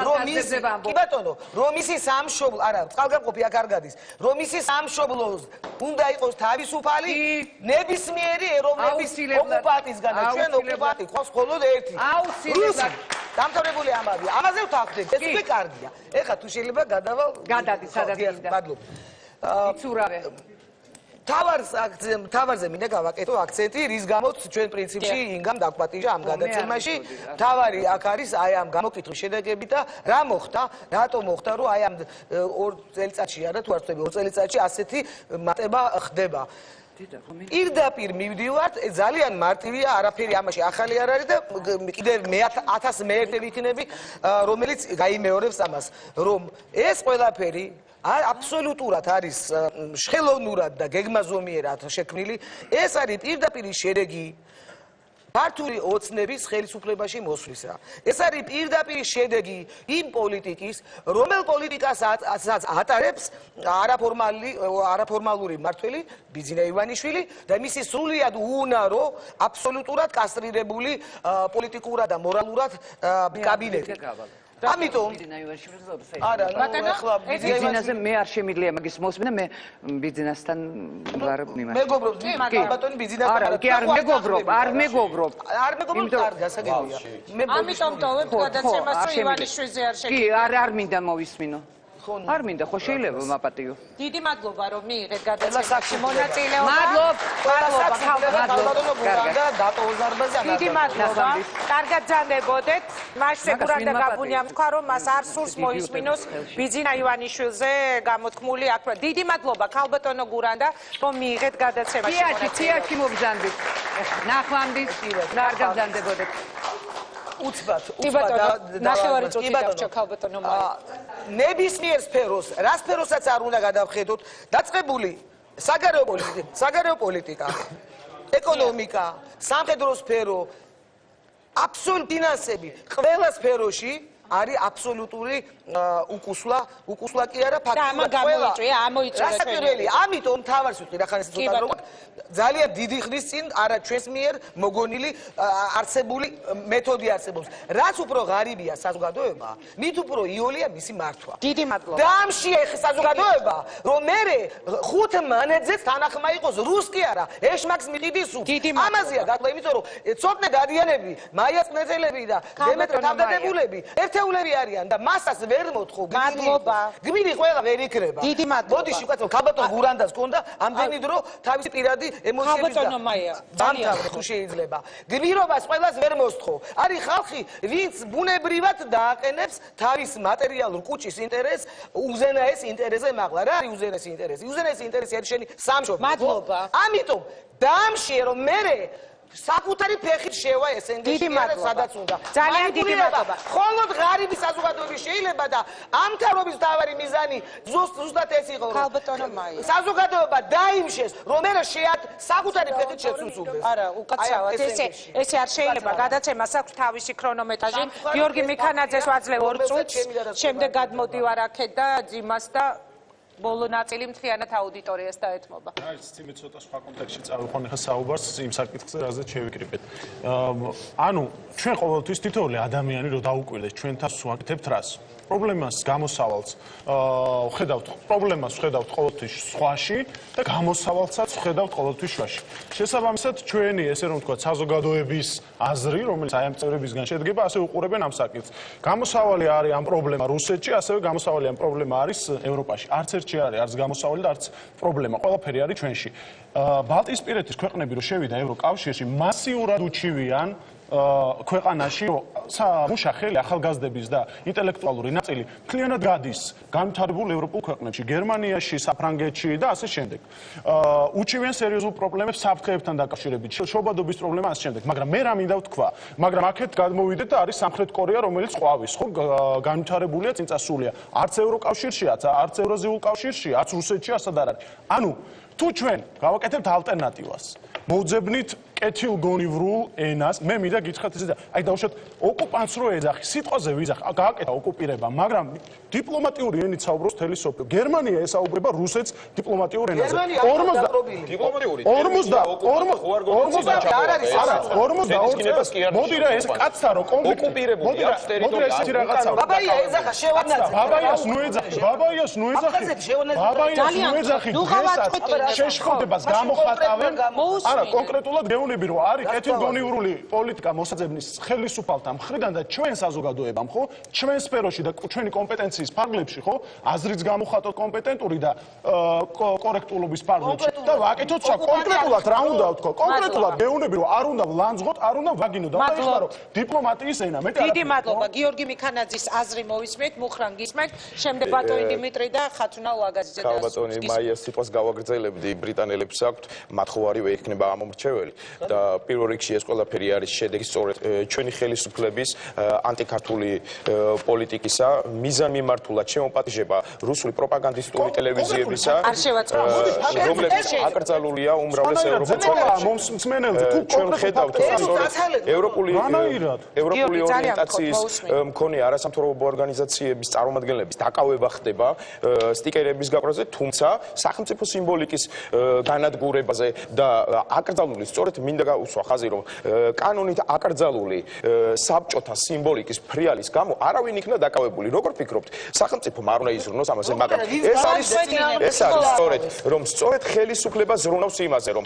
რომ ის კი ბატონო, რომ ისი სამშობლო, არა, წყალგამყოფი აქ არ გადის, რომ ისი სამშობლოს უნდა იყოს თავისუფალი ნებისმიერი ეროვნების ოკუპანტისგან და ჩვენ ოკუპანტი ყავს მხოლოდ ერთი.
აუცილებლად
დამთავრებული ამავე. ამაზე ვთანხმდებით. ეს უკვე კარგია. ეხლა თუ შეიძლება გადავალ
გადადი სადაც მინდა.
მადლობა.
იცურავე.
თავარზე მინდა გავაკეთო აქცენტი, რის გამოც ჩვენ პრინციპში ინგამ დაგვპატიჟა ამ გადაცემაში. თავარი აქ არის აი ამ გამოკითხვის შედეგები და რა მოხდა, რატო მოხდა, რომ აი ამ 2 წელიწადში არა თუ არ ვთქვი 2 წელიწადში ასეთი მატება ხდება. პირდაპირ მივდივართ, ძალიან მარტივია, არაფერი ამაში ახალი არ არის და კიდევ მე 1001 ვიქნები, რომელიც გაიმეორებს ამას, რომ ეს ყველაფერი აბსოლუტურად არის შხელოვნურად და გეგმაზომიერად შექმნილი, ეს არის პირდაპირი შედეგი ქართული ოცნების ხელისუფლებაში მოსვლისა. ეს არის პირდაპირი შედეგი იმ პოლიტიკის, რომელ პოლიტიკასაც ატარებს არაფორმალური მმართველი ბიძინა ივანიშვილი და მისი სრულიად უუნარო, აბსოლუტურად კასტრირებული პოლიტიკურად და მორალურად კაბინეტი. ამიტომ არა,
ახლა ბიძინაზე მე არ შემიძლია მაგის მოსმენა, მე ბიძინასთან ვარ მიმართ.
მეგობრობ, ბატონი ბიძინასთან
არა, კი არ მეგობრობ, არ მეგობრობ.
არ მეგობრობ, კარგი, გასაგებია.
ამიტომ დავებ გადაცემას, რომ ივანიშვილზე არ
კი, არ მინდა მოვისმინო. არ მინდა, ხო შეიძლება მაპატიო.
დიდი მადლობა, რომ მიიღეთ გადაცემაში მონაწილეობა.
მადლობა, ქალბატონო გურანდა დატო ოზარბაზე.
დიდი მადლობა. კარგად ძანდებოდეთ. მასე გურანდა გაბუნია თქვა, რომ მას არ სურს მოისმინოს ბიძინა ივანიშვილზე გამოთქმული აქვე. დიდი მადლობა ქალბატონო გურანდა, რომ მიიღეთ გადაცემაში მონაწილეობა.
თიაჩი მოგზანდით. ნახვამდის, კარგად ძანდებოდეთ.
უცბად
ნახევარი წუთი დარჩა ქალბატონო მაია.
ნებისმიერ სფეროს, რა სფეროსაც არ უნდა გადავხედოთ, დაწყებული საგარეო პოლიტიკა, ეკონომიკა, სამხედრო სფერო, აბსოლუტური ფინანსები, ყველა სფეროში არის აბსოლუტური უკუსლა კი არა
და ამან გამოიწვია, ამოიწურა
ჩვენი. ამიტომ თავარს ვიტყვი რა ხან ეს ცოტა რომ ძალიან დიდი ხნის წინ არა ჩვენს მიერ მოგონილი არსებული მეთოდი არსებობს. რაც უფრო ღარიბია საზოგადოება, მით უფრო იოლია მისი მართვა.
დიდი მადლობა.
დამშია ხე საზოგადოება, რომ მე 5 მანეძეც თანახმა იყოს რუს კი არა, ეშმაკს მიყიდის უ. ამაზეა გაკლა, იმიტომ რომ ცოტნე დადიანები, მაია წნეწელები და დემეტრე თავდადებულები ერთეულები არიან და მასას ვერ მოთხო.
მადლობა.
გმირი ყველა ვერ იქნება.
დიდი მადლობა.
მოდიში ვკაცო, ქალბატონ გურანდას ჰქონდა ამდენი დრო თავისი პირადი ემოციები და
ქალბატონო მაია, ძალიან
თუ შეიძლება. გმირობას ყველას ვერ მოსთხო. არის ხალხი, ვინც ბუნებრივად დააყენებს თავის მატერიალურ კუჭის ინტერესს უზენაეს ინტერესზე მაღლა. რა არის უზენაესი ინტერესი? უზენაესი ინტერესი არის შენი სამშობლო.
მადლობა.
ამიტომ დამშიე რომ მე საკუთარი ფეხით შევა ესენგეში სადაც უნდა.
ძალიან დიდი მადლობა.
მხოლოდ ღარიბი საზოგადოების შეიძლება და ამ თავრობის თავარი მიზანი ზუსტად ეს იყო.
ქალბატონო მაია.
საზოგადოება დაიმშეს, რომ მე საკუთარი ფეხით შეცვლიდეს.
არა, უკაცრავად ესე არ შეიძლება. გადაცემას აქვს თავისი ქრონომეტრაჟი. გიორგი მიქანაძეს ვაძლევ 2 წუთს. შემდეგ გადმოდივარ აქეთ და ძიმას და ბოლო ნაწილი მთლიანად აუდიტორიას დაეთმობა.
აი, ციმი ცოტა სხვა კონტექსტში წავიყვან ახლა საუბარს იმ საკითხზე, რაზეც შევიკრიბეთ. ანუ ჩვენ ყოველთვის თითოეული ადამიანი რო დაუკვირდეს ჩვენ თავს ვაკეთებთ რას? პრობლემას გამოსავალს ვხედავთ, პრობლემას ვხედავთ ყოველთვის სხვაში და გამოსავალსაც ვხედავთ ყოველთვის შუაში. შესაბამისად, ჩვენი ესე რომ ვთქვა, საზოგადოების აზრი, რომელიც აი ამ წევრებისგან შედგება, ასე უყურებენ ამ საკითხს. გამოსავალი არის ამ პრობლემა რუსეთში, ასევე გამოსავალი ამ პრობლემა არის ევროპაში. არც ერთში არ არის არც გამოსავალი და არც პრობლემა. ყველაფერი არის ჩვენში. ბალტიისპირეთის ქვეყნები რო შევიდა ევროკავშირში, მასიურად უჩივიან ქვეყანაში მუშა ხელი ახალგაზრდების და ინტელექტუალური ნაწილი მთლიანად გადის განვითარებულ ევროპულ ქვეყნებში, გერმანიაში, საფრანგეთში და ასე შემდეგ. უჩივიან სერიოზულ პრობლემებს საფრთხეებთან დაკავშირებით, შობადობის პრობლემა ასე შემდეგ. მაგრამ მე რა მინდა ვთქვა, მაგრამ აქეთ გადმოვიდეთ და არის სამხრეთ კორეა, რომელიც ყვავის, ხო, განვითარებულია, წინწასულია. არც ევროკავშირშია, არც ევრაზიულ კავშირში, არც რუსეთში ასად არ არის. ანუ თუ ჩვენ გავაკეთებთ ალტერნატივას, მოვძებნით კეთილგონივრულ ენას, მე მინდა გითხრათ ისე და აი დავუშვათ ოკუპანტს რო ეძახი, სიტყვაზე ვიძახი, გააკეთა ოკუპირება, მაგრამ დიპლომატიური ენით საუბრობს მთელი სოფლიო. გერმანია ესაუბრება რუსეთს დიპლომატიურ ენაზე. 42 მოდი რა ეს კაცსა რო კონფლიქტირებული აქვს ტერიტორია.
ბაბაია ეძახა შევანაძე.
ბაბაიას ნუ ეძახი, ბაბაიას ნუ ეძახი. ბაბაიას ნუ ეძახი. შეშფოთებას გამოხატავენ. არა, კონკრეტულად გეუბნები რომ არის კეთილგონივრული პოლიტიკა მოსაძებნის ხელისუფალთა მხრიდან და ჩვენ საზოგადოებამ, ხო? ჩვენ სფეროში და ჩვენი კომპეტენციის ფარგლებში, ხო? აზრიც გამოხატოთ კომპეტენტური და კორექტულობის ფარგლებში და ვაკეთოთ კონკრეტულად რა უნდა ვთქვა? კონკრეტულად გეუბნები რომ არ უნდა ვლანძღოთ, არ უნდა ვაგინო და ვაიხსნა რომ დიპლომატიის ენა მეტი არ.
დიდი მადლობა. გიორგი მიქანაძის აზრი მოვისმენთ, მუხრან გისმენთ, შემდეგ ბატონი დიმიტრი და ხათუნა ლაგაძე და
ბატონი მაიას სიტყვას გავაგრძელებდი, ბრიტანელებს აქვთ მათხოვარი იქნება ამომრჩეველი და პირველ რიგში ეს ყველაფერი არის შედეგი სწორედ ჩვენი ხელისუფლების ანტიქართული პოლიტიკისა, მიზანმიმართულად შემოპატიჟება რუსული პროპაგანდისტული ტელევიზიებისა, რომლებიც აკრძალულია უმრავლეს ევროპულ
მომსმენელზე. თუ
ჩვენ ხედავთ ევროპული ორიენტაციის მქონე არასამთავრობო ორგანიზაციების წარმომადგენლების დაკავება ხდება სტიკერების გაკვრაზე, თუმცა სახელმწიფო სიმბოლიკის განადგურებაზე და აკრძალული სწორედ მინდა გაუსვა ხაზი რომ კანონით აკრძალული საბჭოთა სიმბოლიკის ფრიალის გამო არავინ იქნა დაკავებული. როგორ ფიქრობთ, სახელმწიფომ არ უნდა იზრუნოს ამაზე, მაგრამ ეს არის სწორედ რომ სწორედ ხელისუფლება ზრუნავს იმაზე რომ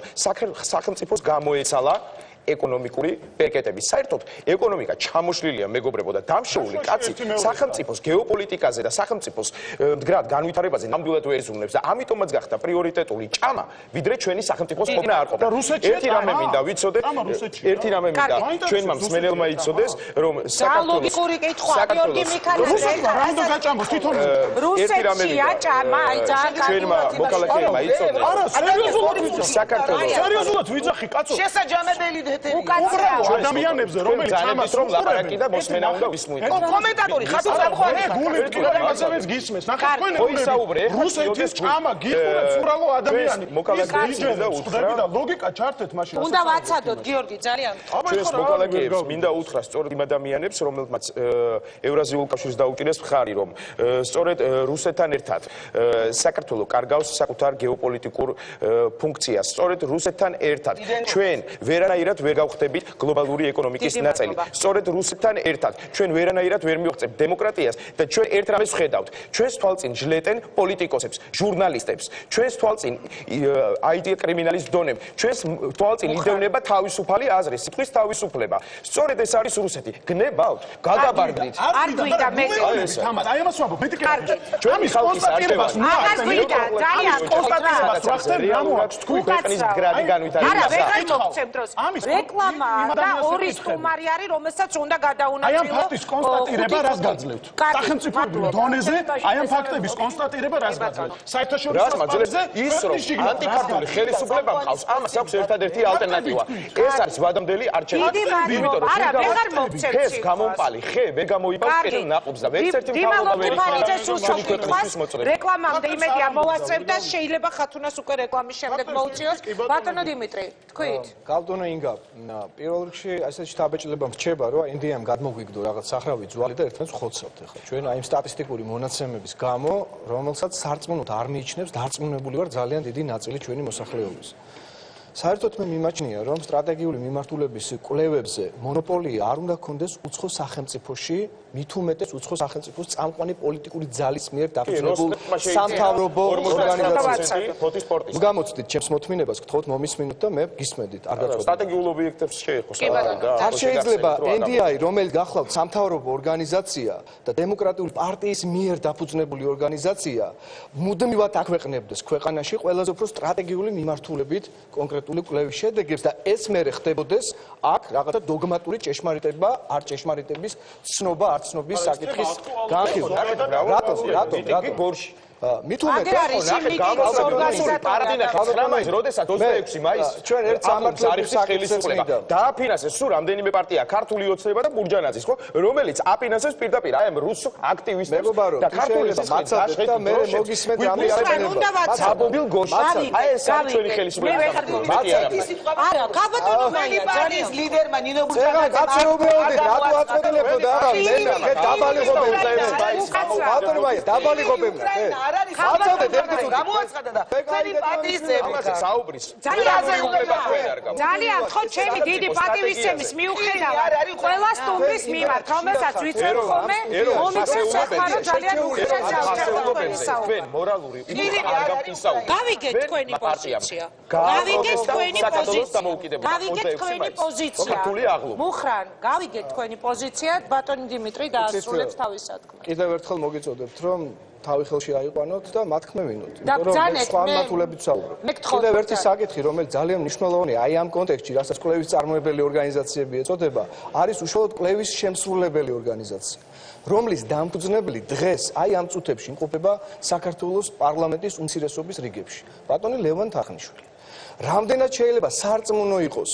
სახელმწიფოს გამოეცალა ეკონომიკური პაკეტები. საერთოდ ეკონომიკა ჩამოშლილია მეგობრებო და დამშეული კაცი სახელმწიფოს გეოპოლიტიკაზე და სახელმწიფოს მდგრად განვითარებაზე ნამდვილად ვერ იზრუნებს და ამიტომაც გახდა პრიორიტეტული ჭამა, ვიდრე ჩვენი სახელმწიფოს ყოფნა არ ყოფნა. ერთი რამე მინდა ვიცოდეთ, ერთი რამე მინდა ჩვენმა მსმენელმა იცოდეს, რომ
ლოგიკური კითხვა გიორგი მიქანაძე
რა უნდა გაჭამოს თვითონ
რუსეთში აჭამა, აი ძალიან
ჩვენმა მოქალაქეებმა იცოდეს.
არა, სერიოზულად ვიძახი, კაცო.
შესაჯამებელი
ადამიანებზე რომელიც ამას
რომ ლაპარაკი და მოსმენა უნდა ვისმოიტანო.
კომენტატორი ხათოს ამხარი.
გულებს გისმეს. ნახე თქვენ რუსეთის ჭამა გიხურებს უბრალო ადამიანი.
მოკალაგეები და უთხრა
და ლოგიკა ჩართეთ მაშინ.
უნდა ვაცადოთ გიორგი ძალიან.
ჩვენს მოკალაგეებს მინდა უთხრა სწორედ იმ ადამიანებს, რომელთაც ევრაზიულ კავშირს დაუჭირეს მხარი, რომ სწორედ რუსეთთან ერთად საქართველოს კარგავს საკუთარ გეოპოლიტიკურ ფუნქციას. სწორედ რუსეთთან ერთად ჩვენ ვერანაირად ვერ გავხდებით გლობალური ეკონომიკის ნაწილი. სწორედ რუსეთთან ერთად ჩვენ ვერანაირად ვერ მივღწევთ დემოკრატიას და ჩვენ ერთ რამეს ვხედავთ. ჩვენს თვალწინ ჟლეტენ პოლიტიკოსებს, ჟურნალისტებს, ჩვენს თვალწინ IT კრიმინალის დონემ, ჩვენს თვალწინ იდევნება თავისუფალი აზრი, სიტყვის თავისუფლება. სწორედ ეს არის რუსეთი. გნებავთ, გაგაბარდით.
არ გვიდა მე.
აი ამას ვამბობ, მეტი კეთილი.
ჩვენი ხალხის არჩევას
აღარ გვიდა, ძალიან
კონსტატირებას რა ხდება, გამოაქვს თქვენ ქვეყნის
გრადი განვითარება.
არა, ვეღარ მოგცემ დროს. რეკლამაა და ორი სტუმარი არის, რომელსაც უნდა გადაუნაწილო.
აი ამ ფაქტის კონსტატირება რას გაძლევთ? სახელმწიფოებრივ დონეზე აი ამ ფაქტების კონსტატირება რას გაძლევთ? საერთაშორისო
მასალებზე ის რომ ანტიქართული ხელისუფლება მყავს, ამას აქვს ერთადერთი ალტერნატივა. ეს არის ვადამდელი არჩევანი.
იმიტომ რომ არა, ვეღარ მოგცემ.
ხეს გამომპალი, ხე ვერ გამოიბავს კეთილ ნაყოფს და ვერც ერთი მთავრობა ვერ
იქნება. რეკლამამდე იმედია მოვასწრებ და შეიძლება ხათუნას უკვე რეკლამის შემდეგ მოუწიოს. ბატონო დიმიტრი, თქვით?
გალდონო ინგა, პირველ რიგში ასეთი შთაბეჭდილება მრჩება, რომ ინდიამ გადმოგვიგდო რაღაც სახრავი ძვალი და ერთმანეთს ხოცავთ ახლა. ჩვენ აი იმ სტატისტიკური მონაცემების გამო, რომელსაც სარწმუნოდ არ მიიჩნევს, დარწმუნებული ვარ ძალიან დიდი ნაწილი ჩვენი მოსახლეობის. საერთოდ მე მიმაჩნია, რომ სტრატეგიული მიმართულების კვლევებზე მონოპოლია არ უნდა გქონდეს უცხო სახელმწიფოში, მით უმეტეს უცხო სახელმწიფოს წამყვანი პოლიტიკური ძალის მიერ დაფუძნებულ სამთავრობო ორგანიზაციებში. გამოცდით ჩემს მოთმინებას, გთხოვთ მომისმინოთ და მე გისმენდით. არ გაწოდეთ.
სტრატეგიულ ობიექტებს შეეხოს.
არ შეიძლება NDI, რომელიც გახლავთ სამთავრობო ორგანიზაცია და დემოკრატიული პარტიის მიერ დაფუძნებული ორგანიზაცია, მუდმივად აქვეყნებდეს ქვეყანაში ყველაზე უფრო სტრატეგიული მიმართულებით კონკრეტული კვლევის შედეგებს და ეს მერე ხდებოდეს აქ რაღაცა დოგმატური ჭეშმარიტება, არ ჭეშმარიტების ცნობა, არ ცნობის საკითხის განხილვა. რატო? გორში. მით უმეტეს
პარადინახის როდესაც 26 მაისს
ჩვენ ერთ სამართლებრივ
ხელისუფლება დააფინანსეს სულ რამდენიმე პარტია ქართული ოცნება და ბურჯანაძის ხო რომელიც აფინანსებს პირდაპირ აი ამ რუს აქტივისტებს და ქართული
მაცადეთ და მე მოგისმენთ რამე
საბობილ გოში აი ეს არის ჩვენი ხელისუფლება
არა გაბატონო მაია ძალიან ლიდერმა ნინო ბურჯანაძე
გაცნობეოდით რატო აწყვეტილებო და არა მე დაბალი ხობები ბატონო მაია დაბალი ხობები
არ არის ხალხი გამოაცხადა და თქვენი პატივისცემი
საუბრის
ძალიან ხო ჩემი დიდი პატივისცემის მიუხედავად ყველა სტუმრის მიმართ რომელსაც ვიცნობ ხოლმე მომიწევს ახლა ძალიან უხეშად
თქვენ მორალური არ გაფისაუბრეთ
გავიგეთ თქვენი პოზიცია გავიგეთ თქვენი პოზიცია გავიგეთ თქვენი პოზიცია მუხრან გავიგეთ თქვენი პოზიცია ბატონი დიმიტრი დაასრულებს თავის სათქმელს
კიდევ ერთხელ მოგიწოდებთ რომ თავი ხელში აიყვანოთ და მათქმევინოთ. იმიტომ რომ სხვა მათულებით ვსაუბრობ. კიდევ ერთი საკითხი, რომელიც ძალიან მნიშვნელოვანია, აი ამ კონტექსტში, რასაც კვლევის წარმოებელი ორგანიზაციები ეწოდება, არის უშუალოდ კვლევის შემსრულებელი ორგანიზაცია, რომლის დამფუძნებელი დღეს აი ამ წუთებში იმყოფება საქართველოს პარლამენტის უმცირესობის რიგებში. ბატონი ლევან თახნიშვილი. რამდენად შეიძლება სარწმუნო იყოს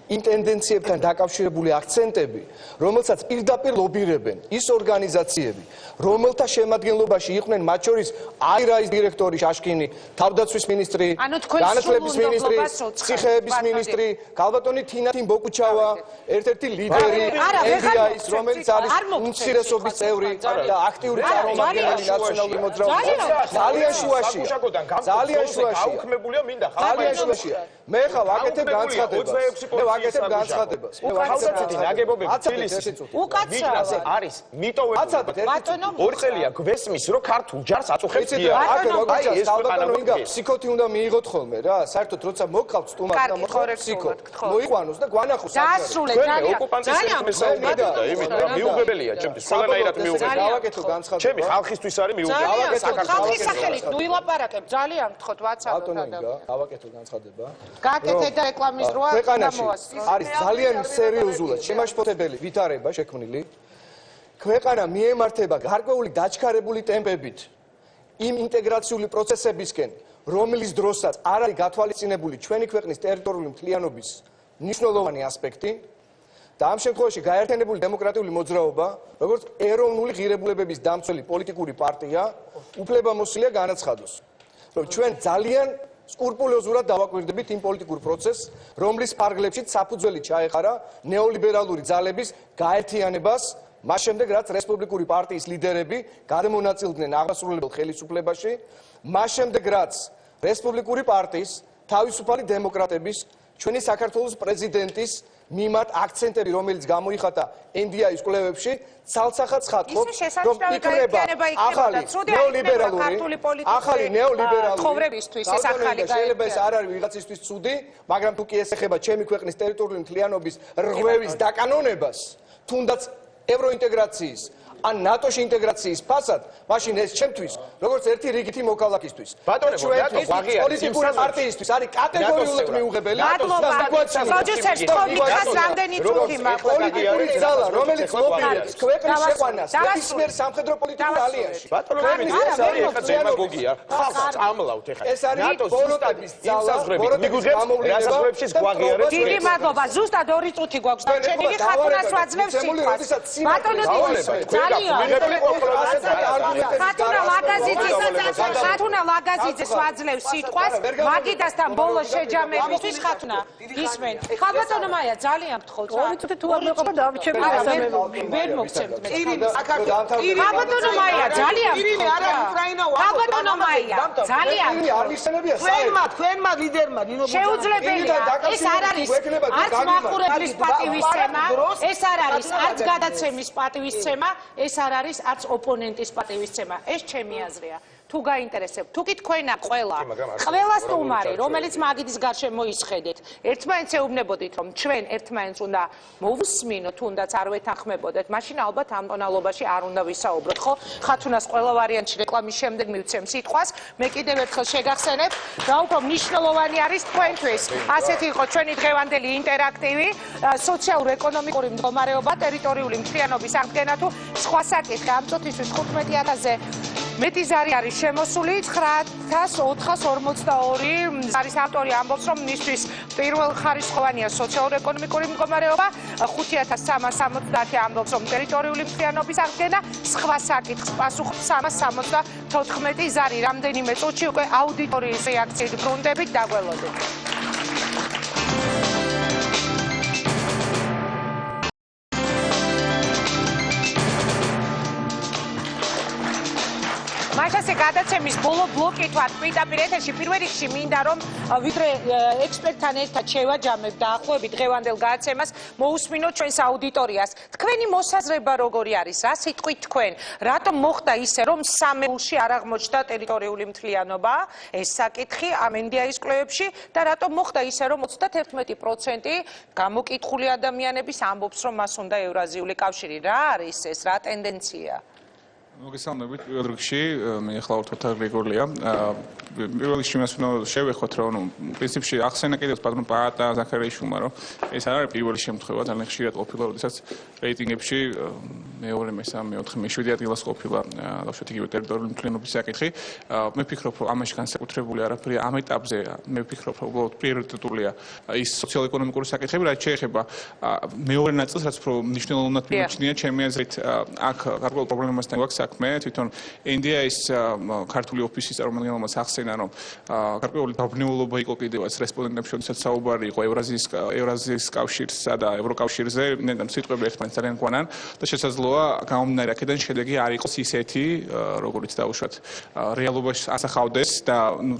იმ ტენდენციებთან დაკავშირებული აქცენტები, რომელსაც პირდაპირ ლობირებენ ის ორგანიზაციები, რომელთა შემადგენლობაში იყვნენ მათ შორის აირაის დირექტორი შაშკინი, თავდაცვის მინისტრი, განათლების მინისტრი, ციხეების მინისტრი, ქალბატონი თინათინ ბოკუჩავა, ერთ-ერთი ლიდერი NDI-ის, რომელიც არის უმცირესობის წევრი და აქტიური წარმომადგენელი ნაციონალური მოძრაობის. ძალიან შუაშია. ძალიან შუაშია. ძალიან შუაშია. მე ხა ვაკეთებ განცხადებას. მე ვაკეთებ განცხადებას.
ხალხაცეთი ნაგებობები თბილისის
უკაცრავად
არის მიტოვებული.
ბატონო
ორ წელია გვესმის რომ ქართულ ჯარს აწუხებს
დიახ. აქ როგორ ჩანს ალბათო ინგა ფსიქოთი უნდა მიიღოთ ხოლმე რა. საერთოდ როცა მოგხავთ სტუმარს და მოხავთ ფსიქოთ. მოიყვანოს და გვანახოს.
დაასრულე ძალიან
მიუღებელია ჩემთვის. ყველანაირად მიუღებელია.
გავაკეთო განცხადება.
ჩემი ხალხისთვის არის მიუღებელი.
ხალხის სახელით ვილაპარაკებ ძალიან გთხოვთ ვაცადოთ
და გავაკეთო განცხადება.
გაკეთე და რეკლამის როა
გამოასწრო. არის ძალიან სერიოზულად შემაშფოთებელი ვითარება შექმნილი. ქვეყანა მიემართება გარკვეული დაჩქარებული ტემპებით იმ ინტეგრაციული პროცესებისკენ, რომლის დროსაც არ არის გათვალისწინებული ჩვენი ქვეყნის ტერიტორიული მთლიანობის მნიშვნელოვანი ასპექტი და ამ შემთხვევაში გაერთიანებული დემოკრატიული მოძრაობა, როგორც ეროვნული ღირებულებების დამცველი პოლიტიკური პარტია, უფლებამოსილია განაცხადოს, რომ ჩვენ ძალიან სკრუპულოზურად დავაკვირდებით იმ პოლიტიკურ პროცესს, რომლის ფარგლებშიც საფუძველი ჩაეყარა ნეოლიბერალური ძალების გაერთიანებას, მას შემდეგ რაც რესპუბლიკური პარტიის ლიდერები გადმონაწილდნენ აღასრულებელ ხელისუფლებაში, მას შემდეგ რაც რესპუბლიკური პარტიის თავისუფალი დემოკრატების ჩვენი საქართველოს პრეზიდენტის მიმართ აქცენტები, რომელიც გამოიხატა NDI-ის კვლევებში, ცალსახად ცხადყოფს, რომ იქნება ახალი ნეოლიბერალური შეიძლება ეს არ არის ვიღაცისთვის ცუდი, მაგრამ თუ კი ეს ეხება ჩემი ქვეყნის ტერიტორიული მთლიანობის რღვევის დაკანონებას, თუნდაც ევროინტეგრაციის ან ნატოში ინტეგრაციის ფასად, მაშინ ეს ჩემთვის, როგორც ერთი რიგითი მოქალაქისთვის, ჩვენთვის პოლიტიკური პარტიისთვის არის კატეგორიულად მიუღებელი. პოლიტიკური ძალა, რომელიც მობილიზებს ქვეყნის შეყვანას ნებისმიერ სამხედრო პოლიტიკურ ალიანსში. ეს არის დემაგოგია. ხალხს წამლავთ ეხლა. ეს არის ბოროტების ძალა, ბოროტების გამოვლენა.
დიდი მადლობა. ზუსტად 2 წუთი გვაქვს დარჩენილი. ხათუნას ვაძლევს სიტყვას. ბატონო ხათუნა ლაგაზიძეს ვაძლევს სიტყვას, მაგიდასთან ბოლო შეჯამებისთვის ხათუნა ისმენ. ხალბატონო მაია, ძალიან გთხოვთ.
2 წუთი თუ არ მეყოფა დავიჩები გასამებრები.
ვერ მოგცემთ მე. ხალბატონო მაია, ძალიან გთხოვთ. ხალბატონო მაია, ძალიან
თქვენმა ლიდერმა
შეუძლებელია. ეს არ არის არც მაყურებლის პატივისცემა, ეს არ არის არც გადაცემის პატივისცემა, ეს არ არის არც ოპონენტის პატივისცემა. ეს ჩემი აზრია. თუ გაინტერესებთ, თუ კი თქვენა ყველა სტუმარი, რომელიც მაგიდის გარშემო მოისხედეთ, ერთმანეთს ეუბნებოდით, რომ ჩვენ ერთმანეთს უნდა მოვუსმინოთ, თუნდაც არ ვეთანხმებოდეთ, მაშინ ალბათ ამ ტონალობაში არ უნდა ვისაუბროთ, ხო? ხათუნას ყველა ვარიანტში რეკლამის შემდეგ მივცემ სიტყვას, მე კიდევ ერთხელ შეგახსენებ, რა უფრო მნიშვნელოვანი არის თქვენთვის. ასეთი იყო ჩვენი დღევანდელი ინტერაქტივი, სოციალურ-ეკონომიკური მდგომარეობა, ტერიტორიული მთლიანობის აღდგენა თუ სხვა საკითხი. ამ წუთისთვის 15,000-ზე მეტი ზარი არის შემოსული 9442 ზარის ავტორი ამბობს, რომ მისთვის პირველხარისხოვანია სოციალურ-ეკონომიკური მდგომარეობა, 5370 ამბობს, რომ ტერიტორიული მთლიანობის აღდგენა, სხვა საკითხს პასუხ 374 ზარი. რამდენიმე წუთში უკვე აუდიტორიის რეაქციით ბრუნდებით, დაგველოდეთ. მაშასე გადაცემის ბოლო ბლოკით ვარ პირდაპირ ეთერში. პირველ რიგში მინდა რომ ვიდრე ექსპერტთან ერთად შევაჯამებ და ახლობებით დღევანდელ გადაცემას, მოусმინოთ ჩვენს აუდიტორიას. თქვენი მოსაზრება როგორი არის? რა სიტყვით თქვენ? რატომ მოხდა ისე, რომ სამეულში არ აღმოჩნდა ტერიტორიული მთლიანობა? ეს საკითხი ამ NDI-ის კვლევებში და რატომ მოხდა ისე, რომ 31% გამოკითხული ადამიანების ამბობს, რომ მას უნდა ევრაზიული კავშირი? რა არის ეს? რა ტენდენცია?
მოგესალმებით პირველ რიგში, მე ახლა ორთოთა გრიგორია. პირველ რიგში მას უნდა შევეხოთ, რომ პრინციპში ახსენა კიდევ პატრონ პაატა ზაქარიაშვილმა, რომ ეს არ არის პირველი შემთხვევა, ძალიან ხშირად ყოფილა, როდესაც რეიტინგებში მეორე, მესამე, მეოთხე, მეშვიდე ადგილას ყოფილა ბავშვთა იგივე ტერიტორიული მთლიანობის საკითხი. მე ვფიქრობ, რომ ამაში განსაკუთრებული არაფერი ამ ეტაპზე, მე ვფიქრობ, რომ უბრალოდ პრიორიტეტულია ის სოციალ-ეკონომიკური საკითხები, რაც შეეხება მეორე ნაწილს, რაც უფრო მნიშვნელოვნად მიმოჩნია ჩემი აზრით, აქ გარკვეულ პრობლემასთან გვაქვს საქმე, თვითონ NDI-ის ქართული ოფისის წარმომადგენელმა ახსენა, რომ გარკვეული დაბნეულობა იყო კიდევაც რესპონდენტებს შორისაც საუბარი იყო ევრაზიის კავშირსა და ევროკავშირზე, ნეტამ სიტყვები ერთმანეთს ძალიან გვანან და შესაძლოა გამომდინარე აქედან შედეგი არ იყოს ისეთი, როგორიც დაუშვათ რეალობაში ასახავდეს და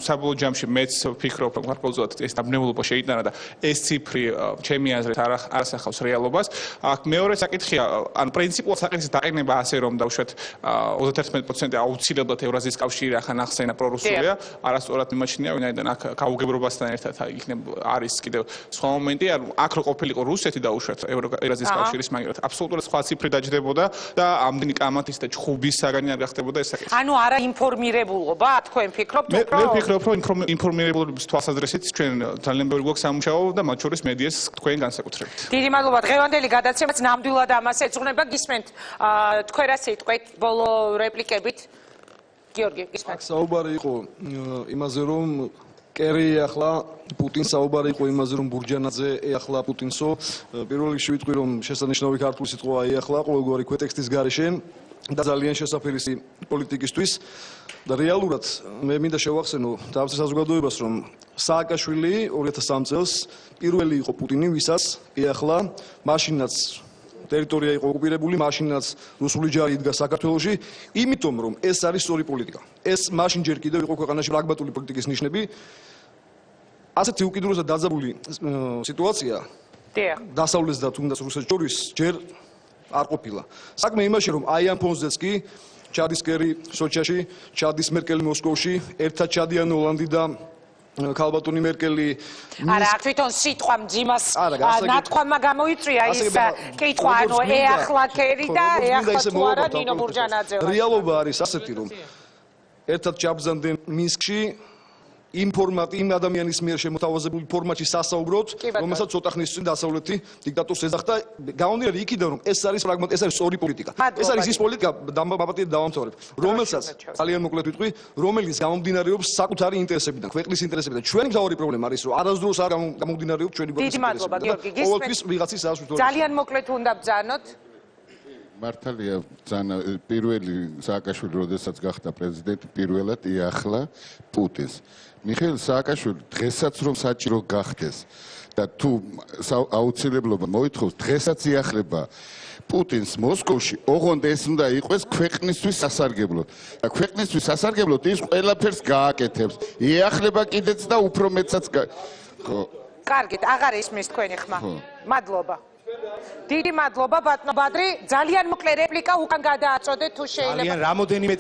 საბოლოო ჯამში მეც ვფიქრობ, რომ გარკვეულწილად ეს დაბნეულობა შეიტანა და ეს ციფრი ჩემი აზრით არ ასახავს რეალობას. აქ მეორე საკითხია, ან პრინციპულად საკითხის დაყენება ასე რომ დაუშვათ 31% აუცილებლად ევრაზიის კავშირი ახან ახსენა პრორუსულია, არასწორად მიმაჩნია, ვინაიდან აქ გაუგებრობასთან ერთად არის კიდევ სხვა მომენტი, აქ რო ყოფილიყო რუსეთი დაუშვათ ევრაზიის კავშირის მაგალითად, აბსოლუტურად სხვა ციფრი დაჯდებოდა და ამდენი კამათის და ჩხუბის საგანი არ გახდებოდა ეს საკითხი.
ანუ არა ინფორმირებულობა, თქვენ ფიქრობთ,
მე ვფიქრობ, რომ ინფორმირებულობის თვალსაზრისით ჩვენ ძალიან ბევრი გვაქვს სამუშაო და მათ შორის მედიას თქვენ განსაკუთრებით.
დიდი მადლობა. დღევანდელი გადაცემაც ნამდვილად ამას ეძღვნება. გისმენთ თქვენ რა სიტყვით ბოლო რეპლიკებით? გიორგი, გისმენთ.
საუბარი იყო იმაზე, რომ კერი ახლა პუტინს საუბარი იყო იმაზე რომ ბურჯანაძე ეახლა პუტინსო პირველ რიგში ვიტყვი რომ შესანიშნავი ქართული სიტყვა ეახლა ყოველგვარი ქვეტექსტის გარეშე და ძალიან შესაფერისი პოლიტიკისთვის და რეალურად მე მინდა შევახსენო თავის საზოგადოებას რომ სააკაშვილი 2003 წელს პირველი იყო პუტინი ვისაც ეახლა მაშინაც ტერიტორია იყო ოკუპირებული, მაშინაც რუსული ჯარი იდგა საქართველოში, იმიტომ რომ ეს არის სწორი პოლიტიკა. ეს მაშინ ჯერ კიდევ იყო ქვეყანაში პრაგმატული პოლიტიკის ნიშნები. ასეთი უკიდურესად დაძაბული სიტუაცია დასავლეთს და თუნდაც რუსეთს შორის ჯერ არ ყოფილა. საქმე იმაში რომ აი ამ ფონზეც კი ჩადის კერი სოჩიაში, ჩადის მერკელი მოსკოვში, ერთად ჩადიან ჰოლანდი და ქალბატონი მერკელი
არა თვითონ სიტყვა მძიმას ნათქვამმა გამოიწვია ის კითხვა ანუ ეახლა კერი და ეახლა თუ არა ნინო ბურჯანაძე
რეალობა არის ასეთი რომ ერთად ჩაბრძანდნენ მინსკში იმ ფორმატი იმ ადამიანის მიერ შემოთავაზებული ფორმატში სასაუბროთ რომელსაც ცოტა ხნის წინ დასავლეთი დიქტატორს ეძახდა გამომდინარე იქიდან რომ ეს არის პრაგმატი ეს არის სწორი პოლიტიკა ეს არის ის პოლიტიკა დამაბატი დავამთავრებ რომელსაც ძალიან მოკლედ ვიტყვი რომელიც გამომდინარეობს საკუთარი ინტერესებიდან ქვეყნის ინტერესებიდან ჩვენი მთავარი პრობლემა არის რომ არასდროს არ გამომდინარეობს ჩვენი ქვეყნის
დიდი მადლობა გიორგი
ყოველთვის ვიღაცის ასვით
ძალიან მოკლედ უნდა ბრძანოთ
მართალია პირველი სააკაშვილი როდესაც გახდა პრეზიდენტი პირველად იახლა პუტინს მიხეილ სააკაშვილი დღესაც რომ საჭირო გახდეს და თუ აუცილებლობა მოითხოვს დღესაც იახლება პუტინს მოსკოვში ოღონდ ეს უნდა იყოს ქვეყნისთვის სასარგებლოდ და ქვეყნისთვის სასარგებლოდ ის ყველაფერს გააკეთებს იახლება კიდეც და უფრო მეცაც
კარგით აღარ ისმის თქვენი ხმა მადლობა დიდი მადლობა ბატონო ბადრი ძალიან მოკლე რეპლიკა უკან გადააწოდეთ თუ შეიძლება
ძალიან რამოდენიმე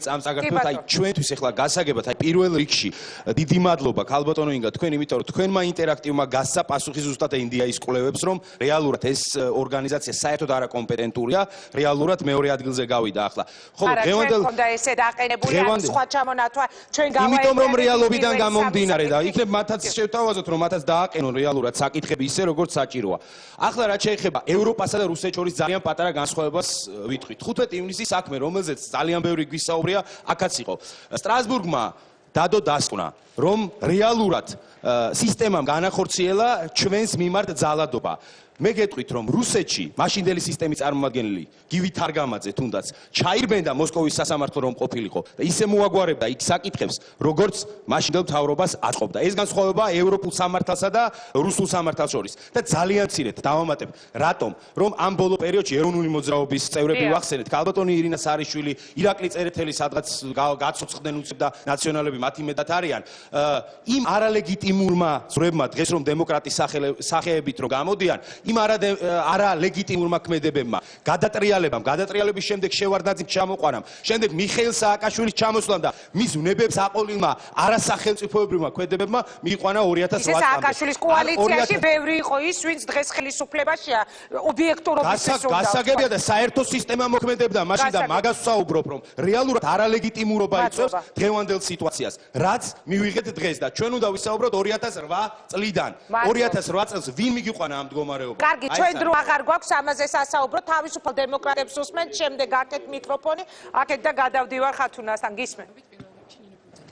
წამს აგართოთ აი ჩვენთვის ახლა გასაგებად აი პირველ რიგში დიდი მადლობა ქალბატონო ინგა თქვენ იმიტომ რომ თქვენმა ინტერაქტივმა გასცა პასუხი ზუსტად ინდიაის კვლევებს რომ რეალურად ეს ორგანიზაცია საერთოდ არაკომპეტენტურია რეალურად მეორე ადგილზე გავიდა ახლა
ხო დღევანდელ ქონდა ესე დაყენებული ან სხვა ჩამონათვა ჩვენ გავაერთიანეთ
იმიტომ რომ რეალობიდან გამომდინარე და იქნებ მათაც შევთავაზოთ რომ მათაც დააყენონ რეალურად საკითხები ისე როგორც საჭიროა ახლა რაც შეეხება ევროპასა და რუსეთს შორის ძალიან პატარა განსხვავებას ვიტყვით 15 ივნისის საქმე რომელზეც ძალიან ბევრი გვისაუბრია აქაც იყო სტრასბურგმა დადო დასკვნა რომ რეალურად სისტემამ განახორციელა ჩვენს მიმართ ძალადობა მე გეტყვით რომ რუსეთში მაშინდელი სისტემის წარმომადგენელი გივი თარგამაძე თუნდაც ჩაირბენდა მოსკოვის სასამართლო რომ ყოფილიყო და ისე მოაგვარებდა იქ საკითხებს როგორც მაშინდელ მთავრობას აწყობდა ეს განსხვავება ევროპულ სამართალსა და რუსულ სამართალს შორის და ძალიან მცირედ დავამატებ რატომ რომ ამ ბოლო პერიოდში ეროვნული მოძრაობის წევრები ვახსენეთ ქალბატონი ირინა სარიშვილი ირაკლი წერეთელი სადღაც გაცოცხლდნენ უცებ და ნაციონალები მათი მეტად არიან იმ არალეგიტიმურმა ზრებმა დღეს რომ დემოკრატის სახეებით რომ გამოდიან იმ არალეგიტიმურმა ქმედებებმა გადატრიალების შემდეგ შევარდნაძის ჩამოყვანამ შემდეგ მიხეილ სააკაშვილის ჩამოსვლამ და მის უნებებს აყოლილმა არასახელმწიფოებრივმა ქმედებებმა მიიყვანა 2008 წელს
ეს სააკაშვილის კოალიციაში ბევრი იყო ის ვინც დღეს ხელისუფლებაშია ობიექტურობის შესრულდა
გასაგებია და საერთო სისტემა მოქმედებდა მაშინ და მაგას ვსაუბრობ რომ რეალურად არალეგიტიმურობა იწვევს დღევანდელ სიტუაციას რაც მივიღეთ დღეს და ჩვენ უნდა ვისაუბროთ 2008 წლიდან 2008 წელს ვინ მიგიყვანა ამ მდგომარეობაში
კარგი, ჩვენ დრო აღარ გვაქვს ამაზე სასაუბრო, თავისუფალ დემოკრატებს უსმენთ, შემდეგ აქეთ მიკროფონი, აქეთ და გადავდივარ ხათუნასთან, გისმენთ.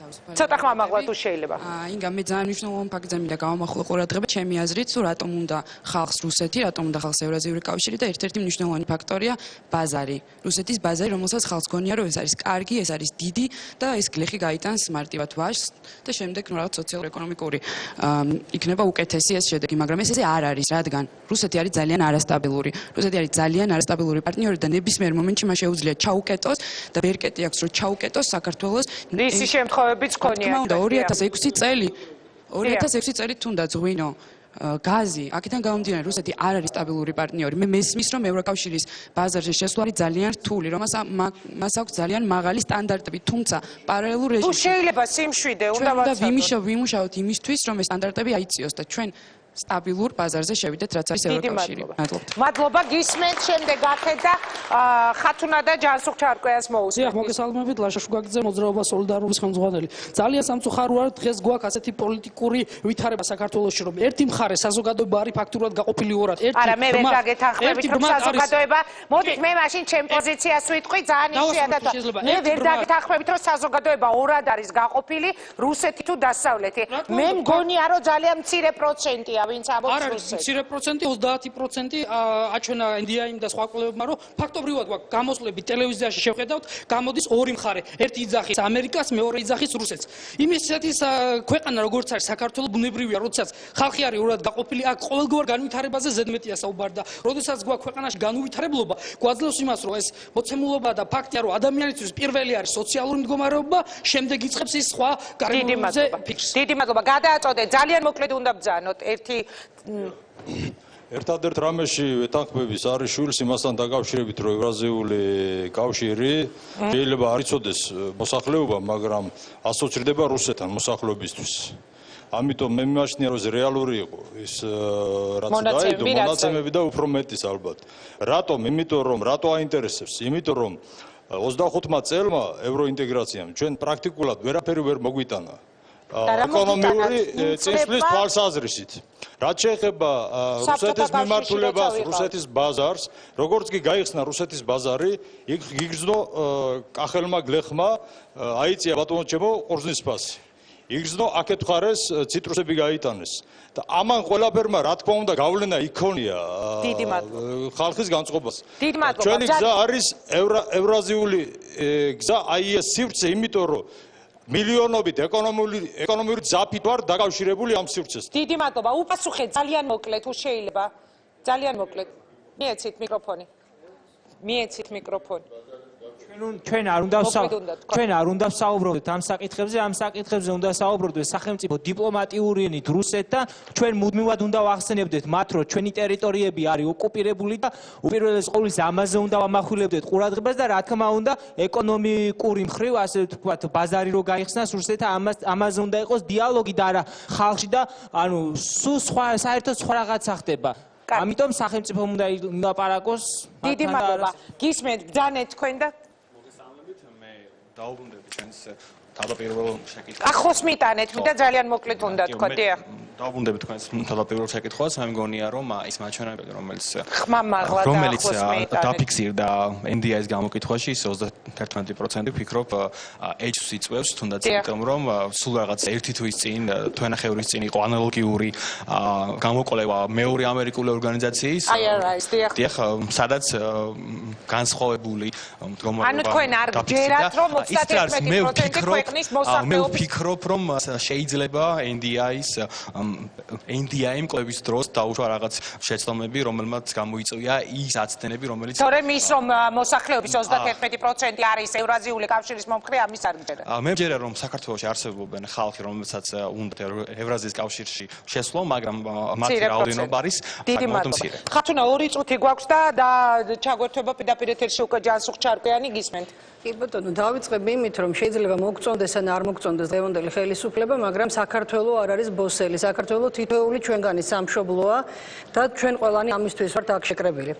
ცოტა ხმა მაღლა თუ შეიძლება.
ინგა მე ძალიან მნიშვნელოვანი ფაქტზე მინდა გავამახვილო ყურადღება ჩემი აზრით, თუ რატომ უნდა ხალხს რუსეთი, რატომ უნდა ხალხს ევრაზიული კავშირი და ერთ-ერთი მნიშვნელოვანი ფაქტორია ბაზარი. რუსეთის ბაზარი, რომელსაც ხალხს გონია, რომ ეს არის კარგი, ეს არის დიდი და ეს გლეხი გაიტანს მარტივად ვაჟს და შემდეგ რაღაც სოციალურ-ეკონომიკური იქნება უკეთესი ეს შედეგი, მაგრამ ეს არ არის, რადგან რუსეთი არის ძალიან არასტაბილური. რუსეთი არის ძალიან არასტაბილური პარტნიორი და ნებისმიერ მომენტში მას შეუძლია ჩაუკეტოს და ბერკეტი აქვს რომ ჩაუკეტოს საქართველოს
ისი შემთხვევებიც ქონია.
2006 წელი 2006 წელი თუნდაც ღვინო გაზი აქედან გამომდინარე რუსეთი არ არის სტაბილური პარტნიორი მე მესმის რომ ევროკავშირის ბაზარზე შესვლა არის ძალიან რთული რომ მას აქვს ძალიან მაღალი სტანდარტები თუმცა პარალელურ რეჟიმში
შეიძლება სიმშვიდე უნდა
ვიმუშაოთ იმისთვის რომ ეს სტანდარტები აიწიოს და ჩვენ სტაბილურ ბაზარზე შევიდეთ, რაც არის ევროკავშირი.
მადლობა, გისმენთ, შემდეგ აქეთ და ხათუნა და ჯანსუღ ჩარკვეას მოუსმენთ.
დიახ, მოგესალმებით, ლაშა შუგაგიძე, მოძრაობა სოლიდარობის ხელმძღვანელი. ძალიან სამწუხარო არის დღეს გვაქვს ასეთი პოლიტიკური ვითარება საქართველოში, რომ ერთი მხარე საზოგადოება არის ფაქტურად გაყოფილი ორად.
არა, მე ვერ გაგეთანხმებით, რომ საზოგადოება, მოდით მე მაშინ ჩემ პოზიციას ვიტყვი, ძალიან იშვიათად. მე ვერ გაგეთანხმებით, რომ საზოგადოება ორად არის გაყოფილი, რუსეთი თუ დასავლეთი. მე მგონია, რომ ძალიან მცირე პროცენტია, ვინც ამბობს რუსეთს.
არა, მცირე პროცენტი 30% აჩვენა NDI-იმ და სხვა კვლევებმა, რომ ფაქტობრივად გვაქვს გამოსვლები ტელევიზიაში შევხედავთ, გამოდის ორი მხარე. ერთი იძახის ამერიკას, მეორე იძახის რუსეთს. იმისათვის ქვეყანა როგორც არის საქართველო ბუნებრივია, როდესაც ხალხი არის ორად გაყოფილი, აქ ყოველგვარ განვითარებაზე ზედმეტია საუბარი და როდესაც გვაქვს ქვეყანაში განუვითარებლობა, გვაძლევს იმას, რომ ეს მოცემულობა და ფაქტია, რომ ადამიანისთვის პირველი არის სოციალური მდგომარეობა, შემდეგ იწყებს ის სხვა გარემოებზე ფიქრს.
დიდი მადლობა. გადააწოდეთ, ძალიან მოკლედ უნდა ბრძანოთ.
ერთადერთ რამეში ვეთანხმების არის შვილს იმასთან დაკავშირებით, რომ ევრაზიული კავშირი შეიძლება არ იცოდეს მოსახლეობა, მაგრამ ასოცირდება რუსეთთან მოსახლეობისთვის. ამიტომ მე მიმაჩნია, რომ ეს რეალური იყო ის რაც დაიდო მონაცემები და უფრო მეტის ალბათ. რატომ? იმიტომ რომ რატო აინტერესებს? იმიტომ რომ 25 წელმა ევროინტეგრაციამ ჩვენ პრაქტიკულად ვერაფერი ვერ მოგვიტანა. ეკონომიური წინსვლის თვალსაზრისით. რაც შეეხება რუსეთის მიმართულებას, რუსეთის ბაზარს, როგორც კი გაიხსნა რუსეთის ბაზარი, იქ გიგრძნო კახელმა გლეხმა აიწია ბატონო ჩემო ყურძნის ფასი. იგრძნო აქეთ მხარეს ციტრუსები გაიტანეს და ამან ყველაფერმა რა თქმა უნდა გავლენა იქონია ხალხის განწყობას. ჩვენი გზა არის ევრაზიული გზა, აი ეს სივრცე, იმიტომ რომ მილიონობით ეკონომიური ძაფით ვარ დაკავშირებული ამ სივრცესთან.
დიდი მადლობა. უპასუხეთ ძალიან მოკლედ, თუ შეიძლება. ძალიან მოკლედ. მიეცით მიკროფონი.
ჩვენ არ უნდა საუბრობდეთ ამ საკითხებზე, უნდა საუბრობდეთ სახელმწიფო დიპლომატიური ენით რუსეთთან, ჩვენ მუდმივად უნდა ვახსენებდეთ მათ, რომ ჩვენი ტერიტორიები არის ოკუპირებული და უპირველეს ყოვლისა ამაზე უნდა ვამახვილებდეთ ყურადღებას და რა თქმა უნდა ეკონომიკური მხრივ, ასე ვთქვათ, ბაზარი რო გაიხსნას რუსეთთან, ამაზე უნდა იყოს დიალოგი და არა ხალხში და ანუ სულ საერთოდ სხვა რაღაცა ხდება. ამიტომ სახელმწიფომ უნდა ილაპარაკოს.
დიდი მადლობა. გისმენთ, ბრძანეთ თქვენ და
დაუბრუნდები ჩვენს თავდაპირველ შეკითხვას.
ახლოს მიტანეთ, მინდა ძალიან მოკლედ უნდა თქვა, დიახ.
დაუბრუნდები თქვენს თავდაპირველ შეკითხვას, მე მგონია რომ ის მაჩვენებელი რომელიც დაფიქსირდა NDI-ის გამოკითხვაში, ის 31% ვფიქრობ H-ს იწვევს, თუნდაც იმიტომ რომ სულ რაღაც ერთი თვის წინ, თვენახევრის წინ იყო ანალოგიური გამოკვლევა მეორე ამერიკული ორგანიზაციის. დიახ, სადაც განსხვავებული მდგომარეობა.
ანუ თქვენ არ გჯერათ რომ 31% ქვეყნის მოსახლეობის
მე ვფიქრობ რომ შეიძლება NDI-იმ კვლევის დროს დაუშვა რაღაც შეცდომები, რომელმაც გამოიწვია ის აცდენები, რომელიც
თორემ ის რომ მოსახლეობის 31% არის ევრაზიული კავშირის მომხრე, ამის არ გჯერა.
მე ვჯერა რომ საქართველოში არსებობენ ხალხი, რომელსაც უნდა ევრაზიის კავშირში შესვლა, მაგრამ მათი რაოდენობა არის საკმაოდ მცირე.
ხათუნა 2 წუთი გვაქვს და ჩაგვერთვება პირდაპირ ეთერში უკვე ჯანსუღ ჩარკვიანი, გისმენთ.
კი ბატონო, დავიწყებ იმით, რომ შეიძლება მოგწონდეს ან არ მოგწონდეს დღევანდელი ხელისუფლება, მაგრამ საქართველო არ არის ბოსელი. საქართველო თითოეული ჩვენგანი სამშობლოა და ჩვენ ყველანი ამისთვის ვართ აქ შეკრებილი.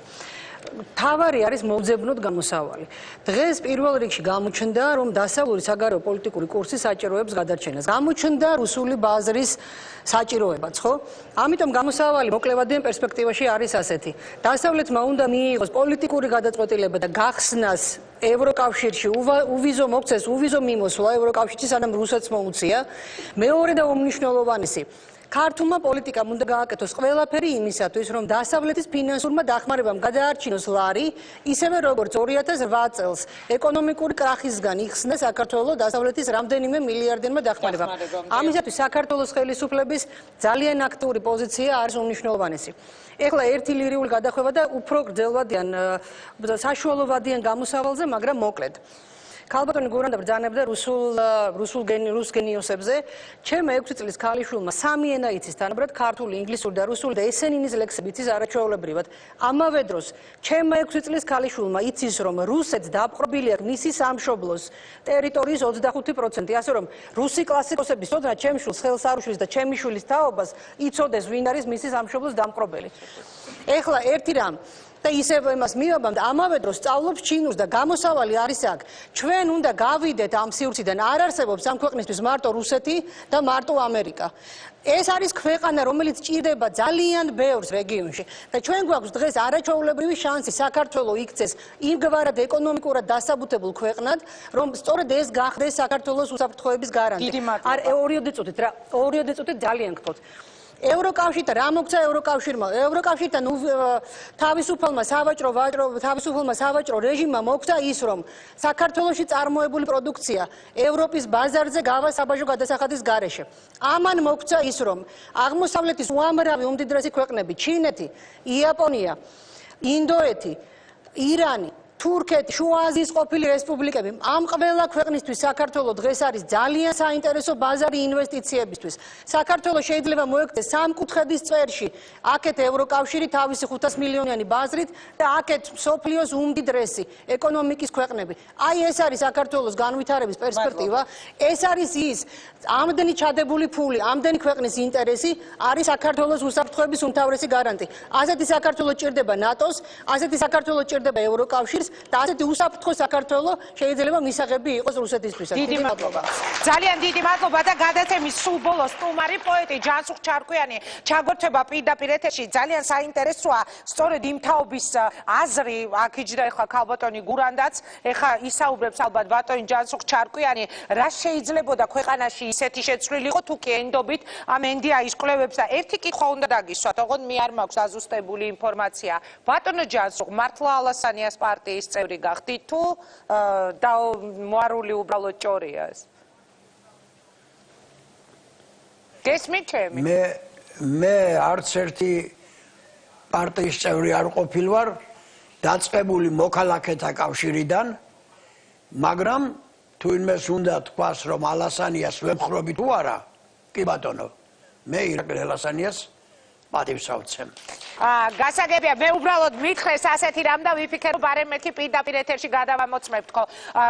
თავარი არის მომძებნოდ გამოსავალი. დღეს პირველ რიგში გამოჩნდა, რომ დასავლური საგარეო პოლიტიკური კურსი საჭიროებს გადარჩენას. გამოჩნდა რუსული ბაზრის საჭიროებაც, ხო? ამიტომ გამოსავალი მოკლევადიან პერსპექტივაში არის ასეთი. დასავლეთმა უნდა მიიღოს პოლიტიკური გადაწყვეტილება და გახსნას ევროკავშირში უვიზო მოქცეს, უვიზო მიმოსვლა ევროკავშირში, სანამ რუსეთს მოუწია. მეორე და უმნიშვნელოვანესი ქართულმა პოლიტიკამ უნდა გააკეთოს ყველაფერი იმისათვის, რომ დასავლეთის ფინანსურმა დახმარებამ გადაარჩინოს ლარი, ისევე როგორც 2008 წელს ეკონომიკური კრახისგან იხსნა საქართველოს დასავლეთის რამდენიმე მილიარდიანმა დახმარებამ. ამისათვის საქართველოს ხელისუფლების ძალიან აქტიური პოზიცია არის უმნიშვნელოვანესი. ეხლა ერთი ლირიული გადახვევა და უფრო გრძელვადიან, საშუალოვადიან გამოსავალზე, მაგრამ მოკლედ. ქალბატონი გურანდა ბრძანებდა რუს გენიოსებზე. ჩემ 6 წლის ქალიშვილმა 3 ენა იცის, თანაბრად ქართული, ინგლისური და რუსული და ესენინის ლექსები იცის არაჩვეულებრივად. ამავე დროს ჩემ 6 წლის ქალიშვილმა იცის, რომ რუსეთს დაპყრობილი აქვს მისი სამშობლოს ტერიტორიის 25%, ასე რომ რუსი კლასიკოსების ოდნა ჩემ შვილს ხელს არ უშლის და ჩემი შვილის თაობას იცოდეს ვინ არის მისი სამშობლოს დამპყრობელი. ეხლა ერთი რამ და ისევ იმას მივაბამ და ამავე დროს სწავლობს ჩინურს და გამოსავალი არის აქ. ჩვენ უნდა გავიდეთ ამ სივრციდან. არ არსებობს ამ ქვეყნისთვის მარტო რუსეთი და მარტო ამერიკა. ეს არის ქვეყანა, რომელიც ჭირდება ძალიან ბევრს რეგიონში და ჩვენ გვაქვს დღეს არაჩვეულებრივი შანსი საქართველო იქცეს იმგვარად ეკონომიკურად დასაბუთებულ ქვეყნად, რომ სწორედ ეს გახდეს საქართველოს უსაფრთხოების გარანტი. არ 2 წუთით ძალიან გთხოვთ. ევროკავშირთან რა მოგცა ევროკავშირმა? ევროკავშირთან თავისუფალმა სავაჭრო რეჟიმმა მოგცა ის, რომ საქართველოში წარმოებული პროდუქცია ევროპის ბაზარზე გავა საბაჟო გადასახადის გარეშე. ამან მოგცა ის, რომ აღმოსავლეთის უამრავი უმდიდრესი ქვეყნები, ჩინეთი, იაპონია, ინდოეთი, ირანი, თურქეთი, შუა აზიის ყოფილი რესპუბლიკები, ამ ყველა ქვეყნისთვის საქართველო დღეს არის ძალიან საინტერესო ბაზარი ინვესტიციებისთვის. საქართველო შეიძლება მოექცეს 3 კუთხედის წვერში, აქეთ ევროკავშირი თავისი 500 მილიონიანი ბაზრით და აქეთ მსოფლიოს უმდიდრესი ეკონომიკის ქვეყნები. აი ეს არის საქართველოს განვითარების პერსპექტივა, ეს არის ის, ამდენი ჩადებული ფული, ამდენი ქვეყნის ინტერესი არის საქართველოს უსაფრთხოების უმთავრესი გარანტი. ასეთი საქართველო ჭირდება ნატოს, ასეთი საქართველო ჭირდება ევროკავშირს და ასეთი უსაფრთხო საქართველო შეიძლება მისაღები იყოს რუსეთისთვის.
დიდი მადლობა. ძალიან დიდი მადლობა და გადაცემის სულ ბოლოს სტუმარი პოეტი ჯანსუღ ჩარკვიანი ჩაგვერთვება პირდაპირ ეთერში. ძალიან საინტერესოა სწორედ იმ თაობის აზრი, აქ იჯდა ეხლა ქალბატონი გურანდაც, ეხლა ისაუბრებს ალბათ ბატონი ჯანსუღ ჩარკვიანი, რა შეიძლებოდა ქვეყანაში ისეთი შეცვლილი იყო თუ კი ენდობით ამ NDI-ის კვლევებს და ერთი კითხვა უნდა დაგისვათ, ოღონდ მე არ მაქვს აზუსტებული ინფორმაცია. ბატონო ჯანსუღ, მართლა ალასანიას პარტიის წევრი გახდით თუ მოარული უბრალოდ ჭორია ეს? გესმით ჩემი?
მე არც ერთი პარტიის წევრი არ ყოფილვარ, დაწყებული მოქალაქეთა კავშირიდან, მაგრამ თუ იმეს უნდა თქვას, რომ ალასანიას ვემხრობი თუ არა, კი ბატონო, მე ირაკლი ალასანიას პატივს ავცემ.
გასაგებია, მე უბრალოდ მითხრეს ასეთი რამ და ვიფიქრე, რომ ბარემ მეთქი პირდაპირ ეთერში გადავამოწმებთ ხო.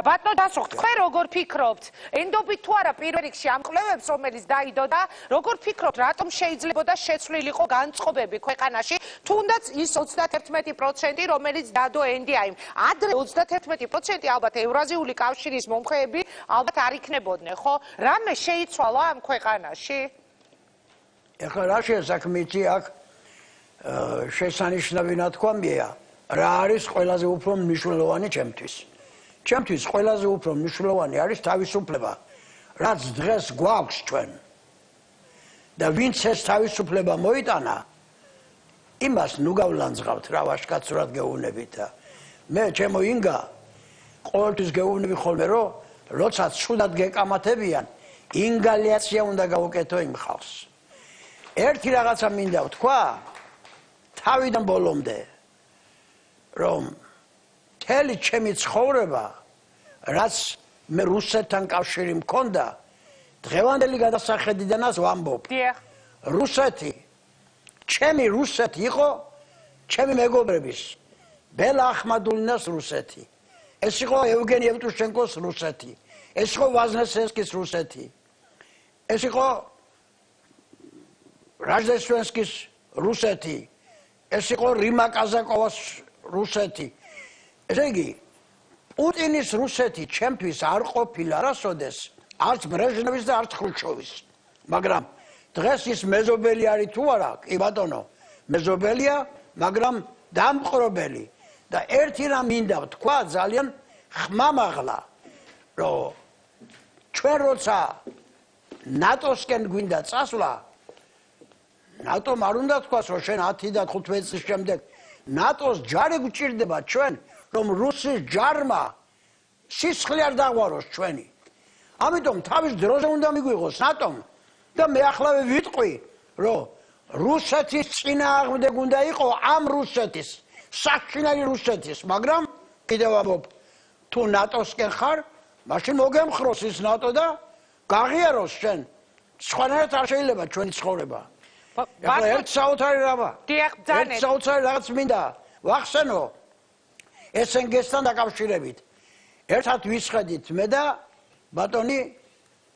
ბატონო ჯანსუღ, თქვენ როგორ ფიქრობთ? ენდობით თუ არა პირველ რიგში ამ კვლევებს, რომელიც დაიდოდა, როგორ ფიქრობთ, რატომ შეიძლებოდა შეცვლილიყო განწყობები ქვეყანაში, თუნდაც ის 31%, რომელიც დადო NDI-მ. ადრე 31% ალბათ ევრაზიული კავშირის მომხრეები ალბათ არ იქნებოდნენ, ხო? რამე შეიცვალა ამ ქვეყანაში?
ეხლა რა შესაქმეთი აქ შესანიშნავი ნათქვამია, რა არის ყველაზე უფრო მნიშვნელოვანი ჩემთვის. ჩემთვის ყველაზე უფრო მნიშვნელოვანი არის თავისუფლება, რაც დღეს გვაქვს ჩვენ. და ვინც ეს თავისუფლება მოიტანა, იმას ნუ გავლანძღავთ რა ვაშკაცურად გეუბნებით და მე ჩემო ინგა ყოველთვის გეუბნები ხოლმე, რომ როცა ცუდად გეკამათებიან, ინგალაცია უნდა გავუკეთო იმ ხალხს. ერთი რაღაცა მინდა ვთქვა თავიდან ბოლომდე, რომ მთელი ჩემი ცხოვრება, რაც მე რუსეთთან კავშირი მქონდა, დღევანდელი გადასახედიდანაც ვამბობ. რუსეთი, ჩემი რუსეთი იყო ჩემი მეგობრების, ბელა ახმადულინას რუსეთი. ეს იყო ევგენი ევტუშენკოს რუსეთი. ეს იყო ვაზნესენსკის რუსეთი. ეს იყო რაჟდესვენსკის რუსეთი. ეს იყო რიმა კაზაკოვას რუსეთი. ესე იგი, პუტინის რუსეთი ჩემთვის არ ყოფილა არასოდეს, არც ბრეჟნევის და არც ხრუშჩოვის. მაგრამ დღეს ის მეზობელი არის თუ არა, კი ბატონო, მეზობელია, მაგრამ დამყრობელი. და ერთი რამ მინდა ვთქვა ძალიან ხმამაღლა, რომ ჩვენ როცა ნატოსკენ გვინდა წასვლა, ნატომ არ უნდა თქვას, რომ შენ 10 და 15 წლის შემდეგ ნატოს ჯარი გვჭირდება ჩვენ, რომ რუსის ჯარმა სისხლი არ დაღვაროს ჩვენი. ამიტომ თავის დროზე უნდა მიგვიღოს ნატომ და მე ახლავე ვიტყვი, რომ რუსეთის წინააღმდეგ უნდა იყო ამ რუსეთის, საშინელი რუსეთის, მაგრამ კიდევ ვამბობ, თუ ნატოსკენ ხარ, მაშინ მოგემხროს ის ნატო და გაღიაროს შენ. სხვანაირად არ შეიძლება ჩვენი ცხოვრება. ახლა ერთ საოცარი რაბა. ერთ საოცარი რაღაც მინდა ვახსენო SNG-სთან დაკავშირებით. ერთად ვისხედით მე და ბატონი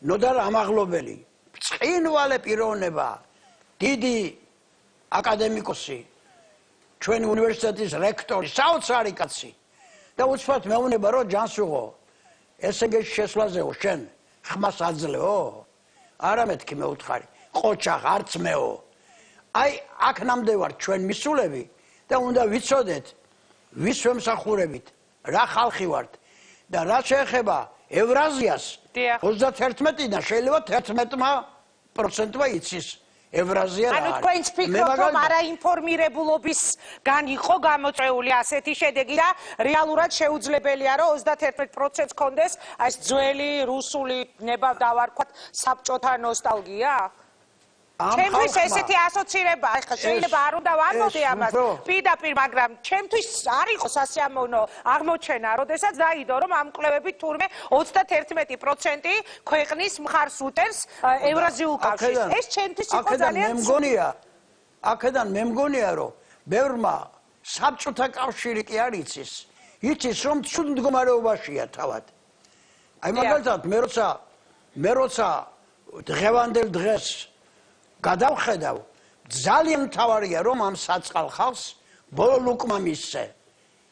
ნოდარ ამაღლობელი. ბრწყინვალე პიროვნება, დიდი აკადემიკოსი, ჩვენი უნივერსიტეტის რექტორი, საოცარი კაცი. და უცბად მეუბნება რომ ჯანს უღო SNG-ში შესვლაზეო შენ ხმას აძლეო? არა მეთქი მეუთხარი. ყოჩაღ არც მეო. აი აქნამდე ვარ ჩვენ მისულები და უნდა ვიცოდეთ ვის ვემსახურებით, რა ხალხი ვართ და რა შეეხება ევრაზიას 31-დან შეიძლება 11%-მა იცის ევრაზია რა არის.
ანუ თქვენც ფიქრობთ რომ არაინფორმირებულობისგან იყო გამოწვეული ასეთი შედეგი და რეალურად შეუძლებელია რომ 31%-ს კონდეს ეს ძველი რუსული ნება დავარქვათ საბჭოთა ნოსტალგია? ჩემთვის ესეთი ასოცირება, ახლა შეიძლება არ უნდა ვამბობდი ამას პირდაპირ, მაგრამ ჩემთვის არ იყო სასიამოვნო აღმოჩენა, როდესაც დაიდო რომ ამ კვლევებით თურმე 31% ქვეყნის მხარს უტევს ევრაზიულ კავშირს. ეს ჩემთვის იყო ძალიან
აქედან მე მგონია რომ ბევრმა საბჭოთა კავშირი კი არ იცის. იცის რომ ცუდ მდგომარეობაშია თავად. აი მაგალითად მე როცა დღევანდელ დღეს გადავხედავ ძალიან მთავარია რომ ამ საწყალ ხალხს ბოლო ლუკმა მისცე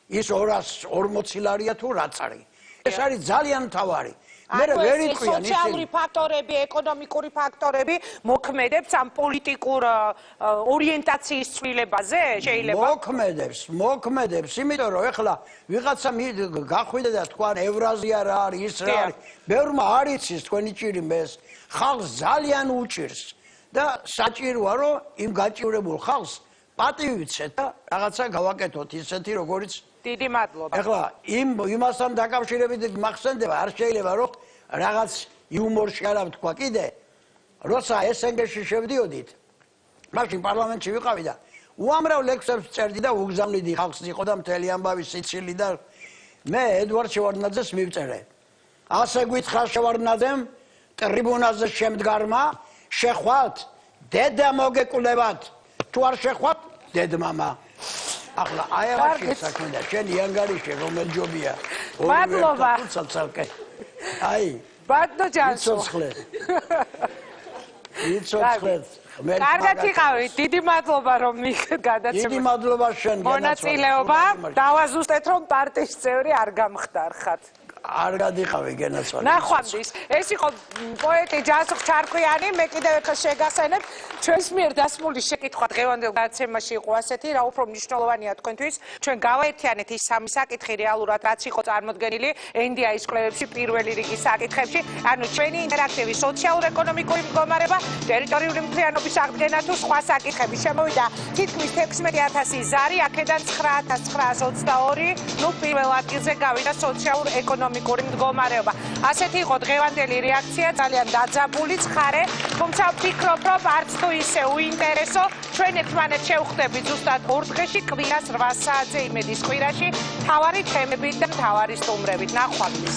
ის 240 ლარია თუ რაც არის ეს არის ძალიან მთავარი მე ვერ იტყვიან ისინი
სოციალური ფაქტორები ეკონომიკური ფაქტორები მოქმედებს ამ პოლიტიკურ ორიენტაციის ცვლილებაზე შეიძლება
მოქმედებს იმიტომ რომ ეხლა ვიღაცა გახვიდა და თქვა ევრაზია რა არის ის რა არის ბევრმა არ იცის თქვენი ჭირი მეს ხალხს ძალიან უჭირს და საჭიროა რომ იმ გაჭირებულ ხალხს პატივი ვიცეთ და რაღაცა გავაკეთოთ ისეთი როგორც
დიდი მადლობა.
ეხლა იმასთან დაკავშირებით მახსენდება არ შეიძლება რომ რაღაც იუმორში არა ვთქვა კიდე როცა SNG-ში შევდიოდით მაშინ პარლამენტში ვიყავი და უამრავ ლექსებს წერდი და უგზავნიდი ხალხს იყო და მთელი ამბავი სიცილი და მე ედვარდ შევარდნაძეს მივწერე ასე გითხრა შევარდნაძემ ტრიბუნაზე შემდგარმა შეხვალთ დედა მოგეკულებათ თუ არ შეხვალთ დედმამა ახლა აი ამაში საქმე და შენი ანგარიში რომელ ჯობია
მადლობა
აი
ბატონო ჯანსო
იცოცხლეთ
კარგად იყავით დიდი მადლობა რომ გადაცემით
დიდი მადლობა შენ
მონაწილეობა დავაზუსტეთ რომ პარტიის წევრი არ გამხდარხათ
არ გადიყავი გენაცვალე.
ნახვამდის. ეს იყო პოეტი ჯანსუხ ჩარკვიანი, მე კიდევ ერთხელ შეგასენებ, ჩვენს მიერ დასმული შეკითხვა დღევანდელ გადაცემაში იყო ასეთი, რა უფრო მნიშვნელოვანია თქვენთვის, ჩვენ გავაერთიანეთ ის სამი საკითხი რეალურად რაც იყო წარმოდგენილი NDI-ის კვლევებში პირველი რიგის საკითხებში, ანუ ჩვენი ინტერაქტივი სოციალურ-ეკონომიკური მდგომარეობა, ტერიტორიული მთლიანობის აღდგენა თუ სხვა საკითხები. შემოვიდა თითქმის 16000 ზარი, აქედან 9922, ნუ პირველ ადგილზე გავიდა სოციალურ-ეკონომიკური მდგომარეობა. ასეთი იყო დღევანდელი რეაქცია, ძალიან დაძაბული, ცხარე, თუმცა ვფიქრობ, რომ არც თუ ისე უინტერესო, ჩვენ ერთმანეთს შევხვდებით ზუსტად 2 დღეში, კვირას 8 საათზე იმედის კვირაში, მთავარი თემებით და მთავარი სტუმრებით. ნახვამდის.